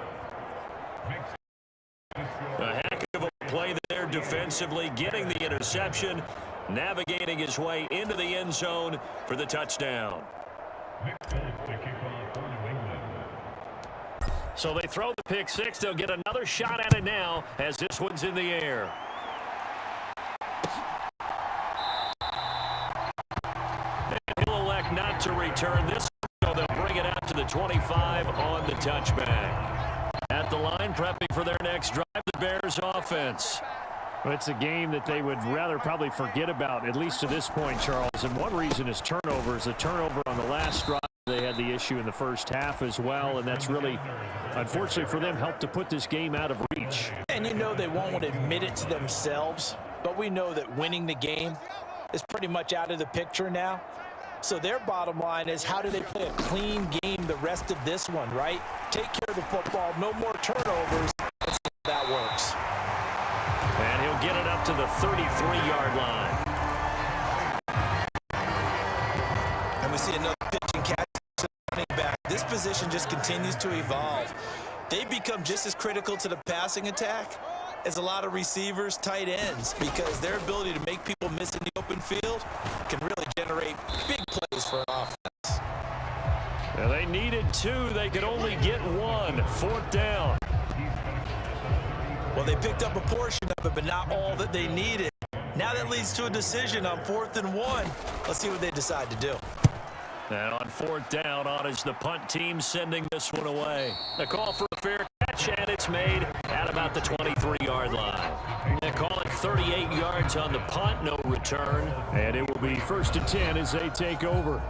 Speaker 2: A heck of a play there defensively, getting the interception, navigating his way into the end zone for the touchdown. So they throw the pick six. They'll get another shot at it now as this one's in the air. And he'll elect not to return this, so they'll bring it out to the 25 on the touchback. At the line, prepping for their next drive, the Bears offense. Well, it's a game that they would rather probably forget about, at least to this point, Charles. And one reason is turnovers. A turnover on the last drive. They had the issue in the first half as well, and that's really, unfortunately for them, helped to put this game out of reach.
Speaker 3: And you know they won't admit it to themselves, but we know that winning the game is pretty much out of the picture now. So their bottom line is, how do they play a clean game the rest of this one, right? Take care of the football, no more turnovers. Let's see if that works.
Speaker 2: And he'll get it up to the 33-yard line.
Speaker 5: And we see another pitching catch. Back. This position just continues to evolve. They become just as critical to the passing attack as a lot of receivers, tight ends, because their ability to make people miss in the open field can really generate big plays for an offense.
Speaker 2: Now they needed two. They could only get one. 4th down.
Speaker 5: Well, they picked up a portion of it, but not all that they needed. Now that leads to a decision on 4th and 1. Let's see what they decide to do.
Speaker 2: And on 4th down, on is the punt team sending this one away. The call for a fair catch, and it's made at about the 23-yard line. They call it 38 yards on the punt, no return. And it will be 1st and 10 as they take over.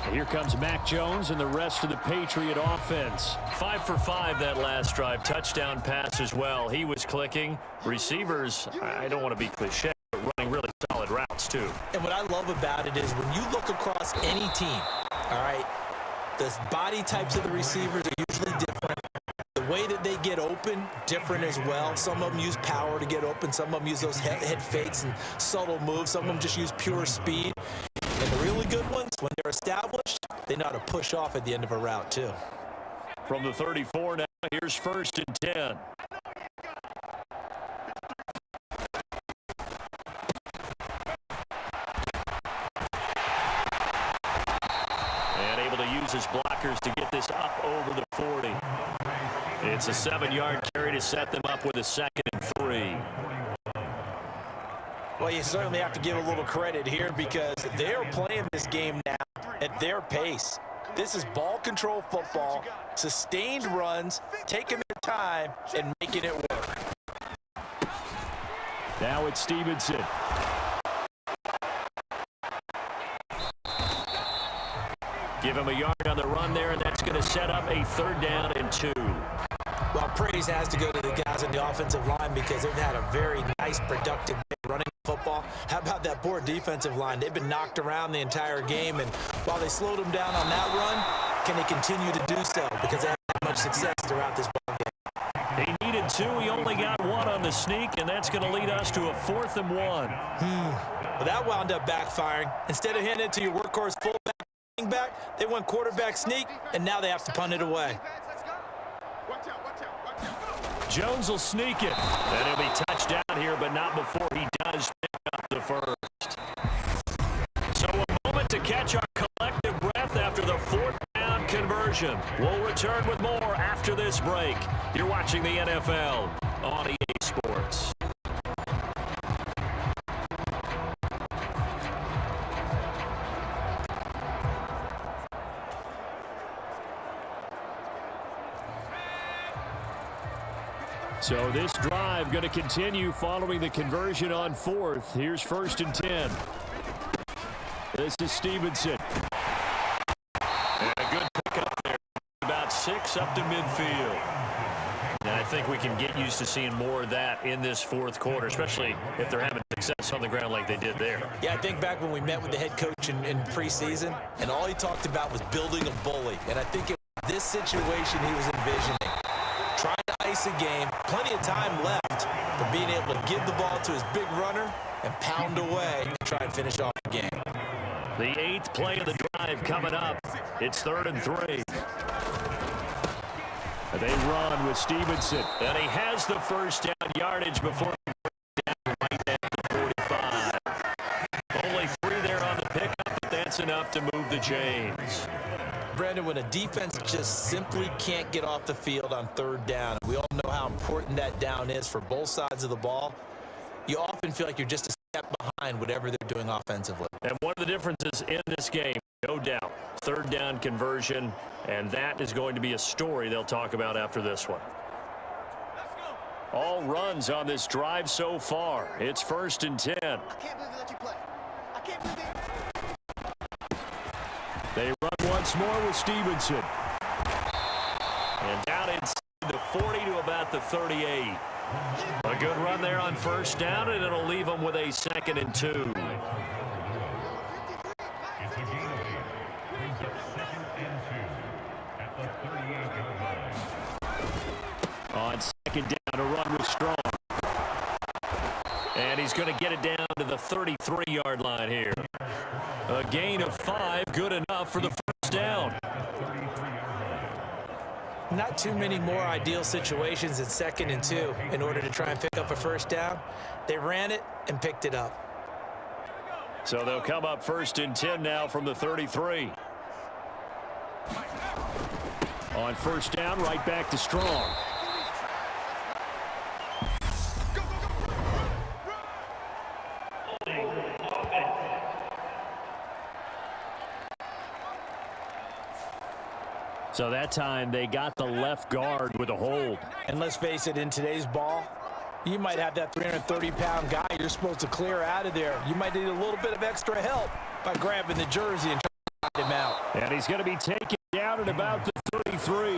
Speaker 2: Here comes Mac Jones and the rest of the Patriot offense. 5 for 5 that last drive. Touchdown pass as well. He was clicking. Receivers, I don't want to be cliche, but running really solid routes too.
Speaker 5: And what I love about it is when you look across any team, all right, the body types of the receivers are usually different. The way that they get open, different as well. Some of them use power to get open. Some of them use those head fakes and subtle moves. Some of them just use pure speed. And the really good ones, when they're established, they know how to push off at the end of a route, too.
Speaker 2: From the 34 now, here's 1st and 10. And able to use his blockers to get this up over the 40. It's a 7-yard carry to set them up with a 2nd and 3.
Speaker 3: Well, you certainly have to give a little credit here because they're playing this game now at their pace. This is ball control football, sustained runs, taking their time, and making it work.
Speaker 2: Now it's Stevenson. Give him a yard on the run there, and that's going to set up a 3rd down and 2.
Speaker 5: Well, praise has to go to the guys on the offensive line because they've had a very nice, productive day running football. How about that poor defensive line? They've been knocked around the entire game, and while they slowed them down on that run, can they continue to do so? Because they haven't had much success throughout this ball game.
Speaker 2: He needed 2. He only got 1 on the sneak, and that's going to lead us to a 4th and 1.
Speaker 5: Well, that wound up backfiring. Instead of handing it to your workhorse fullback, back, they went quarterback sneak, and now they have to punt it away.
Speaker 2: Jones will sneak it, and he'll be touched down here, but not before he does pick up the 1st. So a moment to catch our collective breath after the 4th down conversion. We'll return with more after this break. You're watching the NFL on EA Sports. So this drive going to continue following the conversion on 4th. Here's 1st and 10. This is Stevenson. And a good pickup there. About 6 up to midfield. And I think we can get used to seeing more of that in this 4th quarter, especially if they're having success on the ground like they did there.
Speaker 5: Yeah, I think back when we met with the head coach in preseason, and all he talked about was building a bully. And I think it was this situation he was envisioning. Trying to ice a game, plenty of time left, but being able to give the ball to his big runner and pound away and try and finish off the game.
Speaker 2: The 8th play of the drive coming up. It's 3rd and 3. They run with Stevenson, and he has the 1st down yardage before he breaks down right at the 45. Only 3 there on the pickup, but that's enough to move the chains.
Speaker 5: Brandon, when a defense just simply can't get off the field on 3rd down, we all know how important that down is for both sides of the ball, you often feel like you're just a step behind whatever they're doing offensively.
Speaker 2: And one of the differences in this game, no doubt, 3rd down conversion, and that is going to be a story they'll talk about after this one. All runs on this drive so far. It's 1st and 10.
Speaker 6: I can't believe they let you play. I can't believe they...
Speaker 2: They run once more with Stevenson. And down inside the 40 to about the 38. A good run there on 1st down, and it'll leave them with a 2nd and 2. On 2nd down, a run with Strong. And he's going to get it down to the 33-yard line here. A gain of 5, good enough for the 1st down.
Speaker 5: Not too many more ideal situations in 2nd and 2 in order to try and pick up a 1st down. They ran it and picked it up.
Speaker 2: So they'll come up 1st and 10 now from the 33. On 1st down, right back to Strong. So that time they got the left guard with a hold.
Speaker 3: And let's face it, in today's ball, you might have that 330-pound guy you're supposed to clear out of there. You might need a little bit of extra help by grabbing the jersey and trying to him out.
Speaker 2: And he's going to be taken down at about the 33.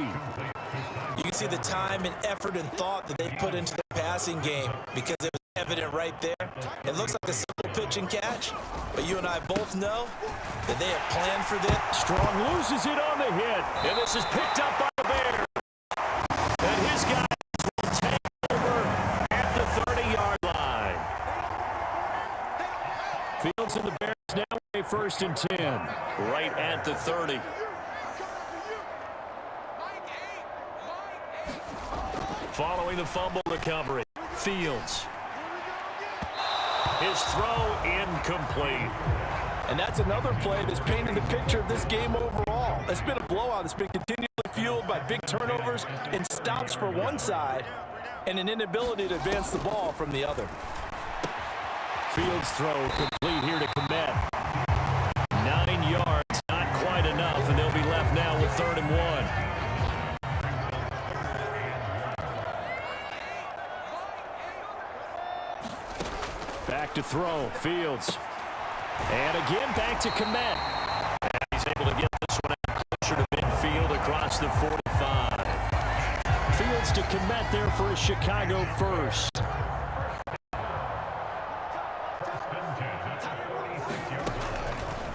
Speaker 5: You can see the time and effort and thought that they put into the passing game because it was evident right there. It looks like a simple pitch and catch, but you and I both know that they have planned for this.
Speaker 2: Strong loses it on the hit, and this is picked up by the Bears. And his guys will take over at the 30-yard line. Fields and the Bears now a 1st and 10, right at the 30. Following the fumble recovery, Fields. His throw incomplete.
Speaker 3: And that's another play that's painted the picture of this game overall. It's been a blowout. It's been continually fueled by big turnovers and stops for one side and an inability to advance the ball from the other.
Speaker 2: Fields throw complete here to Komet. 9 yards, not quite enough, and they'll be left now with 3rd and 1. Back to throw, Fields. And again, back to Komet. And he's able to get this one out closer to midfield across the 45. Fields to Komet there for a Chicago first.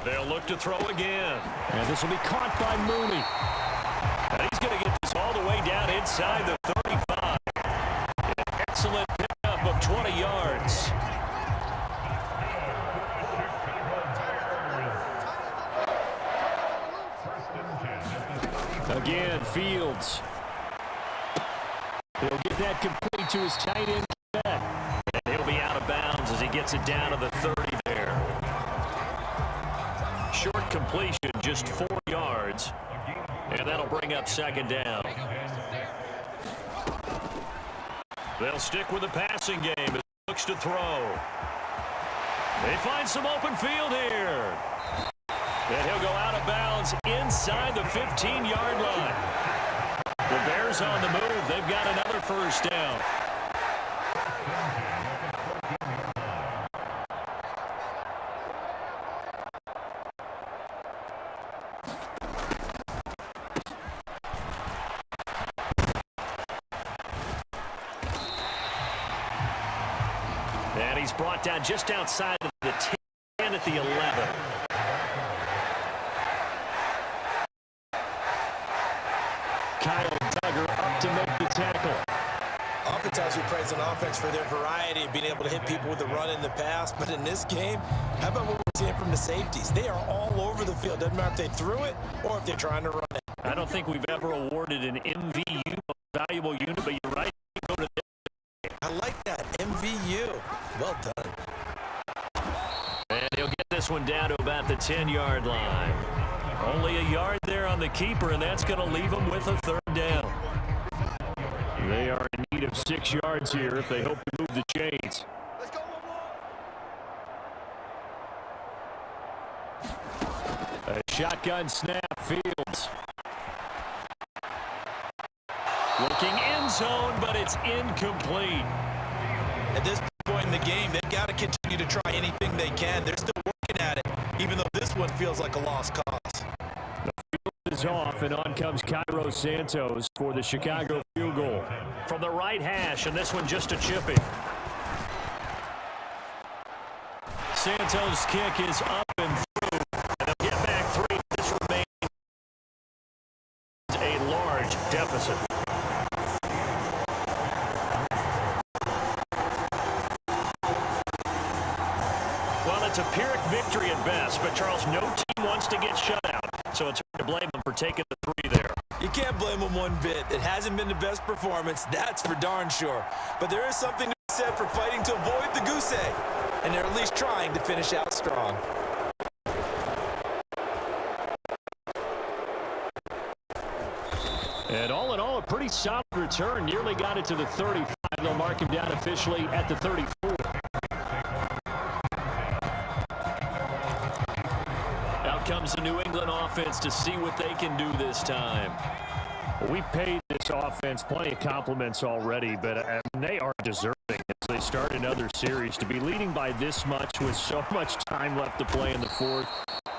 Speaker 2: They'll look to throw again. And this will be caught by Mooney. And he's going to get this all the way down inside the 35. An excellent pickup of 20 yards. Again, Fields. He'll get that complete to his tight end. And he'll be out of bounds as he gets it down to the 30 there. Short completion, just 4 yards. And that'll bring up 2nd down. They'll stick with the passing game as he looks to throw. They find some open field here. And he'll go out of bounds inside the 15-yard line. The Bears on the move. They've got another 1st down. And he's brought down just outside of the 10 at the 11. Kyle Duggar up to make the tackle.
Speaker 5: Oftentimes we praise an offense for their variety of being able to hit people with the run in the pass, but in this game, how about what we're seeing from the safeties? They are all over the field. Doesn't matter if they threw it or if they're trying to run it.
Speaker 2: I don't think we've ever awarded an MVU, a valuable unit, but you're right. Go to
Speaker 5: I like that. MVU. Well done.
Speaker 2: and he'll get this one down to about the 10-yard line. Only a yard there on the keeper, and that's going to leave them with a 3rd down. They are in need of 6 yards here if they hope to move the chains.
Speaker 6: Let's go,
Speaker 2: A shotgun snap, Fields. Looking end zone, but it's incomplete.
Speaker 5: At this point in the game, they've got to continue to try anything they can. They're still working at it, even though this one feels like a lost cause.
Speaker 2: Is off, and on comes Cairo Santos for the Chicago field goal. From the right hash, and this one just a chippy. Santos' kick is up and through. And they'll get back 3. This remains a large deficit. Well, it's a Pyrrhic victory at best, but Charles, no team wants to get shut out. So it's hard to blame them for taking the 3 there.
Speaker 5: You can't blame them one bit. It hasn't been the best performance, that's for darn sure. But there is something to be said for fighting to avoid the goose egg. And they're at least trying to finish out strong.
Speaker 2: And all in all, a pretty solid return. Nearly got it to the 35. They'll mark him down officially at the 34. Out comes the New England offense to see what they can do this time. Well, we've paid this offense plenty of compliments already, but they are deserving as they start another series. To be leading by this much with so much time left to play in the 4th,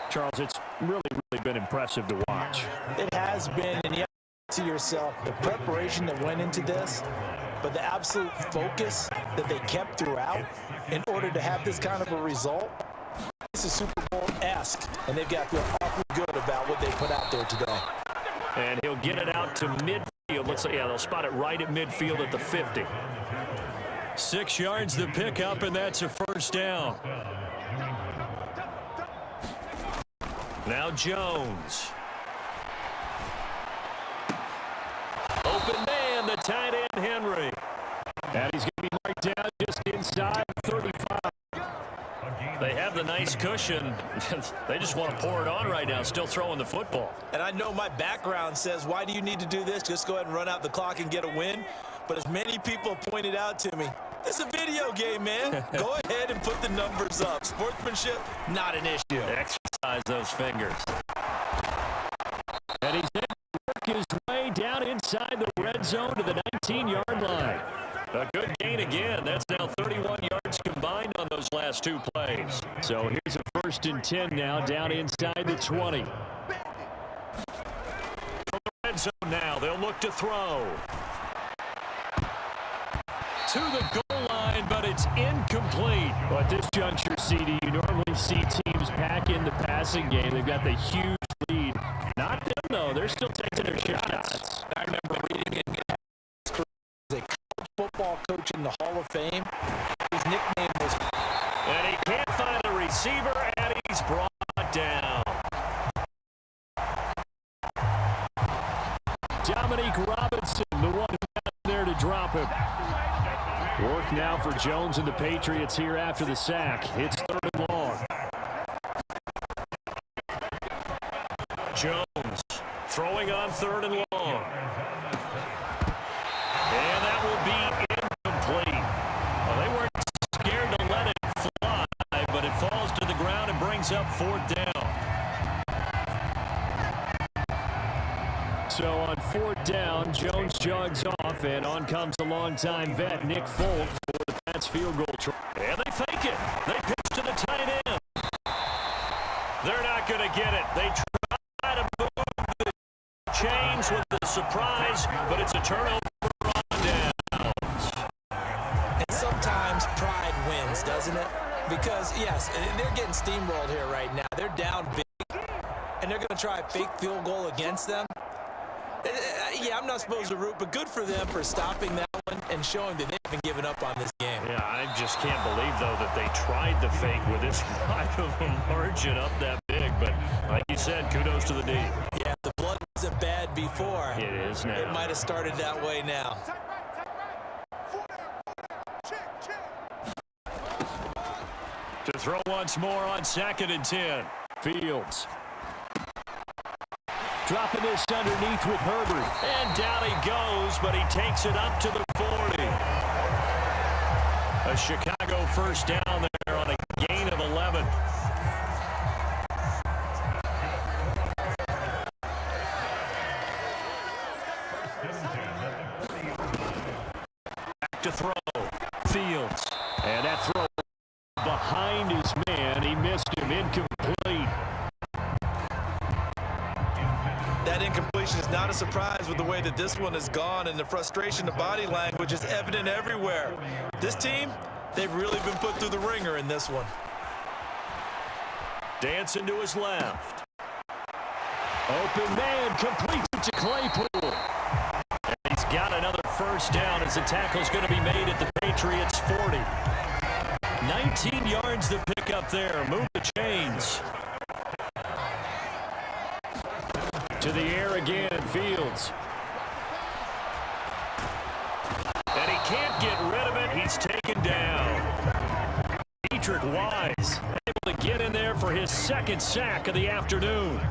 Speaker 2: Charles, it's really been impressive to watch.
Speaker 3: It has been, and you have to yourself, the preparation that went into this, but the absolute focus that they kept throughout in order to have this kind of a result. This is Super Bowl-esque, and they've got to feel awfully good about what they put out there today.
Speaker 2: And he'll get it out to midfield. Let's say, yeah, they'll spot it right at midfield at the 50. 6 yards the pickup, and that's a first down. Now Jones. Open man, the tight end, Henry. And he's going to be marked down just inside 35. They have the nice cushion. They just want to pour it on right now, still throwing the football.
Speaker 3: And I know my background says, why do you need to do this? Just go ahead and run out the clock and get a win. But as many people pointed out to me, it's a video game, man. Go ahead and put the numbers up. Sportsmanship, not an issue.
Speaker 2: Exercise those fingers. And he's able to work his way down inside the red zone to the 19-yard line. A good gain again. That's now 31 yards combined on those last 2 plays. So here's a 1st and 10 now down inside the 20. From the red zone now, they'll look to throw. To the goal line, but it's incomplete. Well, at this juncture, CD, you normally see teams pack in the passing game. They've got the huge lead. Not them, though. They're still taking their shots.
Speaker 3: I remember reading it. A college football coach in the Hall of Fame. His nickname was...
Speaker 2: And he can't find a receiver, and he's brought down. Dominique Robinson, the one who's there to drop him. Work now for Jones and the Patriots here after the sack. It's 3rd and long. Jones throwing on 3rd and long. And that will be incomplete. Well, they weren't scared to let it fly, but it falls to the ground and brings up 4th down. So on 4th down, Jones jogs off, and on comes a longtime vet, Nick Folk, for the Pats field goal try. And they fake it. They pitch to the tight end. They're not going to get it. They try to move the chains with the surprise, but it's a turnover on downs.
Speaker 3: And sometimes pride wins, doesn't it? Because, yes, they're getting steamrolled here right now. They're down big, and they're going to try a fake field goal against them. Yeah, I'm not supposed to root, but good for them for stopping that one and showing that they haven't given up on this game.
Speaker 2: Yeah, I just can't believe, though, that they tried the fake with this wide of a margin up that big. But like you said, kudos to the D.
Speaker 3: Yeah, the blood wasn't bad before.
Speaker 2: It is now.
Speaker 3: It might have started that way now.
Speaker 2: To throw once more on 2nd and 10. Fields. Dropping this underneath with Herbert. And down he goes, but he takes it up to the 40. A Chicago first down there on a gain of 11. Back to throw. Fields. And that throw behind his man. He missed him. Incomplete.
Speaker 3: That incompletion is not a surprise with the way that this one has gone, and the frustration, the body language is evident everywhere. This team, they've really been put through the ringer in this one.
Speaker 2: Dancing to his left. Open man, completes it to Claypool. And he's got another first down as the tackle's going to be made at the Patriots' 40. 19 yards to pick up there. Move the chains. To the air again, Fields. And he can't get rid of it. He's taken down. Dietrich Wise able to get in there for his 2nd sack of the afternoon.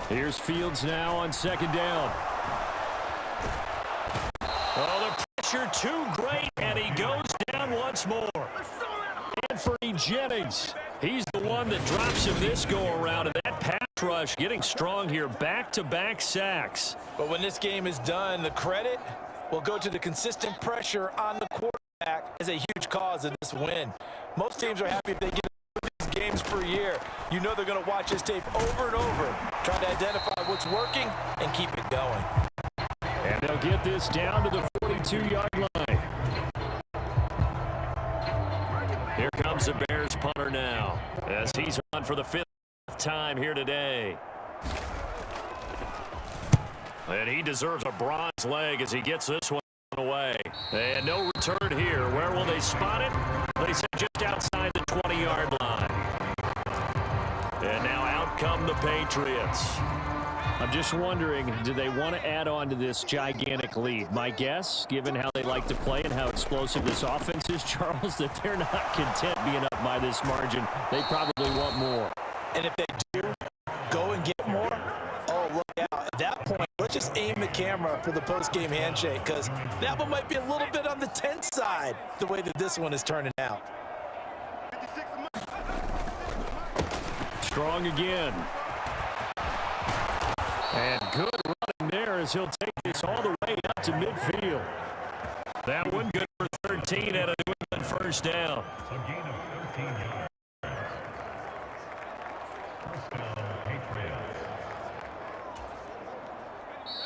Speaker 2: Here's Fields now on 2nd down. Oh, the pressure too great, and he goes down once more. Anthony Jennings, he's the one that drops him this go-around, and that pass rush getting strong here, back-to-back sacks.
Speaker 3: But when this game is done, the credit will go to the consistent pressure on the quarterback. back is a huge cause of this win. Most teams are happy if they get these games per year. You know they're going to watch this tape over and over, trying to identify what's working and keep it going.
Speaker 2: And they'll get this down to the 42-yard line. Here comes the Bears punter now, as he's on for the 5th time here today. And he deserves a bronze leg as he gets this one away. And no return here. Where will they spot it? They said just outside the 20-yard line. And now out come the Patriots. I'm just wondering, do they want to add on to this gigantic lead? My guess, given how they like to play and how explosive this offense is, Charles, that they're not content being up by this margin. They probably want more.
Speaker 3: And if they do go and get more, oh, look out. At that point, let's just aim the camera for the post-game handshake, because that one might be a little bit on the tense side, the way that this one is turning out.
Speaker 2: Strong again. And good running there as he'll take this all the way up to midfield. That one good for 13 and a New England first down.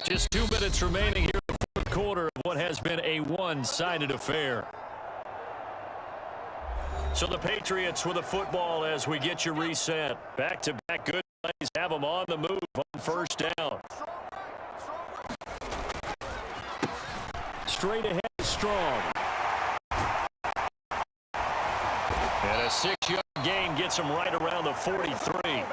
Speaker 2: Just 2 minutes remaining here in the fourth quarter of what has been a one-sided affair. So the Patriots with the football as we get you reset. Back-to-back good plays have them on the move on first down. Straight ahead is Strong. And a 6-yard gain gets him right around the 43.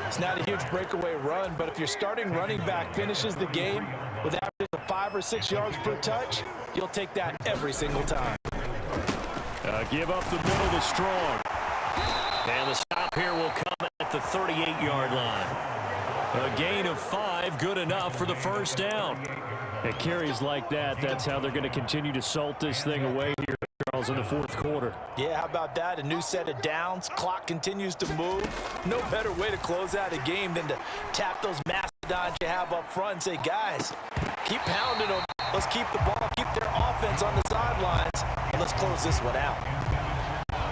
Speaker 3: It's not a huge breakaway run, but if your starting running back finishes the game with average of 5 or 6 yards per touch, you'll take that every single time.
Speaker 2: Give up the middle to Strong. And the stop here will come at the 38-yard line. A gain of 5, good enough for the first down. It carries like that. That's how they're going to continue to salt this thing away here, Charles, in the fourth quarter.
Speaker 3: Yeah, how about that? A new set of downs. Clock continues to move. No better way to close out a game than to tap those mastodons you have up front and say, guys, keep pounding them. Let's keep the ball, keep their offense on the sidelines, and let's close this one out.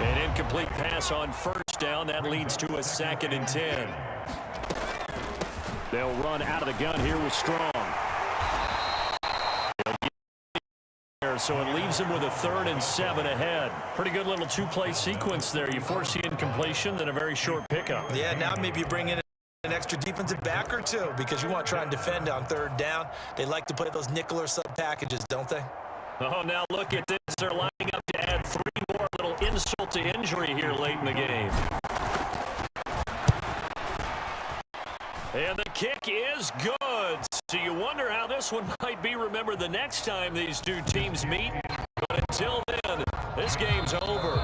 Speaker 2: An incomplete pass on first down. That leads to a 2nd and 10. They'll run out of the gun here with Strong. So it leaves him with a 3rd and 7 ahead. Pretty good little 2-play sequence there. You force the incompletion, then a very short pickup.
Speaker 3: Yeah, now maybe you bring in an extra defensive back or two because you want to try and defend on 3rd down. They like to play those nickel or sub packages, don't they?
Speaker 2: Oh, now look at this. They're lining up to add 3 more. Little insult to injury here late in the game. And the kick is good. So you wonder how this one might be remembered the next time these two teams meet. But until then, this game's over.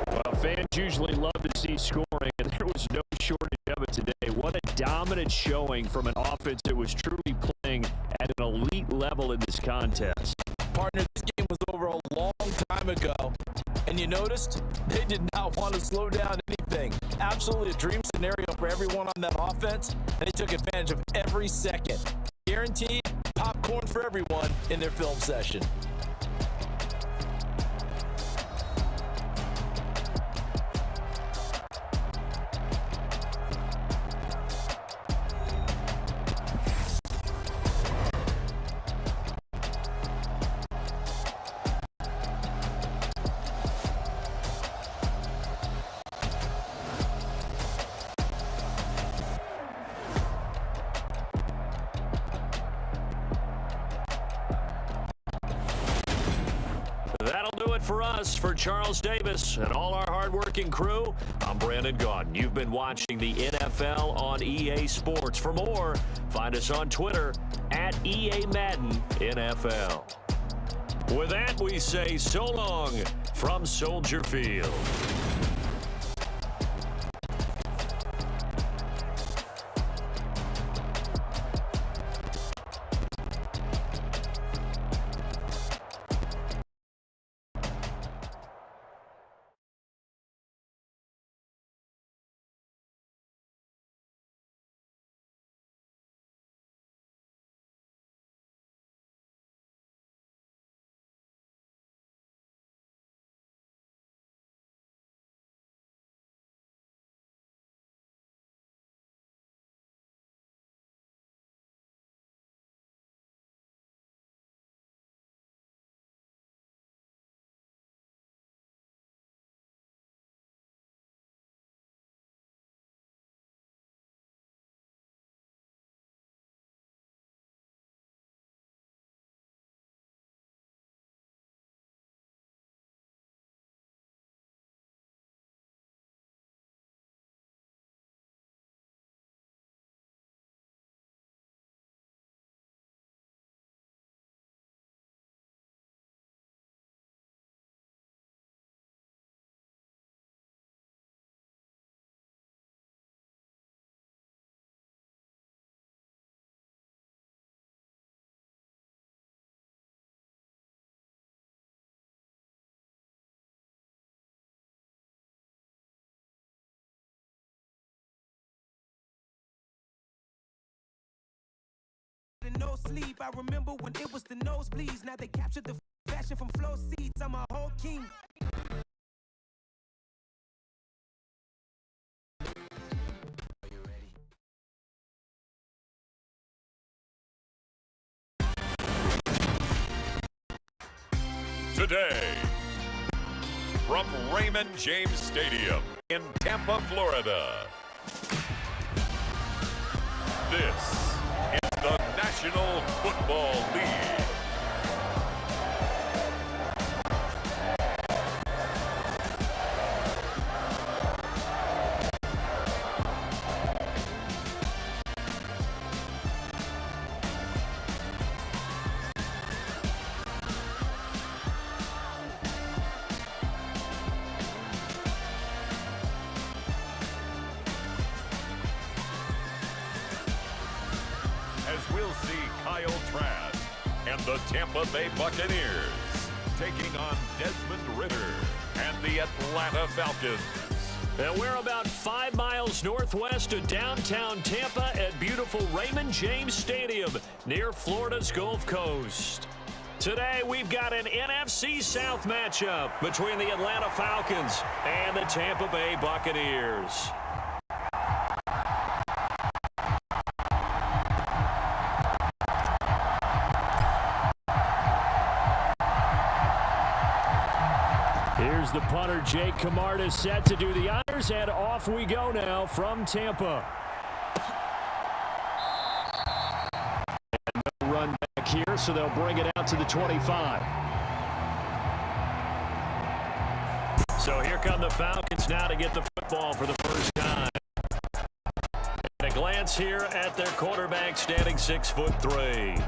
Speaker 2: Well, fans usually love to see scoring, and there was no shortage of it today. What a dominant showing from an offense that was truly playing at an elite level in this contest.
Speaker 3: Partner, this game was over a long time ago. And you noticed they did not want to slow down anything. Absolutely a dream scenario for everyone on that offense, and they took advantage of every second. Guaranteed popcorn for everyone in their film session.
Speaker 2: For us, for Charles Davis and all our hardworking crew, I'm Brandon Gaudin. You've been watching the NFL on EA Sports. For more, find us on Twitter at EA Madden NFL. With that, we say so long from Soldier Field.
Speaker 7: No sleep. I remember when it was the nosebleeds. Now they captured the fashion from flow seats. I'm a whole king.
Speaker 1: Today, from Raymond James Stadium in Tampa, Florida, this is the National Football League. As we'll see Kyle Trask and the Tampa Bay Buccaneers taking on Desmond Ridder and the Atlanta Falcons.
Speaker 2: And we're about 5 miles northwest of downtown Tampa at beautiful Raymond James Stadium near Florida's Gulf Coast. Today, we've got an NFC South matchup between the Atlanta Falcons and the Tampa Bay Buccaneers. Here's the punter, Jake Camarda, set to do the honors, and off we go now from Tampa. And no run back here, so they'll bring it out to the 25. So here come the Falcons now to get the football for the first time. And a glance here at their quarterback, standing 6'3".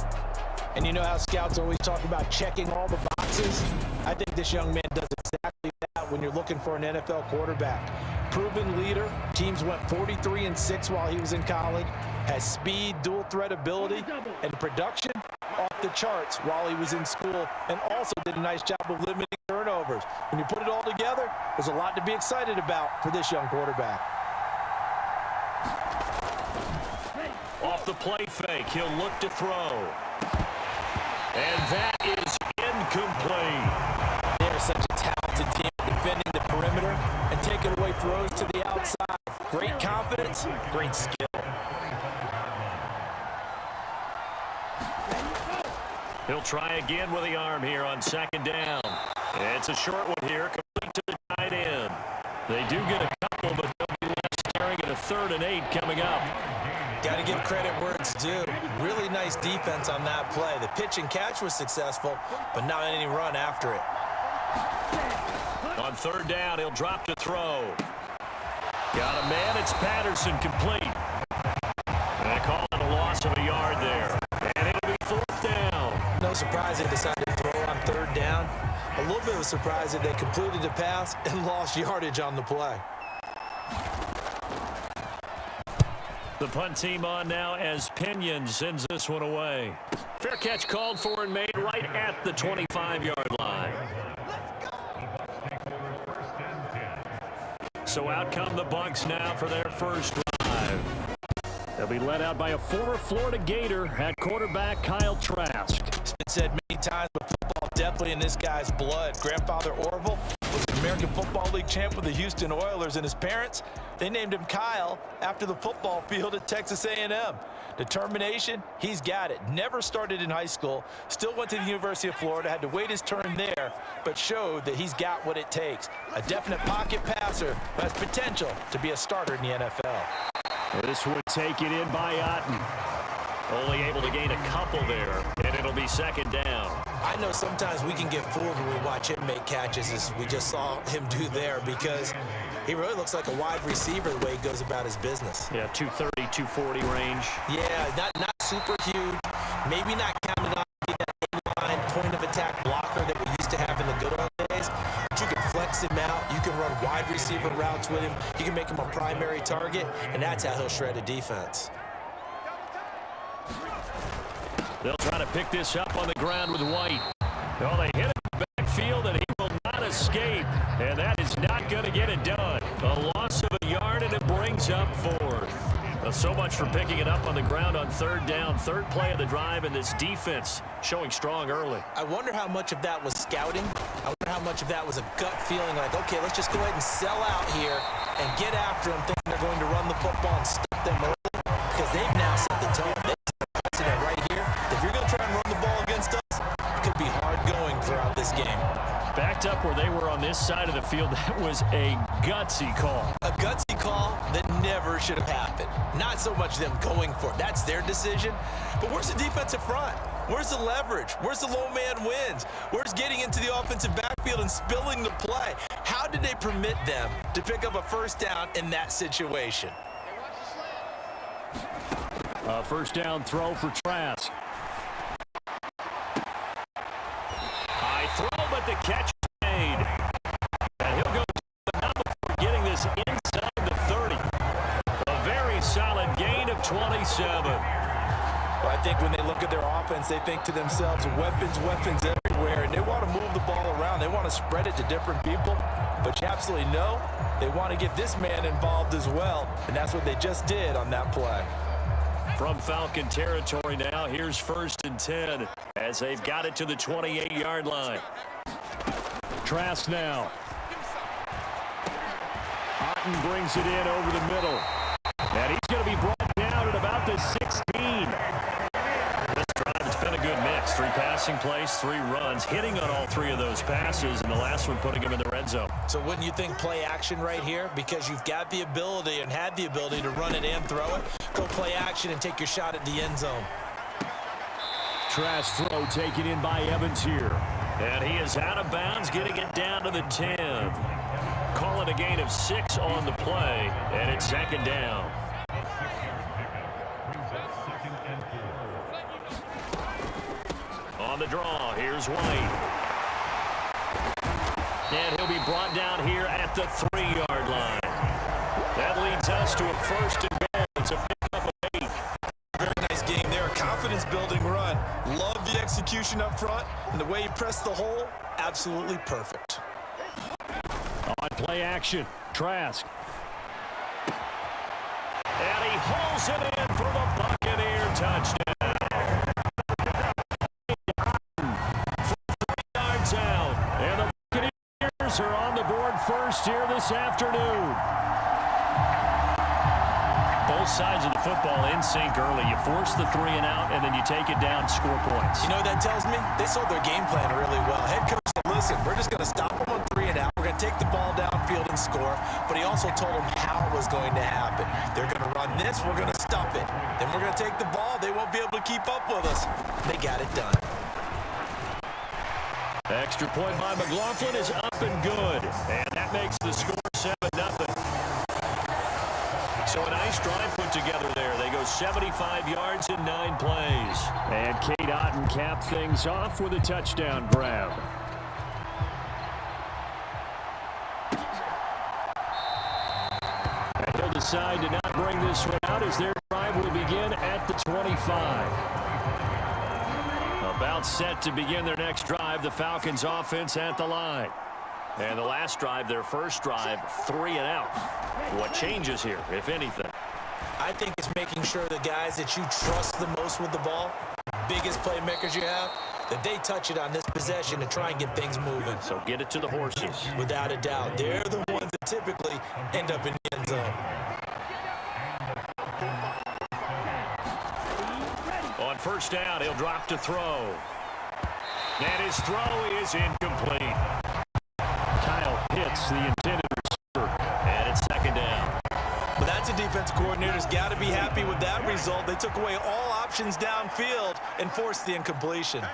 Speaker 3: And you know how scouts always talk about checking all the boxes? I think this young man does exactly that when you're looking for an NFL quarterback. Proven leader. Teams went 43-6 while he was in college. Has speed, dual threat ability, and production off the charts while he was in school, and also did a nice job of limiting turnovers. When you put it all together, there's a lot to be excited about for this young quarterback.
Speaker 2: Off the play fake, he'll look to throw. And that is incomplete.
Speaker 5: They're such a talented team defending the perimeter and taking away throws to the outside. Great confidence, great skill.
Speaker 2: He'll try again with the arm here on second down. It's a short one here, complete to the tight end. They do get a couple, but they'll be left staring at a 3rd and 8 coming up.
Speaker 5: Got to give credit where it's due. Really nice defense on that play. The pitch and catch was successful, but not any run after it.
Speaker 2: On 3rd down, he'll drop to throw. Got a man. It's Patterson, complete. And they call it a loss of a yard there. And it'll be 4th down.
Speaker 5: No surprise they decided to throw on 3rd down. A little bit of a surprise that they completed the pass and lost yardage on the play.
Speaker 2: The punt team on now as Pinion sends this one away. Fair catch called for and made right at the 25-yard line. So out come the Bucs now for their first drive. They'll be led out by a former Florida Gator at quarterback Kyle Trask.
Speaker 3: It's been said many times, but football definitely in this guy's blood. Grandfather Orville was an American Football League champ with the Houston Oilers, and his parents, they named him Kyle after the football field at Texas A&M. Determination, he's got it. Never started in high school, still went to the University of Florida, had to wait his turn there, but showed that he's got what it takes. A definite pocket passer who has potential to be a starter in the NFL.
Speaker 2: This would take it in by Otten. Only able to gain a couple there, and it'll be 2nd down.
Speaker 5: I know sometimes we can get fooled when we watch him make catches, as we just saw him do there, because he really looks like a wide receiver the way he goes about his business.
Speaker 2: Yeah, 230, 240 range.
Speaker 5: Yeah, not super huge. Maybe not counted on being that A-line point of attack blocker that we used to have in the good old days. But you can flex him out. You can run wide receiver routes with him. You can make him a primary target, and that's how he'll shred a defense.
Speaker 2: They'll try to pick this up on the ground with White. Oh, they hit it in the backfield, and he will not escape. And that is not going to get it done. A loss of a yard, and it brings up 4th. So much for picking it up on the ground on third down. Third play of the drive, and this defense showing strong early.
Speaker 5: I wonder how much of that was scouting. I wonder how much of that was a gut feeling like, okay, let's just go ahead and sell out here and get after them, thinking they're going to run the football and stop them early, because they've now set the tone. They set the precedent right here. If you're going to try and run the ball against us, it could be hard going throughout this game.
Speaker 2: Backed up where they were on this side of the field, that was a gutsy call.
Speaker 5: A gutsy call that never should have happened. Not so much them going for it. That's their decision. But where's the defensive front? Where's the leverage? Where's the low man wins? Where's getting into the offensive backfield and spilling the play? How did they permit them to pick up a first down in that situation?
Speaker 2: A first down throw for Trask. High throw, but the catch is made. And he'll go to the number for getting this inside the 30. A very solid gain of 27.
Speaker 3: Well, I think when they look at their offense, they think to themselves, weapons, weapons everywhere, and they want to move the ball around. They want to spread it to different people, but you absolutely know they want to get this man involved as well, and that's what they just did on that play.
Speaker 2: From Falcon territory now, here's 1st and 10 as they've got it to the 28-yard line. Trask now. Otten brings it in over the middle. And he's going to be brought down at about the 16. This drive, it's been a good mix. 3 passing plays, 3 runs, hitting on all 3 of those passes, and the last one putting him in the red zone.
Speaker 5: So wouldn't you think play action right here? Because you've got the ability and had the ability to run it and throw it. Go play action and take your shot at the end zone.
Speaker 2: Trask throw taken in by Evans here. And he is out of bounds, getting it down to the 10. Call it a gain of 6 on the play, and it's 2nd down. On the draw, here's White. And he'll be brought down here at the 3-yard line. That leads us to a 1st and goal. It's a pickup of 8.
Speaker 3: Very nice game there. Confidence-building run. Love the execution up front, and the way he pressed the hole, absolutely perfect.
Speaker 2: On play action, Trask. And he hauls it in for the Buccaneer touchdown. 4 yards out. And the Buccaneers are on the board first here this afternoon. Both sides of the football in sync early. You force the 3 and out, and then you take it down, score points.
Speaker 5: You know what that tells me? They sold their game plan really well. Head coach said, listen, we're just going to stop them on 3 and out. We're going to take the ball downfield and score. But he also told them how it was going to happen. They're going to run this. We're going to stop it. Then we're going to take the ball. They won't be able to keep up with us. They got it done.
Speaker 2: Extra point by McLaughlin is up and good. And that makes the score 7-0. So a nice drive put together there. They go 75 yards in 9 plays. And Cade Otten capped things off with a touchdown grab. And he'll decide to not bring this one out as their drive will begin at the 25. About set to begin their next drive. The Falcons offense at the line. And the last drive, their first drive, 3 and out. What changes here, if anything?
Speaker 5: I think it's making sure the guys that you trust the most with the ball, biggest playmakers you have, that they touch it on this possession to try and get things moving.
Speaker 2: So get it to the horses.
Speaker 5: Without a doubt. They're the ones that typically end up in the end zone.
Speaker 2: On first down, he'll drop to throw. And his throw is incomplete. Kyle hits the intended receiver, and it's 2nd down.
Speaker 3: But that's a defense coordinator's got to be happy with that result. They took away all options downfield and forced the incompletion.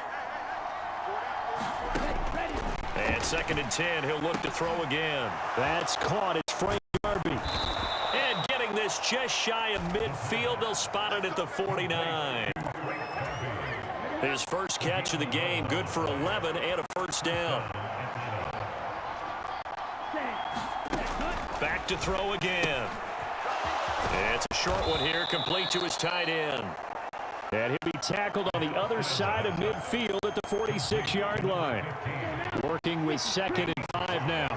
Speaker 2: And 2nd and 10, he'll look to throw again. That's caught. It's Frank Darby. And getting this just shy of midfield, they'll spot it at the 49. His first catch of the game, good for 11 and a first down. Back to throw again. It's a short one here, complete to his tight end. And he'll be tackled on the other side of midfield at the 46-yard line. Working with 2nd and 5 now.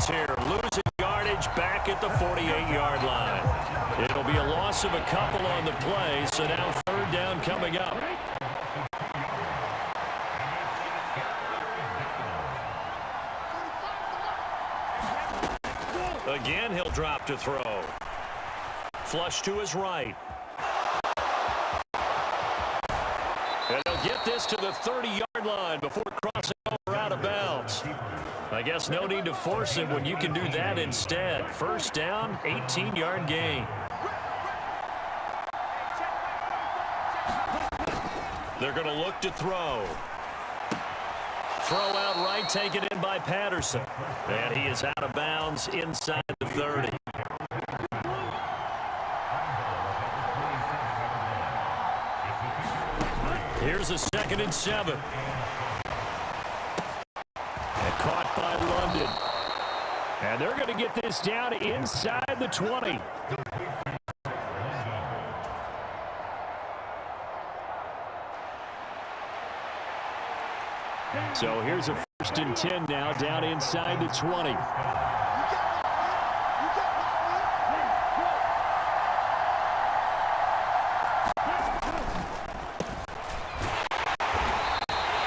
Speaker 2: yards here. Losing yardage back at the 48-yard line. It'll be a loss of a couple on the play, so now third down coming up. Again, he'll drop to throw. Flush to his right. And he'll get this to the 30-yard line before crossing over out of bounds. I guess no need to force it when you can do that instead. First down, 18-yard gain. They're going to look to throw. Throw out right, taken in by Patterson. And he is out of bounds inside the 30. Here's a 2nd and 7. And caught by London. And they're going to get this down inside the 20. So here's a 1st and 10 now, down inside the 20.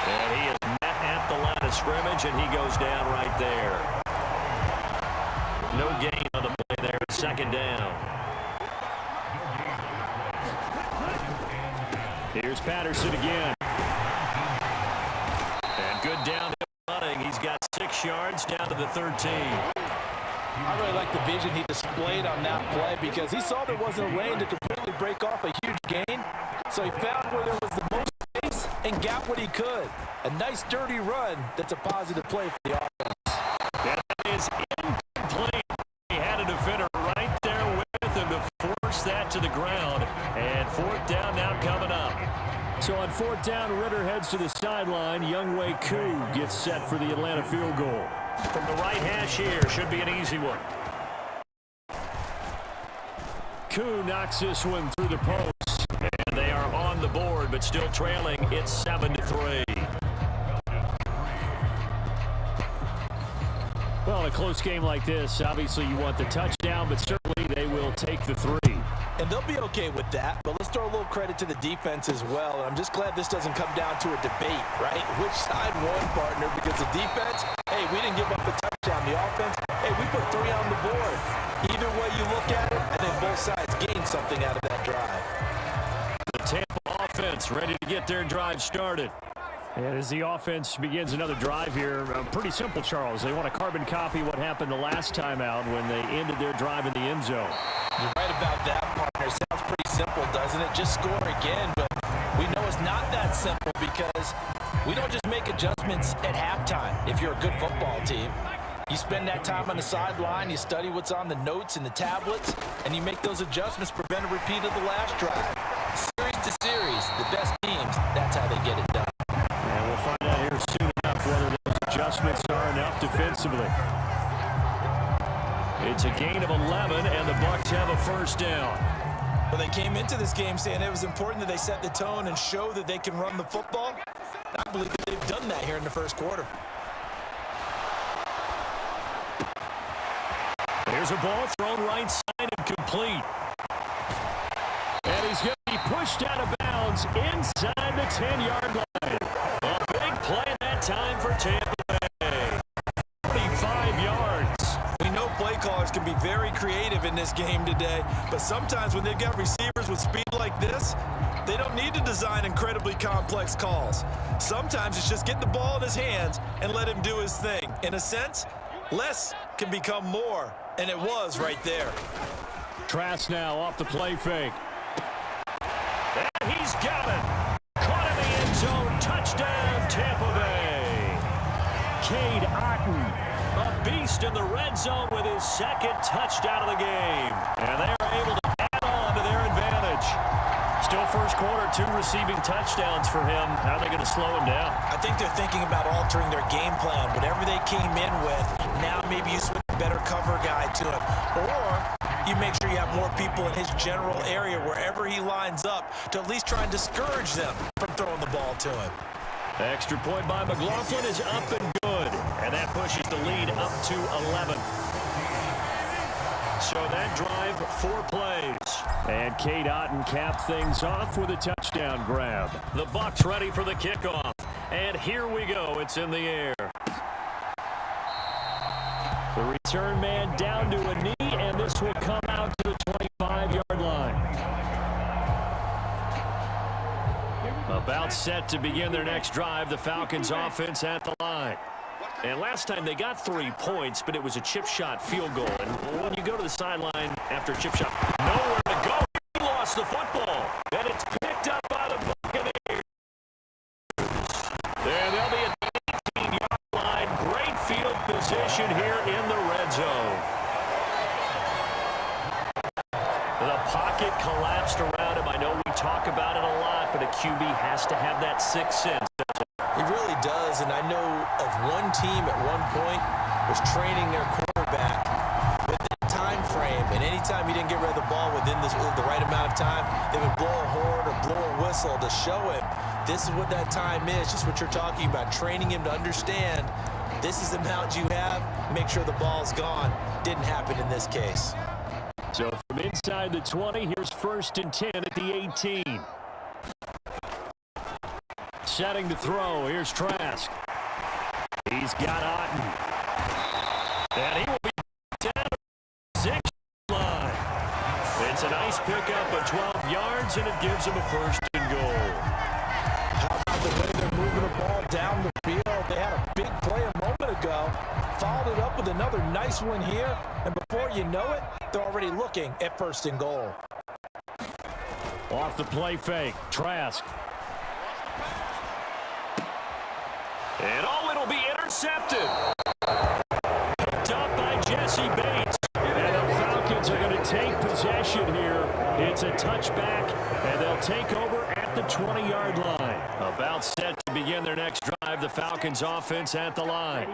Speaker 2: And he is met at the line of scrimmage, and he goes down right there. No gain on the play there, 2nd down. Here's Patterson again. Good down running. He's got 6 yards down to the 13.
Speaker 3: I really like the vision he displayed on that play because he saw there wasn't a lane to completely break off a huge gain. So he found where there was the most space and got what he could. A nice, dirty run that's a positive play for the offense.
Speaker 2: That is incomplete. He had a defender right there with him to force that to the ground. And 4th down now coming up. So on 4th down, Ritter heads to the sideline. Younghoe Koo gets set for the Atlanta field goal. From the right hash here, should be an easy one. Koo knocks this one through the post. And they are on the board, but still trailing. It's 7-3. Well, in a close game like this, obviously you want the touchdown, but certainly they will take the 3.
Speaker 3: And they'll be okay with that, but let's throw a little credit to the defense as well. And I'm just glad this doesn't come down to a debate, right? Which side won, partner? Because the defense, hey, we didn't give up a touchdown. The offense, hey, we put 3 on the board. Either way you look at it, I think both sides gained something out of that drive.
Speaker 2: The Tampa offense ready to get their drive started. And as the offense begins another drive here, pretty simple, Charles. They want to carbon copy what happened the last time out when they ended their drive in the end zone.
Speaker 3: You're right about that, partner. Sounds pretty simple, doesn't it? Just score again, but we know it's not that simple because we don't just make adjustments at halftime if you're a good football team. You spend that time on the sideline, you study what's on the notes and the tablets, and you make those adjustments, prevent a repeat of the last drive. Series to series, the best teams, that's how they get it done.
Speaker 2: And we'll find out here soon enough whether those adjustments are enough defensively. It's a gain of 11, and the Bucs have a 1st down.
Speaker 3: Well, they came into this game saying it was important that they set the tone and show that they can run the football. I believe that they've done that here in the 1st quarter.
Speaker 2: There's a ball thrown right side and complete. And he's going to be pushed out of bounds inside the 10-yard line. A big play that time for Tampa Bay. 45 yards.
Speaker 3: We know play callers can be very creative in this game today, but sometimes when they've got receivers with speed like this, they don't need to design incredibly complex calls. Sometimes it's just get the ball in his hands and let him do his thing. In a sense, less can become more, and it was right there.
Speaker 2: Trask now off the play fake. And he's got it. Caught in the end zone. Touchdown, Tampa Bay. Cade Otton, a beast in the red zone with his 2nd touchdown of the game. And they are able to add on to their advantage. Still 1st quarter, 2 receiving touchdowns for him. How are they going to slow him down?
Speaker 3: I think they're thinking about altering their game plan. Whatever they came in with, now maybe you switch a better cover guy to him. Or you make sure you have more people in his general area wherever he lines up to at least try and discourage them from throwing the ball to him.
Speaker 2: Extra point by McLaughlin is up and good. And that pushes the lead up to 11. So that drive, 4 plays. And Cade Otton capped things off with a touchdown grab. The Bucs ready for the kickoff. And here we go. It's in the air. The return man down to a knee, and this will come out to the 25-yard line. About set to begin their next drive, the Falcons offense at the line. And last time they got 3 points, but it was a chip shot field goal. And when you go to the sideline after a chip shot, nowhere to go. He lost the football, and it's picked up by the Buccaneers. And they'll be at the 18-yard line. Great field position here in the red zone. The pocket collapsed around him. I know we talk about it a lot, but a QB has to have that sixth sense.
Speaker 5: He really does, and I know of one team at one point was training their quarterback with that time frame, and anytime he didn't get rid of the ball within the right amount of time, they would blow a horn or blow a whistle to show him this is what that time is, just what you're talking about, training him to understand this is the amount you have, make sure the ball's gone. Didn't happen in this case.
Speaker 2: So from inside the 20, here's 1st and 10 at the 18. Setting to throw. Here's Trask. He's got Otton. And he will be down to the 6 line. It's a nice pickup of 12 yards, and it gives him a 1st and goal.
Speaker 3: How about the way they're moving the ball down the field? They had a big play a moment ago. Followed it up with another nice one here. And before you know it, they're already looking at 1st and goal.
Speaker 2: Off the play fake. Trask. And it'll be intercepted. Picked up by Jesse Bates. And the Falcons are going to take possession here. It's a touchback, and they'll take over at the 20-yard line. About set to begin their next drive, the Falcons offense at the line.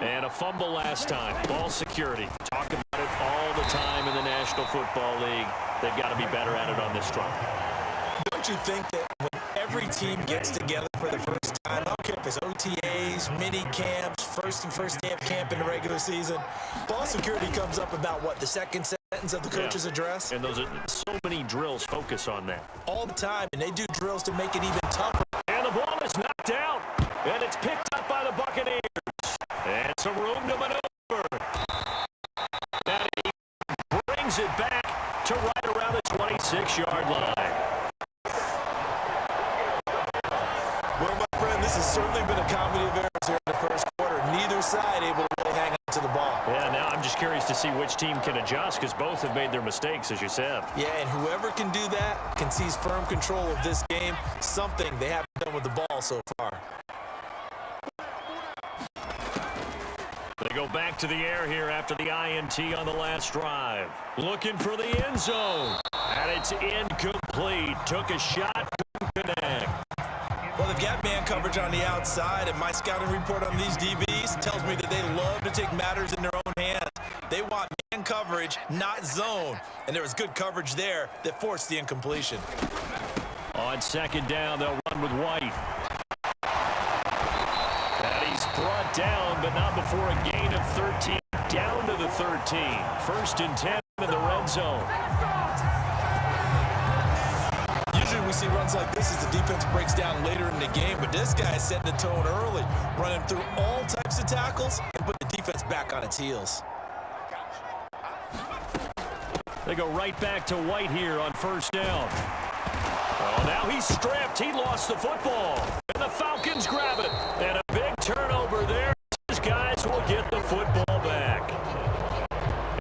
Speaker 2: And a fumble last time. Ball security. Talk about it all the time in the National Football League. They've got to be better at it on this drive.
Speaker 5: Don't you think that when every team gets together for the first time, I don't care if it's OTAs, mini camps, first day of camp in the regular season, ball security comes up about what, the second sentence of the coach's address?
Speaker 2: And those are so many drills focus on that.
Speaker 5: All the time, and they do drills to make it even tougher.
Speaker 2: And the ball is knocked out, and it's picked up by the Buccaneers. And some room to maneuver. Now he brings it back to right around the 26-yard line.
Speaker 5: Well, my friend, this has certainly been a comedy of errors here in the first quarter. Neither side able to really hang on to the ball.
Speaker 2: Yeah, now I'm just curious to see which team can adjust, because both have made their mistakes, as you said.
Speaker 5: Yeah, and whoever can do that can seize firm control of this game, something they haven't done with the ball so far.
Speaker 2: They go back to the air here after the INT on the last drive. Looking for the end zone. And it's incomplete. Took a shot, couldn't connect.
Speaker 5: Well, they've got man coverage on the outside, and my scouting report on these DBs tells me that they love to take matters in their own hands. They want man coverage, not zone. And there was good coverage there that forced the incompletion.
Speaker 2: On 2nd down, they'll run with White. And he's brought down, but not before a gain of 13. Down to the 13. 1st and 10 in the red zone.
Speaker 5: Usually we see runs like this as the defense breaks down later in the game, but this guy is setting the tone early, running through all types of tackles and put the defense back on its heels.
Speaker 2: They go right back to White here on 1st down. Oh, now he's stripped. He lost the football. And the Falcons grab it. And a big turnover there. These guys will get the football back.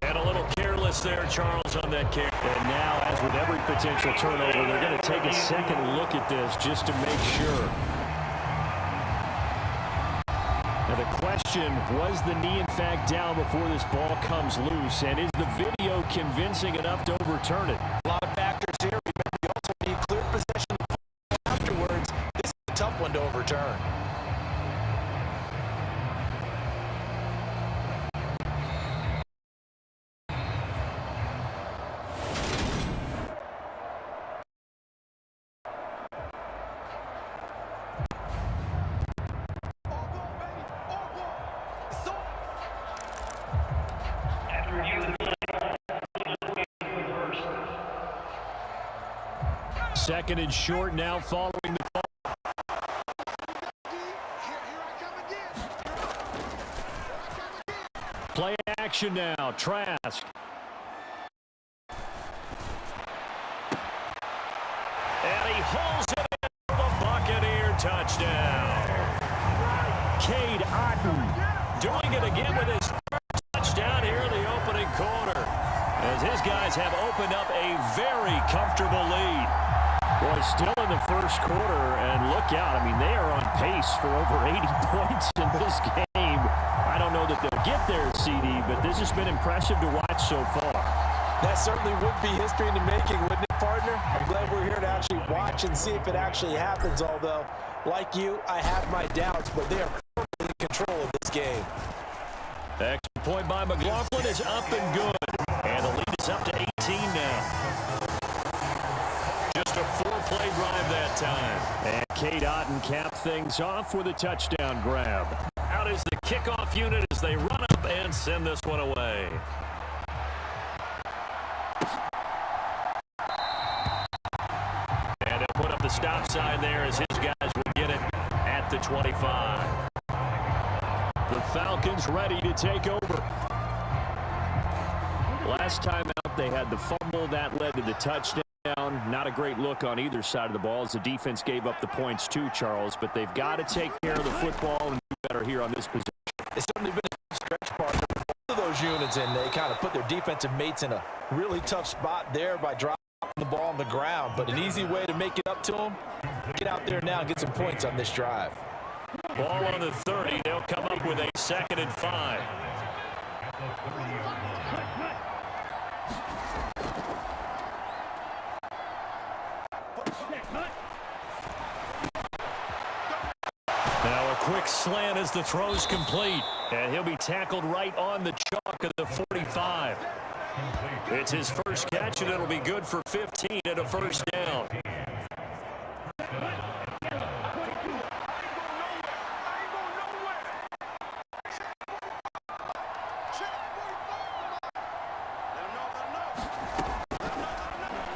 Speaker 2: And a little careless there, Charles, on that carry. And now, as with every potential turnover, they're going to take a second look at this just to make sure. Now the question, was the knee in fact down before this ball comes loose? And is the video convincing enough to overturn it?
Speaker 5: A lot of factors here. We also need clear possession afterwards. This is a tough one to overturn.
Speaker 2: second and short now following the fall. Play action now. Trask. And he holds it in for the Buccaneer touchdown. Cade Otton doing it again with his first touchdown here in the opening quarter, as his guys have opened up a very comfortable lead. Boy, still in the first quarter, and look out. I mean, they are on pace for over 80 points in this game. I don't know that they'll get there, CD, but this has been impressive to watch so far.
Speaker 3: That certainly would be history in the making, wouldn't it, partner? I'm glad we're here to actually watch and see if it actually happens, although, like you, I have my doubts, but they are firmly in control of this game.
Speaker 2: The extra point by McLaughlin is up and good, and the lead is up to 18 now. Just a four-play drive that time. And Cade Otton capped things off with a touchdown grab. Out is the kickoff unit as they run up and send this one away. And they'll put up the stop sign there as his guys will get it at the 25. The Falcons ready to take over. Last time out, they had the fumble that led to the touchdown. Not a great look on either side of the ball as the defense gave up the points too, Charles, but they've got to take care of the football and do better here on this position.
Speaker 3: It's certainly been a stretch part for both of those units, and they kind of put their defensive mates in a really tough spot there by dropping the ball on the ground, but an easy way to make it up to them, get out there now and get some points on this drive.
Speaker 2: Ball on the 30. They'll come up with a 2nd and 5. Now a quick slant as the throw's complete, and he'll be tackled right on the chalk of the 45. It's his first catch, and it'll be good for 15 and a first down.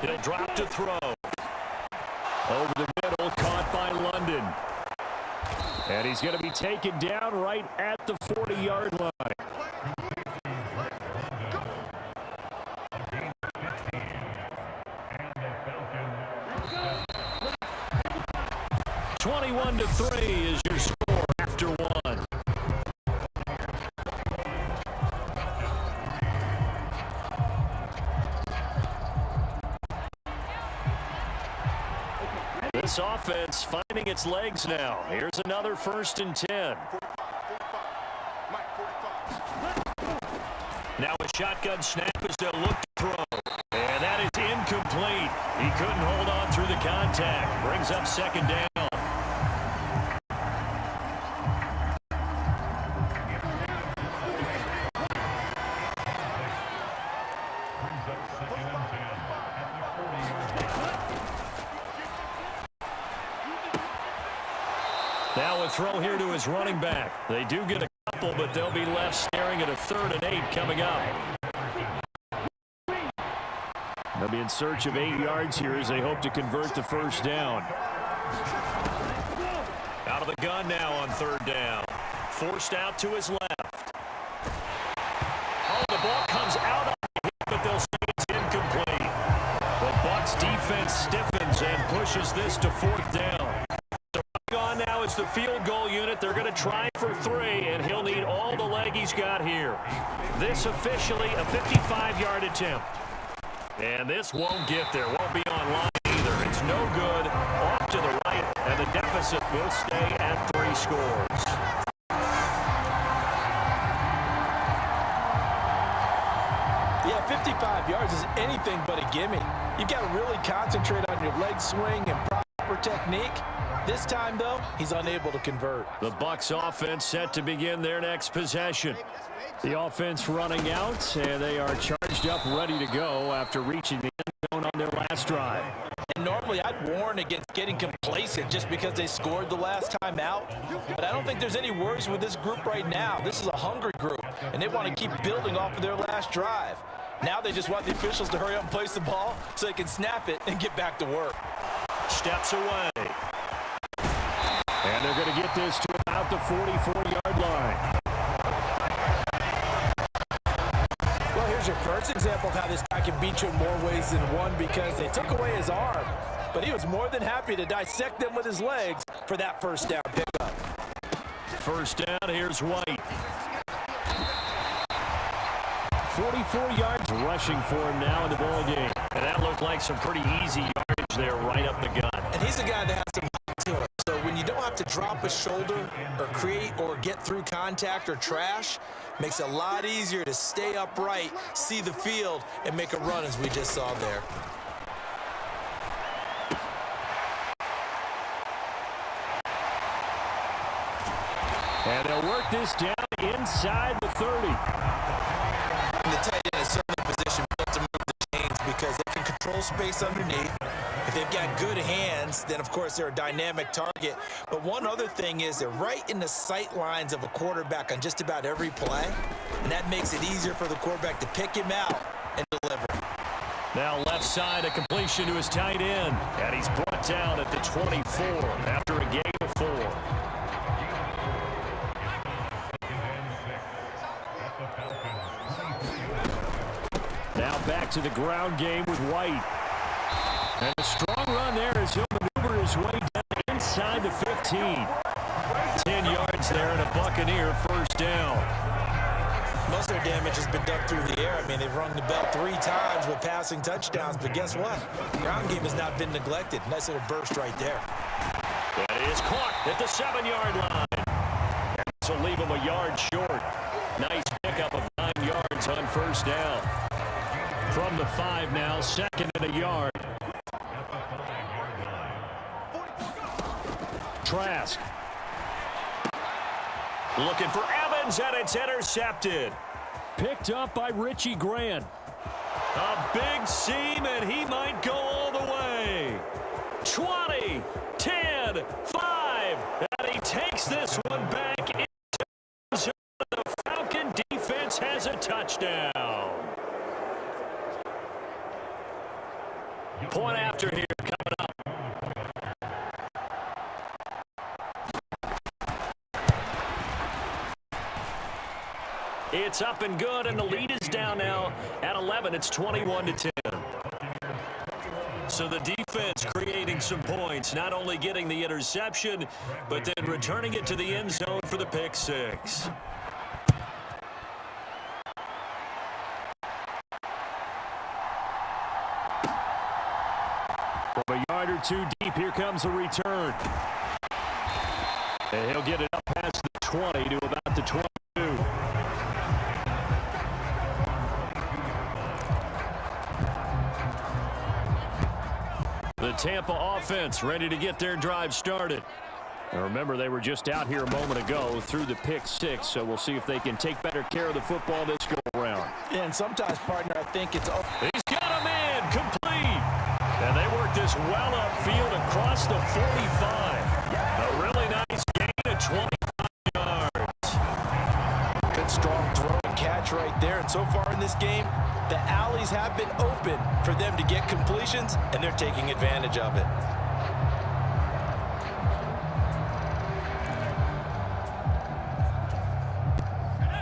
Speaker 2: He'll drop to throw. Over the middle, caught by London. And he's going to be taken down right at the 40-yard line. (21-3) is your score after one. This offense finding its legs now. Here's another 1st and 10. Now a shotgun snap as they'll look to throw. And that is incomplete. He couldn't hold on through the contact. Brings up 2nd down. Now a throw here to his running back. They do get a couple, but they'll be left staring at a 3rd and 8 coming up. They'll be in search of 8 yards here as they hope to convert the 1st down. Out of the gun now on 3rd down. Forced out to his left. Oh, the ball comes out on the hit, but they'll say it's incomplete. The Bucs defense stiffens and pushes this to 4th down. On now is the field goal unit. They're going to try for 3, and he'll need all the leg he's got here. This officially a 55-yard attempt. And this won't get there. Won't be online either. It's no good. Off to the right, and the deficit will stay at 3 scores.
Speaker 3: Yeah, 55 yards is anything but a gimme. You've got to really concentrate on your leg swing and proper technique. This time, though, he's unable to convert.
Speaker 2: The Bucs offense set to begin their next possession. The offense running out, and they are charged up, ready to go after reaching the end zone on their last drive.
Speaker 3: And normally I'd warn against getting complacent just because they scored the last time out. But I don't think there's any worries with this group right now. This is a hungry group, and they want to keep building off of their last drive. Now they just want the officials to hurry up and place the ball so they can snap it and get back to work.
Speaker 2: steps away. And they're going to get this to about the 44-yard line.
Speaker 3: Well, here's your first example of how this guy can beat you in more ways than one, because they took away his arm, but he was more than happy to dissect them with his legs for that first down pickup.
Speaker 2: First down, here's White. 44 yards rushing for him now in the ball game. And that looked like some pretty easy yardage there right up the gut.
Speaker 5: And he's a guy that has some height to him. So when you don't have to drop a shoulder or create or get through contact or trash, makes it a lot easier to stay upright, see the field, and make a run as we just saw there.
Speaker 2: And they'll work this down inside the 30.
Speaker 5: And the tight end is certainly in position built to move the chains because they can control space underneath. If they've got good hands, then of course they're a dynamic target. But one other thing is they're right in the sight lines of a quarterback on just about every play. And that makes it easier for the quarterback to pick him out and deliver.
Speaker 2: Now left side, a completion to his tight end. And he's brought down at the 24 after a gain of 4. Now back to the ground game with White. And a strong run there as he'll maneuver his way down inside the 15. 10 yards there and a Buccaneer first down.
Speaker 5: Most of their damage has been done through the air. I mean, they've rung the bell 3 times with passing touchdowns, but guess what? The ground game has not been neglected. Nice little burst right there.
Speaker 2: That is caught at the 7-yard line. This will leave him a yard short. Nice pickup of 9 yards on first down. From the 5 now, second and a yard. Trask. Looking for Evans, and it's intercepted. Picked up by Richie Grant. A big seam, and he might go all the way. 20, 10, 5, and he takes this one back into the zone. The Falcon defense has a touchdown. Point after here coming up. It's up and good, and the lead is down now at 11. It's 21-10. So the defense creating some points, not only getting the interception, but then returning it to the end zone for the pick six. From a yard or two deep, here comes a return. And he'll get it up past the 20 to about the 22. The Tampa offense ready to get their drive started. Now remember, they were just out here a moment ago through the pick six, so we'll see if they can take better care of the football this go-around.
Speaker 3: Yeah, and sometimes, partner, I think it's...
Speaker 2: He's got a man complete. And they work this well upfield across the 45. A really nice gain of 25 yards.
Speaker 3: Good strong throw and catch right there. And so far in this game, the alleys have been open for them to get completions, and they're taking advantage of it.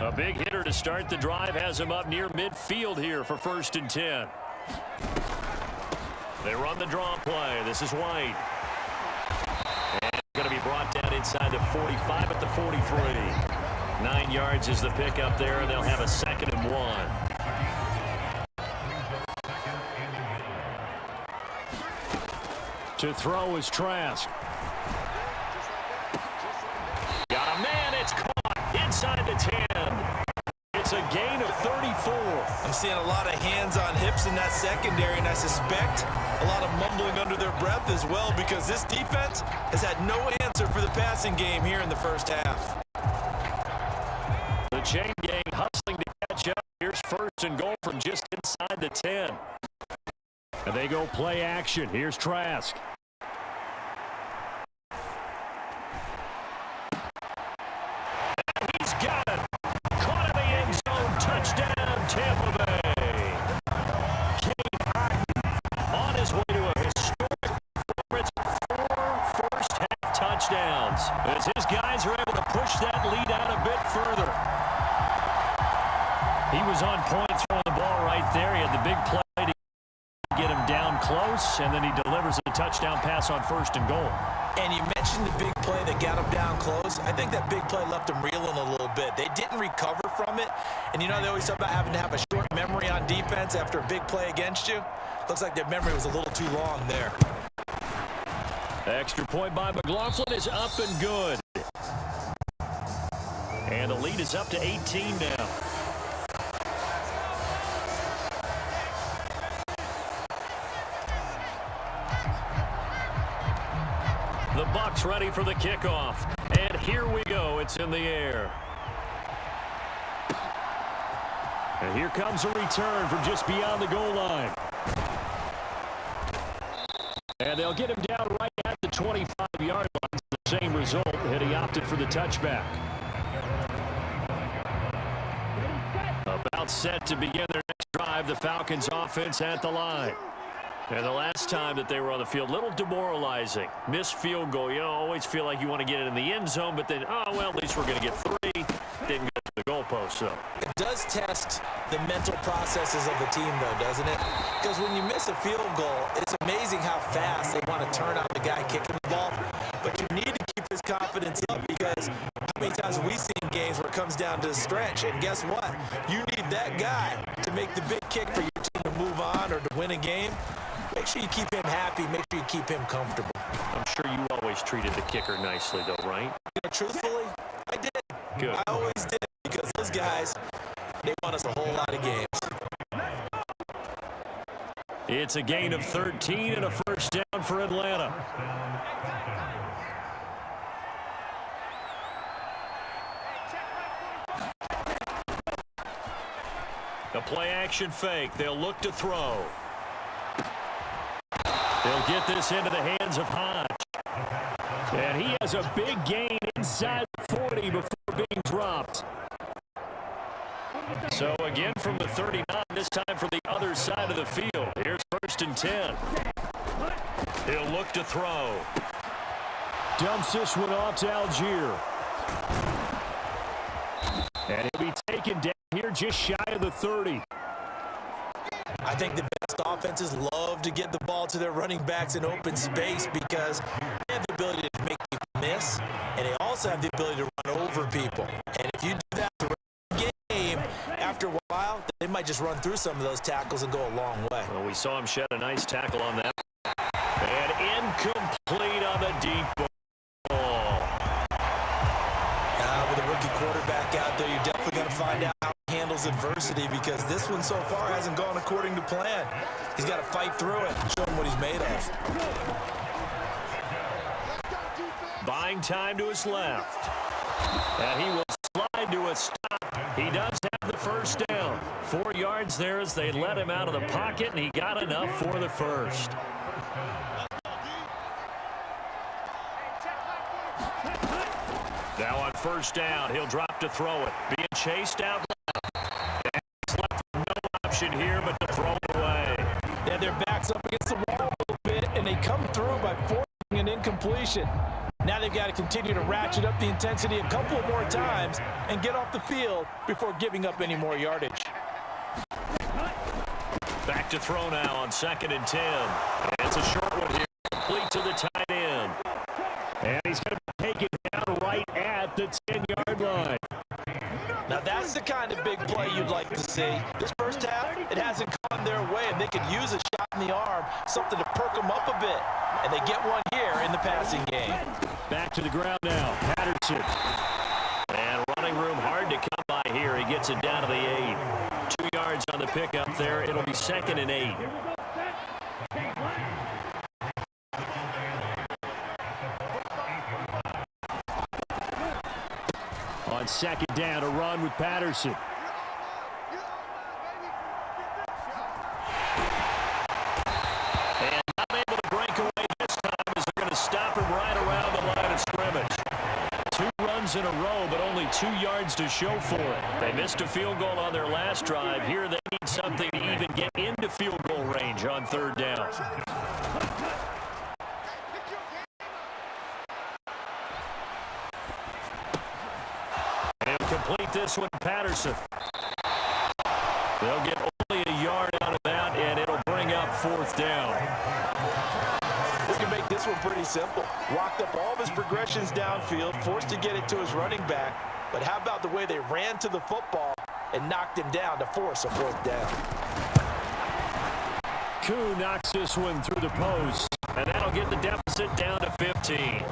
Speaker 2: A big hitter to start the drive has him up near midfield here for 1st and 10. They run the draw play. This is White. And going to be brought down inside the 45 at the 43. 9 yards is the pickup there, and they'll have a 2nd and 1. To throw is Trask. Got a man. It's caught inside the 10. It's a gain of 34.
Speaker 5: I'm seeing a lot of hands on hips in that secondary, and I suspect a lot of mumbling under their breath as well, because this defense has had no answer for the passing game here in the first half.
Speaker 2: The chain gang hustling to catch up. Here's 1st and goal from just inside the 10. And they go play action. Here's Trask. And he's got it. Caught in the end zone. Touchdown, Tampa Bay. Kane Harden on his way to a historic performance. touchdowns as his guys are able to push that lead out a bit further. He was on point throwing the ball right there. He had the big play to get him down close, and then he delivers a touchdown pass on 1st and goal.
Speaker 5: And you mentioned the big play that got him down close. I think that big play left him reeling a little bit. They didn't recover from it. And you know they always talk about having to have a short memory on defense after a big play against you. Looks like their memory was a little too long there.
Speaker 2: The extra point by McLaughlin is up and good. And the lead is up to 18 now. The Bucs ready for the kickoff. And here we go. It's in the air. And here comes a return from just beyond the goal line. And they'll get him down right at the 25-yard line. The same result, and he opted for the touchback. About set to begin their next drive, the Falcons offense at the line. And the last time that they were on the field, a little demoralizing. Missed field goal. You know, always feel like you want to get it in the end zone, but then, oh, well, at least we're going to get 3. Didn't go to the goalpost, so.
Speaker 5: It does test the mental processes of the team, though, doesn't it? Because when you miss a field goal, it's amazing how fast they want to turn on the guy kicking the ball. But you need to keep his confidence up because how many times have we seen games where it comes down to the stretch? And guess what? You need that guy to make the big kick for your team to move on or to win a game. Make sure you keep him happy. Make sure you keep him comfortable.
Speaker 2: I'm sure you always treated the kicker nicely, though, right?
Speaker 5: You know, truthfully, I did.
Speaker 2: Good.
Speaker 5: I always did because those guys, they won us a whole lot of games.
Speaker 2: It's a gain of 13 and a first down for Atlanta. The play action fake. They'll look to throw. They'll get this into the hands of Hodge. And he has a big gain inside the 40 before being dropped. So again from the 39, this time from the other side of the field. Here's 1st and 10. He'll look to throw. Dumps this one off to Algier. And he'll be taken down here just shy of the 30.
Speaker 5: I think the best offenses love to get the ball to their running backs in open space because they have the ability to make people miss, and they also have the ability to run over people. And if you do that throughout the game, after a while, they might just run through some of those tackles and go a long way.
Speaker 2: Well, we saw him shed a nice tackle on that. And incomplete on the deep ball.
Speaker 5: With a rookie quarterback out there, you're definitely going to find out how he handles adversity because this one so far hasn't gone according to plan. He's got to fight through it and show him what he's made of.
Speaker 2: Buying time to his left. And he will slide to a stop. He does have the first down. 4 yards there as they let him out of the pocket, and he got enough for the first. Now on first down, he'll drop to throw it. Being chased out left. And he's left with no option here but to throw it away.
Speaker 3: Yeah, their backs up against the wall a little bit, and they come through by forcing an incompletion. Now they've got to continue to ratchet up the intensity a couple more times and get off the field before giving up any more yardage.
Speaker 2: Back to throw now on 2nd and 10. And it's a short one here, complete to the tight end. And he's going to be taken down right at the 10-yard line.
Speaker 3: Now that's the kind of big play you'd like to see. This first half, it hasn't gone their way, and they could use a shot in the arm, something to perk them up a bit. And they get one here in the passing game.
Speaker 2: Back to the ground now, Patterson. And running room hard to come by here. He gets it down to the 8. 2 yards on the pickup there. It'll be 2nd and 8. On 2nd down, a run with Patterson. And not able to break away this time as they're going to stop him right around the line of scrimmage. 2 runs in a row, but only 2 yards to show for it. They missed a field goal on their last drive. Here they need something to even get into field goal range on 3rd down. complete this one, Patterson. They'll get only a yard out of that, and it'll bring up 4th down.
Speaker 3: We can make this one pretty simple. Locked up all of his progressions downfield, forced to get it to his running back. But how about the way they ran to the football and knocked him down to force a 4th down?
Speaker 2: Koo knocks this one through the post, and that'll get the deficit down to 15.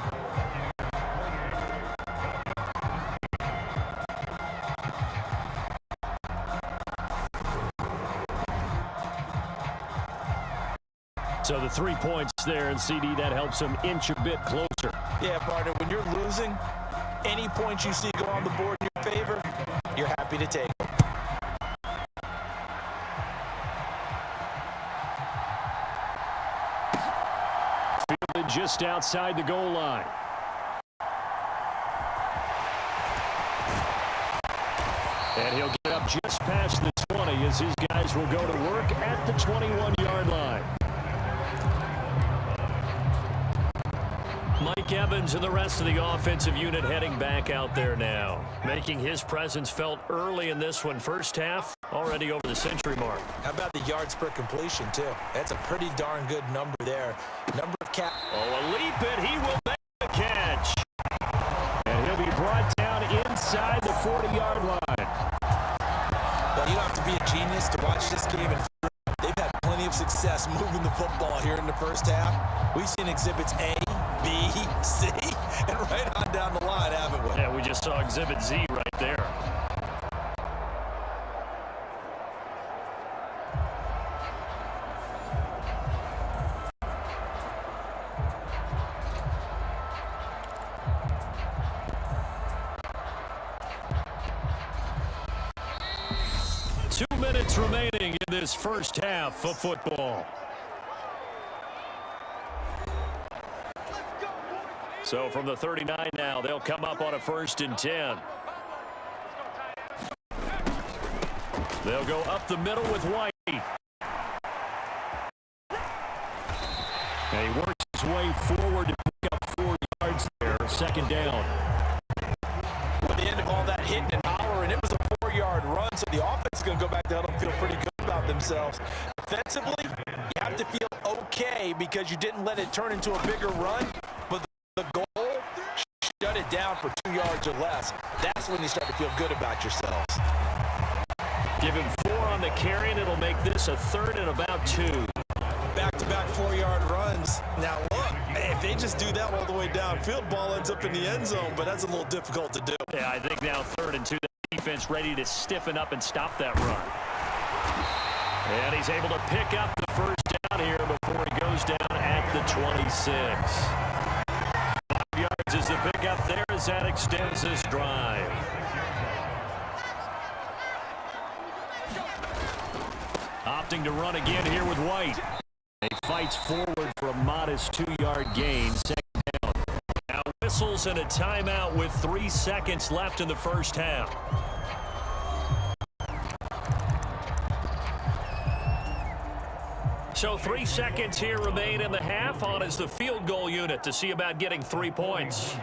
Speaker 2: So the 3 points there, and CD, that helps them inch a bit closer.
Speaker 3: Yeah, partner, when you're losing, any points you see go on the board in your favor, you're happy to take them.
Speaker 2: Fielded just outside the goal line. And he'll get up just past the 20 as his guys will go to work at the 21-yard line. Mike Evans and the rest of the offensive unit heading back out there now, making his presence felt early in this one. First half, already over the century mark.
Speaker 5: How about the yards per completion, too? That's a pretty darn good number there. Number of
Speaker 2: a leap, and he will make the catch. And he'll be brought down inside the 40-yard line.
Speaker 5: Well, you don't have to be a genius to watch this game. They've had plenty of success moving the football here in the first half. We've seen exhibits A, B, C, and right on down the line, haven't we?
Speaker 2: Yeah, we just saw Exhibit Z right there. Minutes remaining in this first half of football. So from the 39 now, they'll come up on a 1st and 10. They'll go up the middle with White. And he works his way forward to pick up 4 yards there. 2nd down.
Speaker 3: At the end of all that hitting and hollering, it was a 4-yard run, so the offense is going to go back to feel pretty good about themselves. Defensively, you have to feel okay because you didn't let it turn into a bigger run, but the goal, shut it down for 2 yards or less. That's when you start to feel good about yourselves.
Speaker 2: Give him 4 on the carry, and it'll make this a 3rd and about 2.
Speaker 3: Back-to-back 4-yard runs. Now look, if they just do that all the way downfield, ball ends up in the end zone, but that's a little difficult to do.
Speaker 2: Yeah, I think now 3rd and 2. Defense ready to stiffen up and stop that run. And he's able to pick up the 1st down here before he goes down at the 26. 5 yards is the pickup there as that extends this drive. Opting to run again here with White. He fights forward for a modest 2-yard gain. 2nd down. Now whistles and a timeout with 3 seconds left in the first half. So 3 seconds here remain in the half. On is the field goal unit to see about getting 3 points.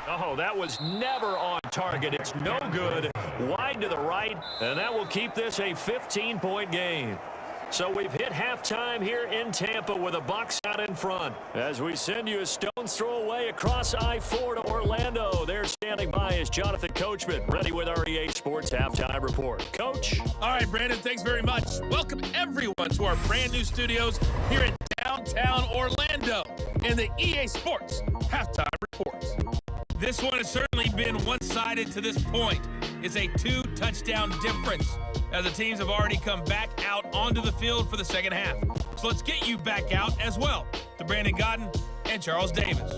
Speaker 2: Oh, that was never on target. It's no good. Wide to the right, and that will keep this a 15-point game. So we've hit halftime here in Tampa with a Bucs out in front. As we send you a stone's throw away across I-4 to Orlando. There standing by is Jonathan Coachman, ready with our EA Sports Halftime Report. Coach.
Speaker 4: All right, Brandon, thanks very much. Welcome everyone to our brand new studios here in downtown Orlando in the EA Sports Halftime Report. This one has certainly been one-sided to this point. It's a 2-touchdown difference as the teams have already come back out onto the field for the second half. So let's get you back out as well to Brandon Godden and Charles Davis.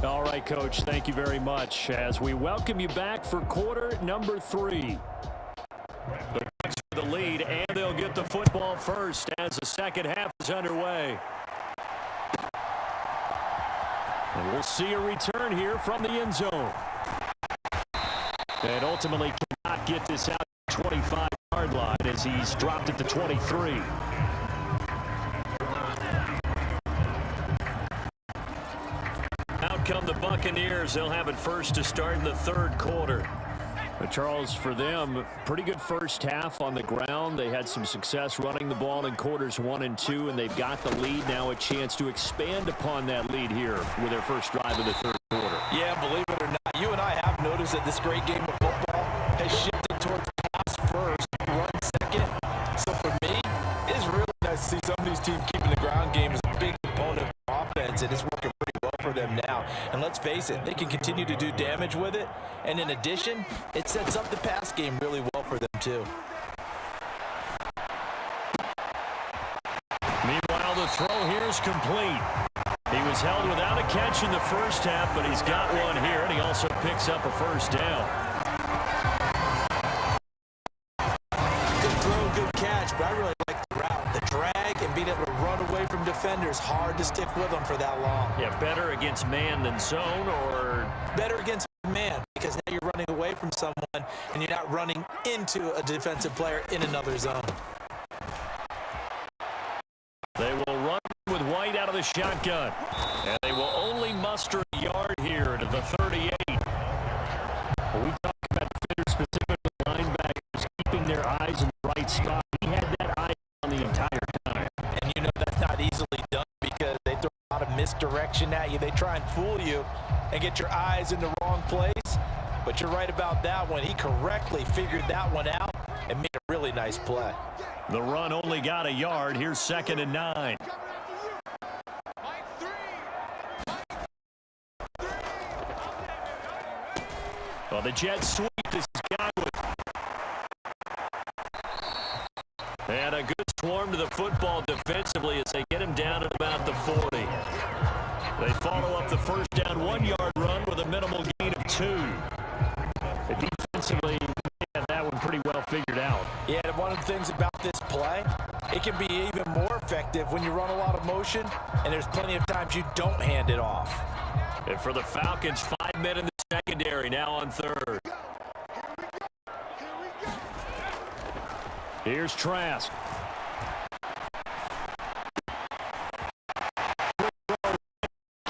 Speaker 2: All right, Coach, thank you very much as we welcome you back for quarter number 3. The Bucs for the lead, and they'll get the football first as the second half is underway. And we'll see a return here from the end zone. And ultimately cannot get this out to the 25-yard line as he's dropped at the 23. Out come the Buccaneers. They'll have it first to start in the third quarter. But Charles, for them, pretty good first half on the ground. They had some success running the ball in quarters 1 and 2, and they've got the lead. Now a chance to expand upon that lead here with their first drive of the third quarter.
Speaker 3: Yeah, believe it or not, you and I have noticed that this great game of football has shifted towards pass first, run second. So for me, it's really nice to see some of these teams keeping the ground game as a big component of offense, and it's working pretty well for them now. And let's face it, they can continue to do damage with it. And in addition, it sets up the pass game really well for them too.
Speaker 2: Meanwhile, the throw here is complete. He was held without a catch in the first half, but he's got one here, and he also picks up a first down.
Speaker 5: Good throw, good catch, but I really like the route. The drag and being able to run away from defenders, hard to stick with them for that long.
Speaker 2: Yeah, better against man than zone, or
Speaker 5: better against man, because now you're running away from someone and you're not running into a defensive player in another zone.
Speaker 2: They will run with White out of the shotgun. And they will only muster a yard here to the 38. We talk about defenders, specifically linebackers, keeping their eyes in the right spot. He had that eye on the entire time.
Speaker 3: And you know that's not easily done because they throw a lot of misdirection at you. They try and fool you and get your eyes in the wrong place. But you're right about that one. He correctly figured that one out and made a really nice play.
Speaker 2: The run only got a yard. Here's 2nd and 9. Well, the Jets sweep. This is Godwin. And a good swarm to the football defensively as they get him down at about the 40. They follow up the first down 1-yard run with a minimal gain of 2. Defensively, they have that one pretty well figured out.
Speaker 3: Yeah, and one of the things about this play, it can be even more effective when you run a lot of motion, and there's plenty of times you don't hand it off.
Speaker 2: And for the Falcons, 5 men in the secondary, now on third. Here's Trask.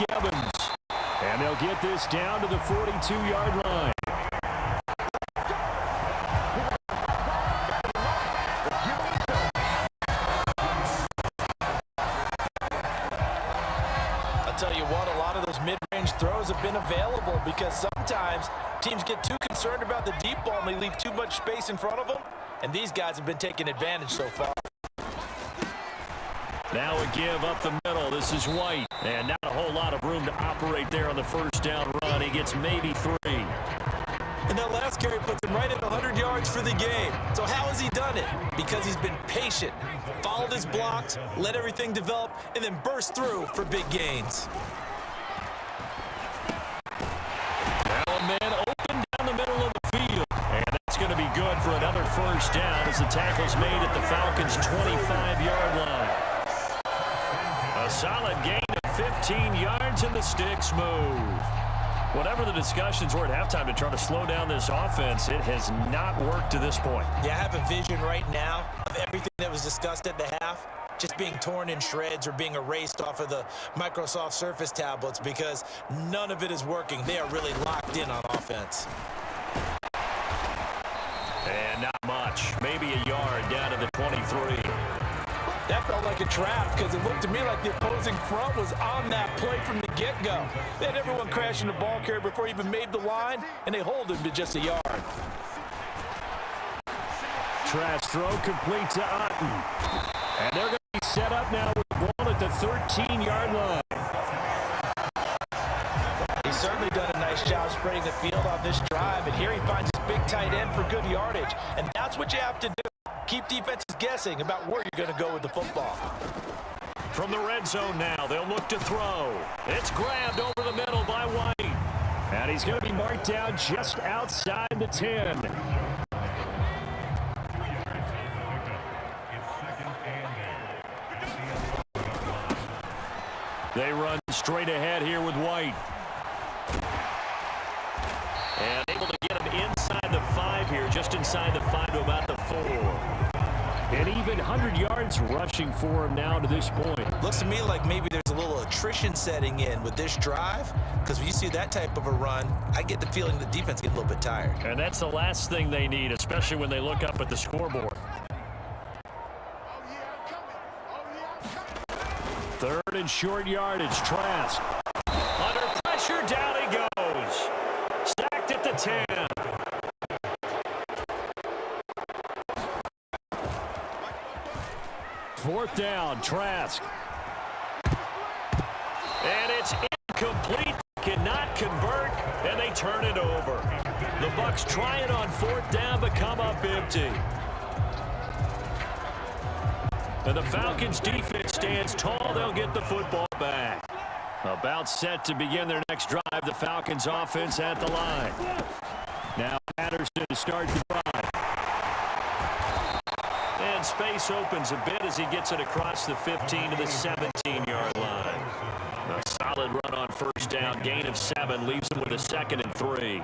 Speaker 2: Evans. And they'll get this down to the 42-yard line.
Speaker 3: I'll tell you what, a lot of those mid-range throws have been available because sometimes teams get too concerned about the deep ball and they leave too much space in front of them, and these guys have been taking advantage so far.
Speaker 2: Now a give up the middle. This is White. And not a whole lot of room to operate there on the first down run. He gets maybe 3.
Speaker 5: And that last carry puts him right at 100 yards for the game. So how has he done it? Because he's been patient, followed his blocks, let everything develop, and then burst through for big gains.
Speaker 2: Now a man open down the middle of the field. And that's going to be good for another first down as the tackle's made at the Falcons' 25-yard line. A solid gain of 15 yards and the sticks move. Whatever the discussions were at halftime to try to slow down this offense, it has not worked to this point.
Speaker 5: Yeah, I have a vision right now of everything that was discussed at the half just being torn in shreds or being erased off of the Microsoft Surface tablets because none of it is working. They are really locked in on offense.
Speaker 2: And not much. Maybe a yard down to the 23.
Speaker 3: That felt like a trap because it looked to me like the opposing front was on that play from the get-go. They had everyone crashing the ball carrier before he even made the line, and they hold him to just a yard.
Speaker 2: Trask throw complete to Otten. And they're going to be set up now with the ball at the 13-yard line.
Speaker 3: He's certainly done a nice job spreading the field on this drive, and here he finds his big tight end for good yardage. And that's what you have to do. Keep defenses guessing about where you're going to go with the football.
Speaker 2: From the red zone now, they'll look to throw. It's grabbed over the middle by White. And he's going to be marked down just outside the 10. They run straight ahead here with White. And able to get him inside the here, just inside the 5 to about the 4. And even 100 yards rushing for him now to this point.
Speaker 5: Looks to me like maybe there's a little attrition setting in with this drive, because when you see that type of a run, I get the feeling the defense gets a little bit tired.
Speaker 2: And that's the last thing they need, especially when they look up at the scoreboard. 3rd and short yardage. Trask under pressure, down he goes. Sacked at the 10. Fourth down, Trask. And it's incomplete. Cannot convert, and they turn it over. The Bucs try it on 4th down, but come up empty. And the Falcons defense stands tall. They'll get the football back. About set to begin their next drive. The Falcons offense at the line. Now Patterson to start the drive. And space opens a bit as he gets it across the 15 to the 17-yard line. A solid run on 1st down. Gain of 7 leaves him with a 2nd and 3.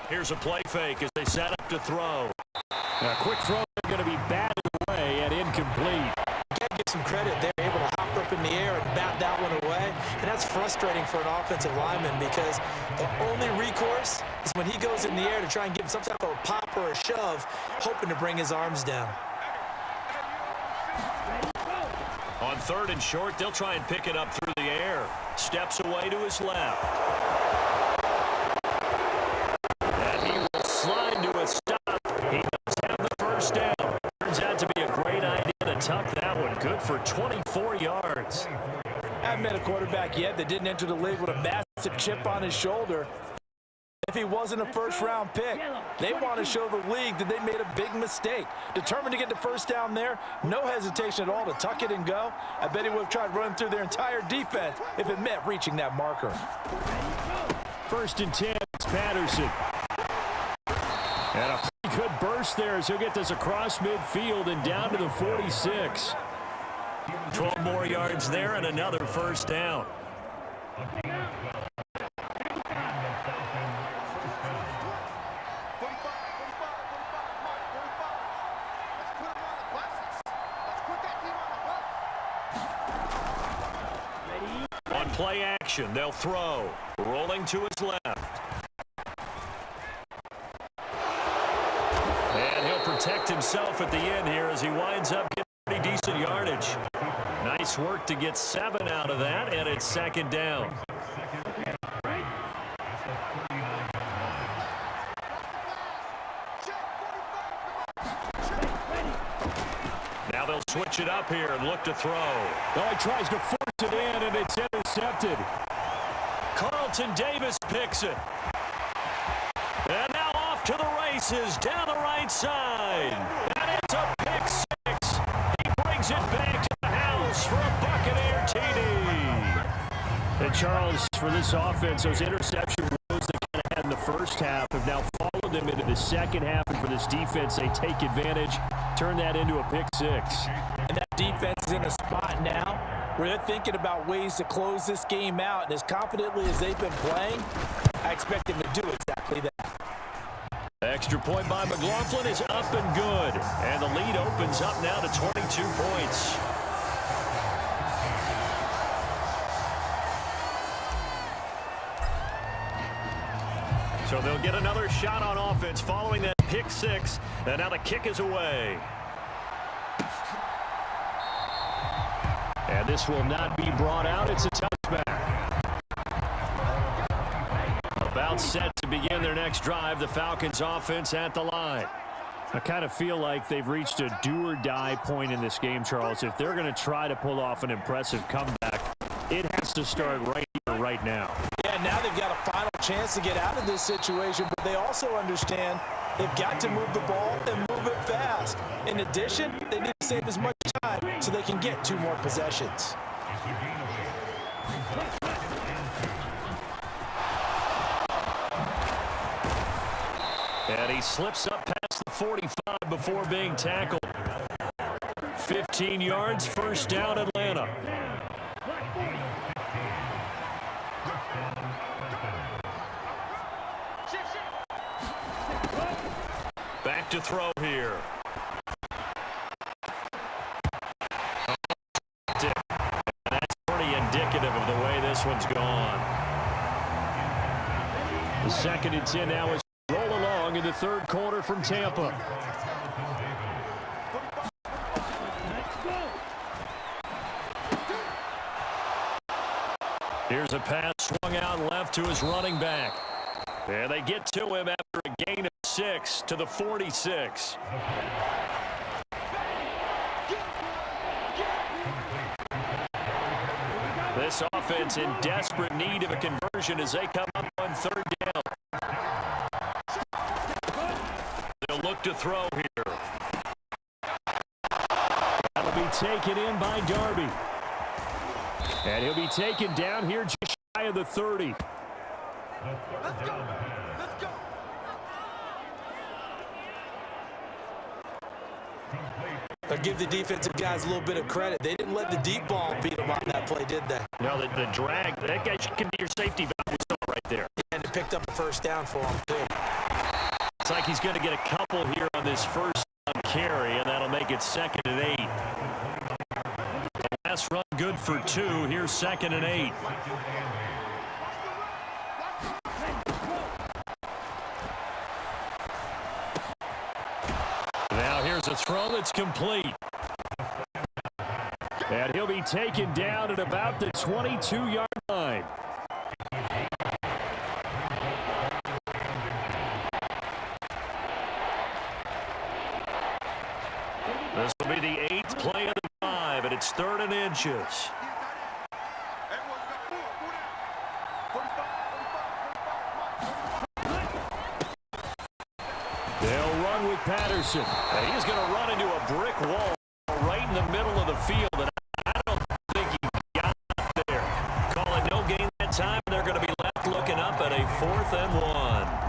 Speaker 2: Here's a play fake as they set up to throw. A quick throw going to be batted away and incomplete.
Speaker 5: Got to give some credit. They're able to hop up in the air and bat that one away. And that's frustrating for an offensive lineman because the only recourse is when he goes in the air to try and give some type of a pop or a shove, hoping to bring his arms down.
Speaker 2: On 3rd and short, they'll try and pick it up through the air. Steps away to his left. And he will slide to a stop. He does have the 1st down. Turns out to be a great idea to tuck that one. Good for 24 yards.
Speaker 3: I haven't met a quarterback yet that didn't enter the league with a massive chip on his shoulder. If he wasn't a 1st-round pick, they want to show the league that they made a big mistake. Determined to get the 1st down there, no hesitation at all to tuck it and go. I bet he would have tried running through their entire defense if it meant reaching that marker.
Speaker 2: 1st and 10, it's Patterson. And a pretty good burst there as he'll get this across midfield and down to the 46. 12 more yards there and another 1st down. On play action, they'll throw. Rolling to his left. And he'll protect himself at the end here as he winds up getting pretty decent yardage. Nice work to get 7 out of that, and it's 2nd down. Now they'll switch it up here and look to throw.
Speaker 3: Oh, he tries to force it in, and it's intercepted.
Speaker 2: Carlton Davis picks it. And now off to the races down the right side. And it's a pick 6. He brings it back to the house for a Buccaneer TD. And Charles, for this offense, those interception rows they kind of had in the 1st half have now followed them into the 2nd half. And for this defense, they take advantage, turn that into a pick 6.
Speaker 3: And that defense is in a spot now where they're thinking about ways to close this game out. And as confidently as they've been playing, I expect them to do exactly that.
Speaker 2: Extra point by McLaughlin is up and good. And the lead opens up now to 22 points. So they'll get another shot on offense following that pick 6. And now the kick is away. And this will not be brought out. It's a touchback. About set to begin their next drive. The Falcons offense at the line. I kind of feel like they've reached a do-or-die point in this game, Charles. If they're going to try to pull off an impressive comeback, it has to start right here, right now.
Speaker 3: Yeah, now they've got a final chance to get out of this situation, but they also understand they've got to move the ball and move it fast. In addition, they need to save as much time so they can get 2 more possessions. And he slips up past the 45 before being tackled.
Speaker 2: 15 yards, first down, Atlanta. Back to throw here. That's pretty indicative of the way this one's gone. The 2nd and 10 now is roll along in the 3rd quarter from Tampa. Here's a pass swung out left to his running back. And they get to him after a gain of 6 to the 46. This offense in desperate need of a conversion as they come up on 3rd down. They'll look to throw here. That'll be taken in by Darby. And he'll be taken down here just shy of the 30.
Speaker 6: Let's go. Let's go.
Speaker 3: I'll give the defensive guys a little bit of credit. They didn't let the deep ball beat them on that play, did they?
Speaker 2: No, the drag, that guy can be your safety valve. We saw right there.
Speaker 3: And it picked up a first down for him, too.
Speaker 2: It's like he's going to get a couple here on this first carry, and that'll make it 2nd and 8. The last run good for 2. Here's 2nd and 8. Now here's a throw that's complete. And he'll be taken down at about the 22-yard line. This will be the 8th play of the drive, and it's 3rd and inches. They'll run with Patterson. And he's going to run into a brick wall right in the middle of the field, and I don't think he got there. Call it no gain that time. They're going to be left looking up at a 4th and 1.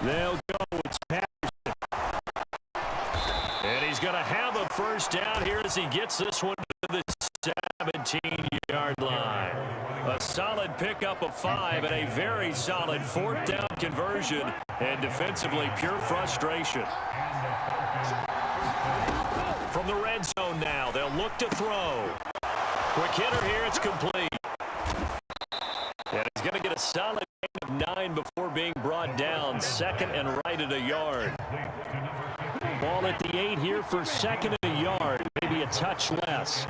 Speaker 2: They'll go. It's Patterson. And he's going to have a first down here as he gets this one to the 17-yard line. A solid pickup of 5 and a very solid 4th down conversion. And defensively, pure frustration. From the red zone now, they'll look to throw. Quick hitter here, it's complete. And he's going to get a solid gain of 9 before being brought down. 2nd and right at a yard. Ball at the 8 here for 2nd and a yard. Maybe a touch less.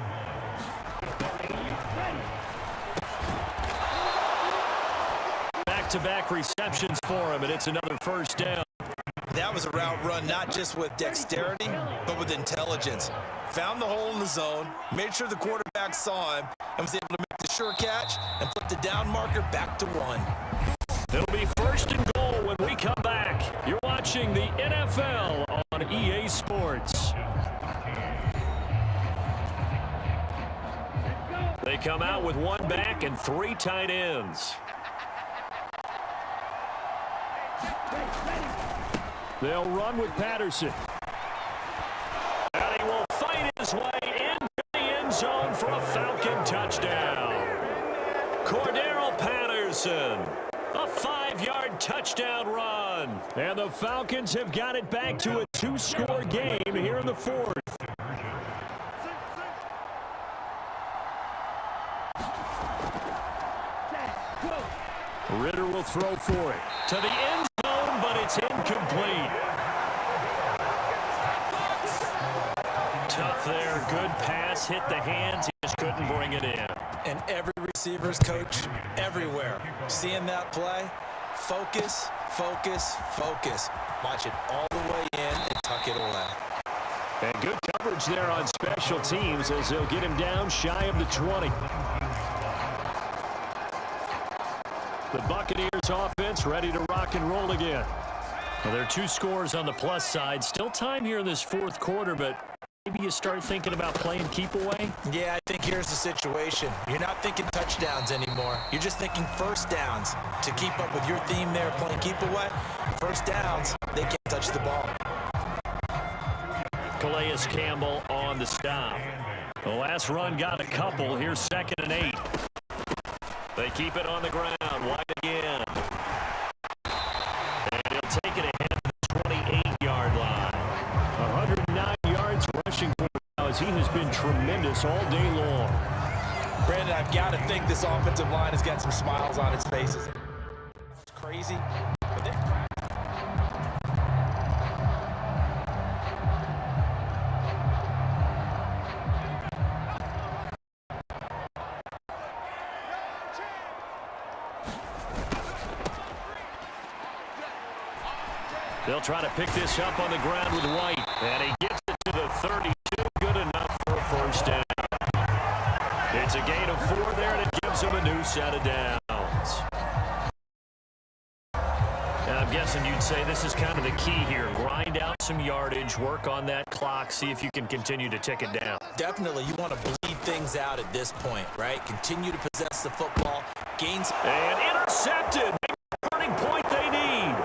Speaker 2: Back-to-back receptions for him, and it's another first down.
Speaker 3: That was a route run not just with dexterity, but with intelligence. Found the hole in the zone, made sure the quarterback saw him, and was able to make the sure catch and put the down marker back to 1.
Speaker 2: It'll be 1st and goal when we come back. You're watching the NFL on EA Sports. They come out with 1 back and 3 tight ends. They'll run with Patterson. And he will fight his way into the end zone for a Falcon touchdown. Cordero Patterson. A 5-yard touchdown run. And the Falcons have got it back to a 2-score game here in the 4th. Ritter will throw for it. To the end zone, but it's incomplete. Tough there. Good pass. Hit the hands. He just couldn't bring it in.
Speaker 3: And every receiver's coach everywhere. Seeing that play, focus, focus, focus. Watch it all the way in and tuck it away.
Speaker 2: And good coverage there on special teams as they'll get him down shy of the 20. The Buccaneers offense ready to rock and roll again. Well, there are 2 scores on the plus side. Still time here in this 4th quarter, but maybe you start thinking about playing keep away?
Speaker 5: Yeah, I think here's the situation. You're not thinking touchdowns anymore. You're just thinking first downs. To keep up with your theme there, playing keep away, first downs, they can't touch the ball.
Speaker 2: Calais Campbell on the stop. The last run got a couple. Here's 2nd and 8. They keep it on the ground. Wide again. And he'll take it ahead of the 28-yard line. 109 yards rushing for him now as he has been tremendous all day long.
Speaker 3: Brandon, I've got to think this offensive line has got some smiles on its faces. It's crazy. But
Speaker 2: they'll try to pick this up on the ground with White. And he gets it to the 32. Good enough for a first down. It's a gain of 4 there, and it gives him a new set of downs. And I'm guessing you'd say this is kind of the key here. Grind out some yardage, work on that clock, see if you can continue to tick it down.
Speaker 5: Definitely, you want to bleed things out at this point, right? Continue to possess the football, gains.
Speaker 2: And intercepted. Maybe the turning point they need.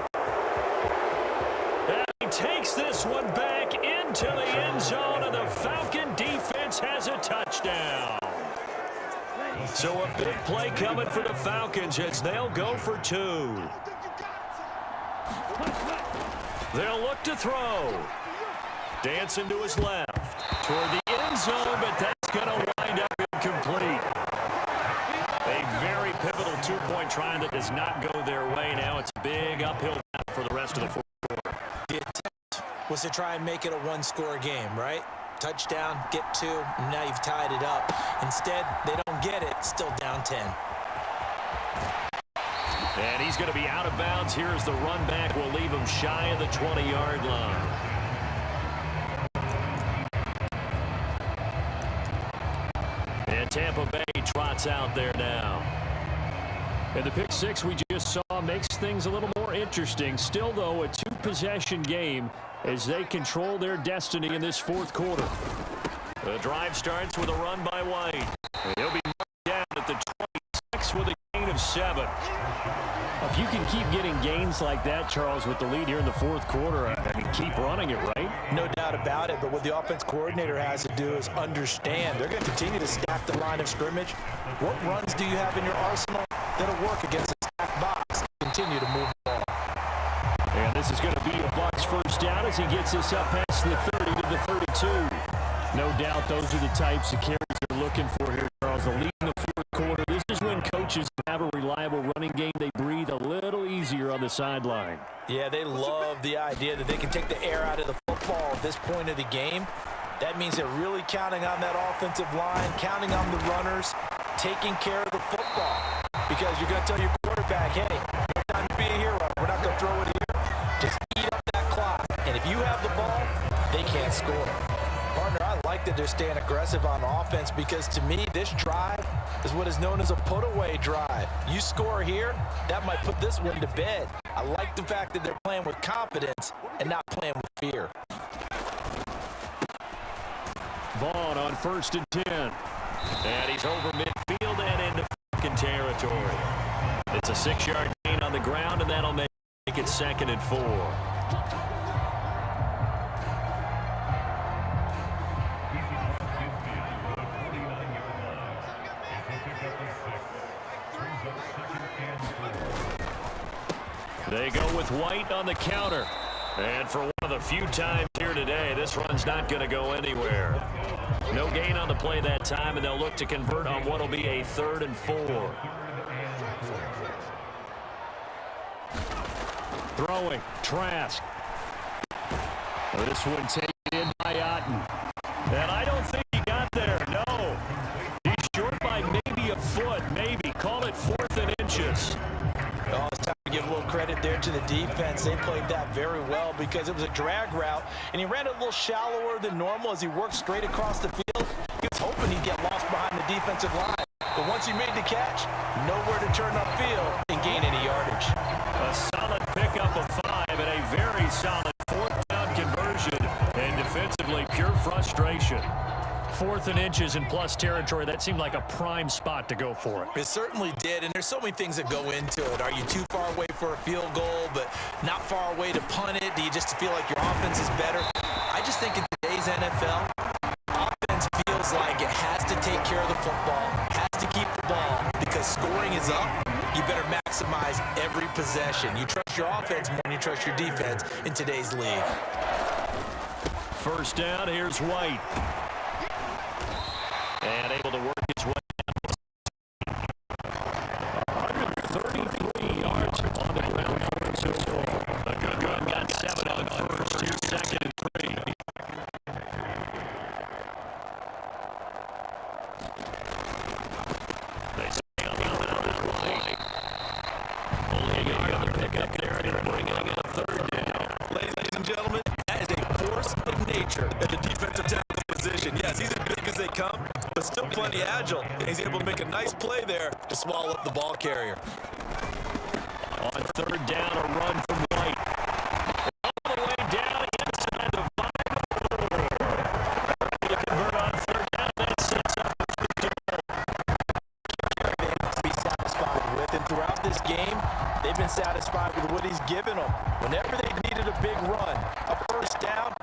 Speaker 2: And he takes this one back into the end zone, and the Falcon defense has a touchdown. So a big play coming for the Falcons as they'll go for 2. They'll look to throw. Dancing to his left. Toward the end zone, but that's going to wind up incomplete. A very pivotal 2-point try that does not go their way. Now it's a big uphill battle for the rest of the fourth quarter.
Speaker 5: The attempt was to try and make it a one-score game, right? Touchdown, get 2, and now you've tied it up. Instead, they don't get it, still down 10.
Speaker 2: And he's going to be out of bounds. Here's the run back. We'll leave him shy of the 20-yard line. And Tampa Bay trots out there now. And the pick 6 we just saw makes things a little more interesting. Still, though, a 2-possession game as they control their destiny in this fourth quarter. The drive starts with a run by White. He'll be down at the 26 with a gain of 7. If you can keep getting gains like that, Charles, with the lead here in the fourth quarter, I mean, keep running it, right?
Speaker 3: no doubt about it, but what the offense coordinator has to do is understand. They're going to continue to stack the line of scrimmage. What runs do you have in your arsenal that'll work against a stacked box? Continue to move the ball.
Speaker 2: And this is going to be a Bucs first down as he gets this up past the 30 to the 32. No doubt those are the types of carries they're looking for here, Charles. The lead in the fourth quarter. This is when coaches have a reliable running game. They breathe a little easier on the sideline.
Speaker 3: Yeah, they love the idea that they can take the air out of the football at this point of the game. That means they're really counting on that offensive line, counting on the runners, taking care of the football. Because you're going to tell your quarterback, hey, no time to be a hero. We're not going to throw it here. Just eat up that clock. And if you have the ball, they can't score. Partner, I like that they're staying aggressive on offense because to me, this drive is what is known as a put-away drive. You score here, that might put this one to bed. I like the fact that they're playing with confidence and not playing with fear.
Speaker 2: Vaughn on 1st and 10. And he's over midfield and into fucking territory. It's a 6-yard gain on the ground, and that'll make it 2nd and 4. They go with White on the counter. And for one of the few times here today, this run's not going to go anywhere. No gain on the play that time, and they'll look to convert on what will be a 3rd and 4. Throwing, Trask. This one taken in by Otten. And I don't think he got there, no. He's short by maybe a foot, maybe. Call it 4th and inches.
Speaker 3: Oh, it's time to give a little credit there to the defense. They played that very well because it was a drag route, and he ran it a little shallower than normal as he worked straight across the field. He was hoping he'd get lost behind the defensive line. But once he made the catch, nowhere to turn upfield and gain any yardage.
Speaker 2: A solid pickup of 5 and a very solid 4th down conversion. And defensively, pure frustration. 4th and inches in plus territory. That seemed like a prime spot to go for it.
Speaker 5: It certainly did, and there's so many things that go into it. Are you too far away for a field goal, but not far away to punt it? Do you just feel like your offense is better? I just think in today's NFL, offense feels like it has to take care of the football, has to keep the ball, because scoring is up. You better maximize every possession. You trust your offense more than you trust your defense in today's league.
Speaker 2: First down, here's White. And able to work his way down. 133 yards on the ground for him so far. A good run, got 7 on first. Here's 2nd and 3. They stay on that right. Only a yard on the pickup there, and bringing up a 3rd down.
Speaker 5: Ladies and gentlemen, that is a force of nature at the defensive tackle position. Yes, he's as big as they come, but still plenty agile. And he's able to make a nice play there to swallow up the ball carrier.
Speaker 2: On 3rd down, a run from White. All the way down inside the 5. You convert on 3rd down, that sets up the
Speaker 3: They have to be satisfied with, and throughout this game, they've been satisfied with what he's given them. Whenever they needed a big run, a 1st down,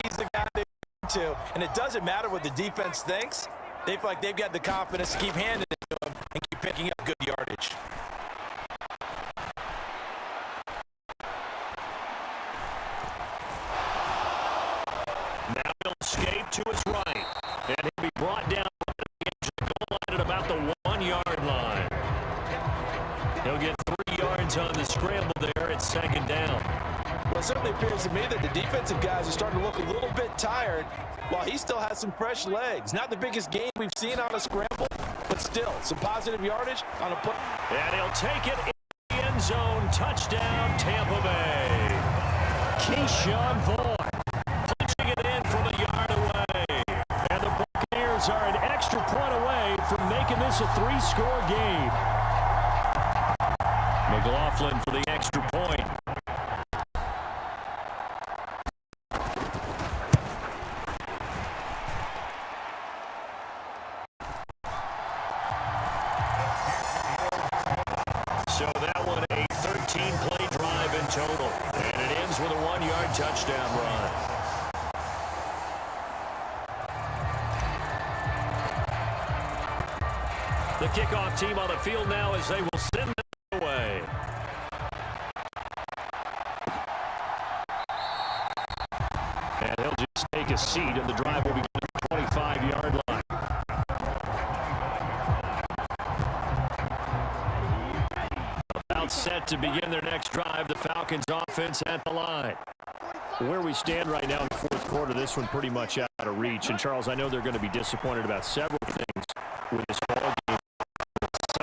Speaker 3: he's the guy they to, and it doesn't matter what the defense thinks. They feel like they've got the confidence to keep handing it to him and keep picking up good yardage.
Speaker 2: Now he'll escape to his right, and he'll be brought down at the goal line at about the 1-yard line. He'll get 3 yards on the scramble there at 2nd down.
Speaker 3: Well, it certainly appears to me that the defensive guys are starting to look a little bit tired while he still has some fresh legs. Not the biggest gain we've seen on a scramble, but still some positive yardage on a play.
Speaker 2: And he'll take it in the end zone. Touchdown, Tampa Bay. Keyshawn Vaughn punching it in from a yard away. And the Buccaneers are an extra point away from making this a 3-score game. McLaughlin for the extra point. So that one a 13-play drive in total. And it ends with a 1-yard touchdown run. The kickoff team on the field now as they will send them away. And he'll just take a seat, and the drive will begin at the 25-yard line. About set to begin their next drive, the Falcons offense at the line. Where we stand right now in the 4th quarter, this one pretty much out of reach. And, Charles, I know they're going to be disappointed about several things with this ball game.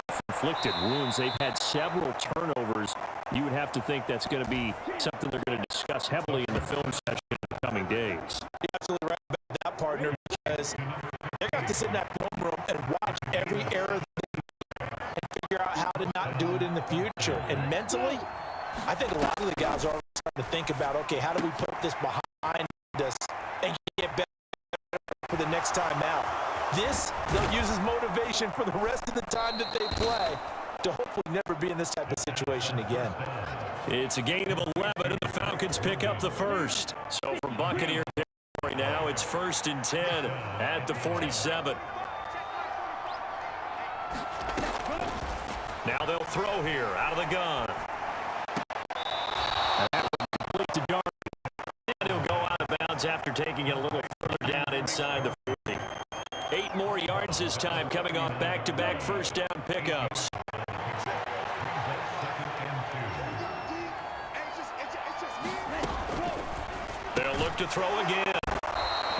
Speaker 2: Self-inflicted wounds. They've had several turnovers. You would have to think that's going to be something they're going to discuss heavily in the film session in the coming days.
Speaker 3: You're absolutely right about that, partner, because they're going to have to sit in that film room and watch every error and figure out how to not do it in the future. And mentally, I think a lot of the guys are starting to think about, okay, how do we put this behind us and get better for the next time out? This, they'll use as motivation for the rest of the time that they play to hopefully never be in this type of situation again.
Speaker 2: It's a gain of 11, and the Falcons pick up the first. So from Buccaneer territory now, it's 1st and 10 at the 47. Now they'll throw here out of the gun. And that will complete to Darby. And he'll go out of bounds after taking it a little further down inside the 40. 8 more yards this time, coming off back-to-back 1st down pickups. They'll look to throw again.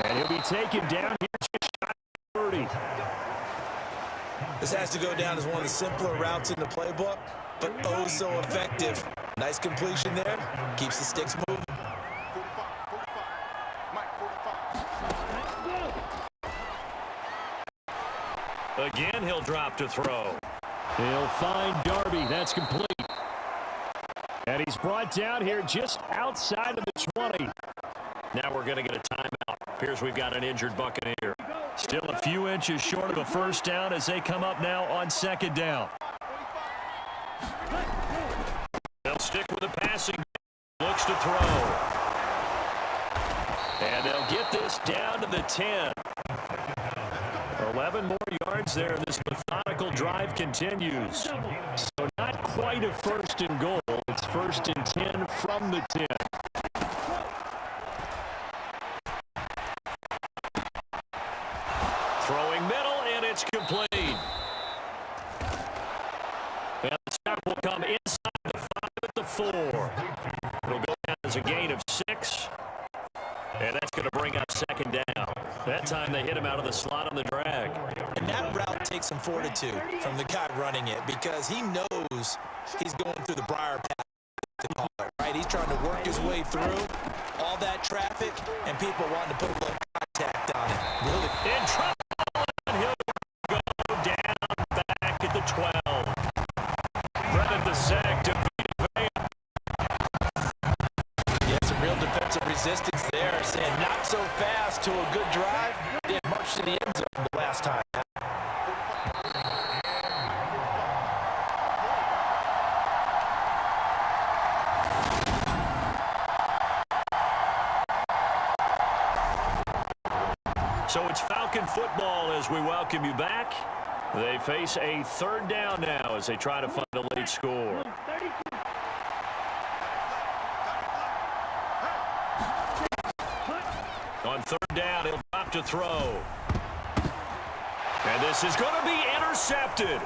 Speaker 2: And he'll be taken down here just shy of 30.
Speaker 5: This has to go down as one of the simpler routes in the playbook, but oh so effective. Nice completion there. Keeps the sticks moving.
Speaker 2: Again, he'll drop to throw. He'll find Darby. That's complete. And he's brought down here just outside of the 20. Now we're going to get a timeout. Appears we've got an injured Buccaneer. Still a few inches short of a first down as they come up now on second down. They'll stick with the passing. Looks to throw. And they'll get this down to the 10. 11 more yards there. This methodical drive continues. So not quite a first and goal. It's first and 10 from the 10. Throwing middle, and it's complete. And the stop will come inside the 5 at the 4. It'll go down as a gain of 6. And that's going to bring up second down. That time they hit him out of the slot on the drag.
Speaker 5: And that route takes some fortitude from the guy running it because he knows he's going through the briar path to call it, right? He's trying to work his way through all that traffic and people wanting to put a little contact on it. Really.
Speaker 2: In trouble, and he'll go down back at the 12. Credit the sack to
Speaker 3: some real defensive resistance there, saying not so fast to a good drive. They marched to the end zone the last time.
Speaker 2: So it's Falcon football as we welcome you back. They face a third down now as they try to find a late score. On third down, he'll drop to throw. And this is going to be intercepted.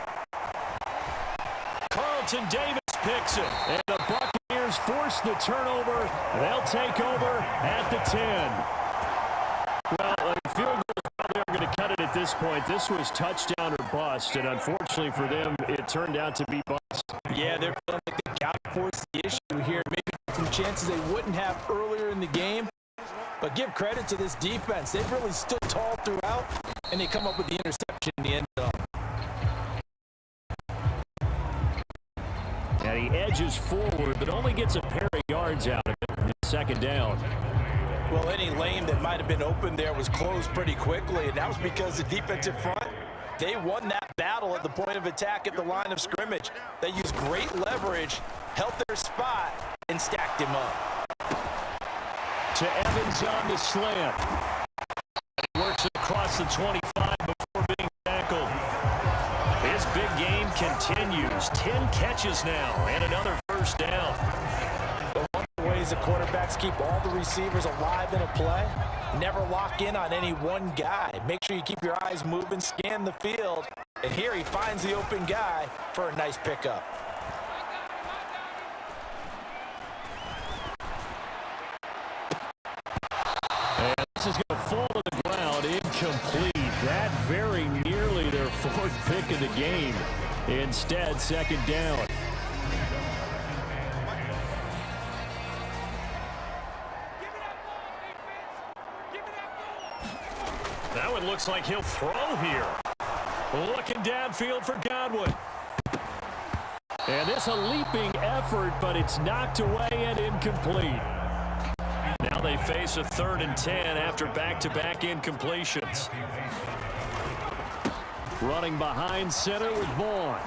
Speaker 2: Carlton Davis picks it. And the Buccaneers force the turnover. They'll take over at the 10. Well, a field goal is probably going to cut it at this point. This was touchdown or bust, and unfortunately for them, it turned out to be bust.
Speaker 3: Yeah, they're feeling like they've got to force the issue here. Maybe some chances they wouldn't have earlier in the game. But give credit to this defense. They've really stood tall throughout, and they come up with the interception in the end zone.
Speaker 2: And he edges forward, but only gets a pair of yards out of it. Second down.
Speaker 3: Well, any lane that might have been open there was closed pretty quickly, and that was because the defensive front, they won that battle at the point of attack at the line of scrimmage. They used great leverage, held their spot, and stacked him up.
Speaker 2: To Evans on the slant. Works it across the 25 before being tackled. His big game continues. 10 catches now and another first down.
Speaker 3: One of the ways the quarterbacks keep all the receivers alive in a play, never lock in on any one guy. Make sure you keep your eyes moving, scan the field, and here he finds the open guy for a nice pickup.
Speaker 2: This is going to fall to the ground, incomplete. That very nearly their fourth pick of the game. Instead, second down. That one looks like he'll throw here. Looking downfield for Godwin. And this a leaping effort, but it's knocked away and incomplete. Now they face a 3rd and 10 after back-to-back incompletions. Running behind center with Vaughn.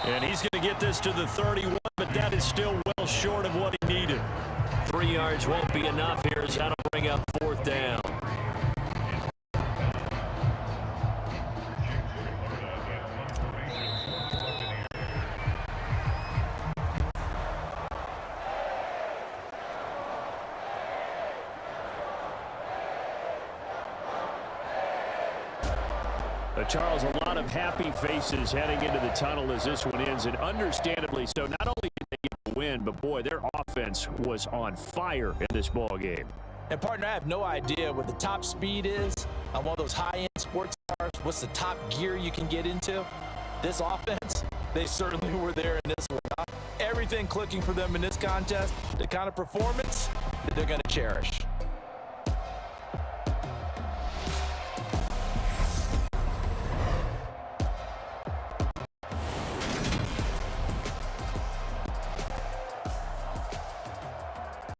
Speaker 2: And he's going to get this to the 31, but that is still well short of what he needed. 3 yards won't be enough here as that'll bring up 4th down. Charles, a lot of happy faces heading into the tunnel as this one ends, and understandably so. Not only did they get the win, but boy, their offense was on fire in this ball game.
Speaker 3: And partner, I have no idea what the top speed is on one of those high-end sports cars. What's the top gear you can get into? This offense, they certainly were there in this one. Everything clicking for them in this contest, the kind of performance that they're going to cherish.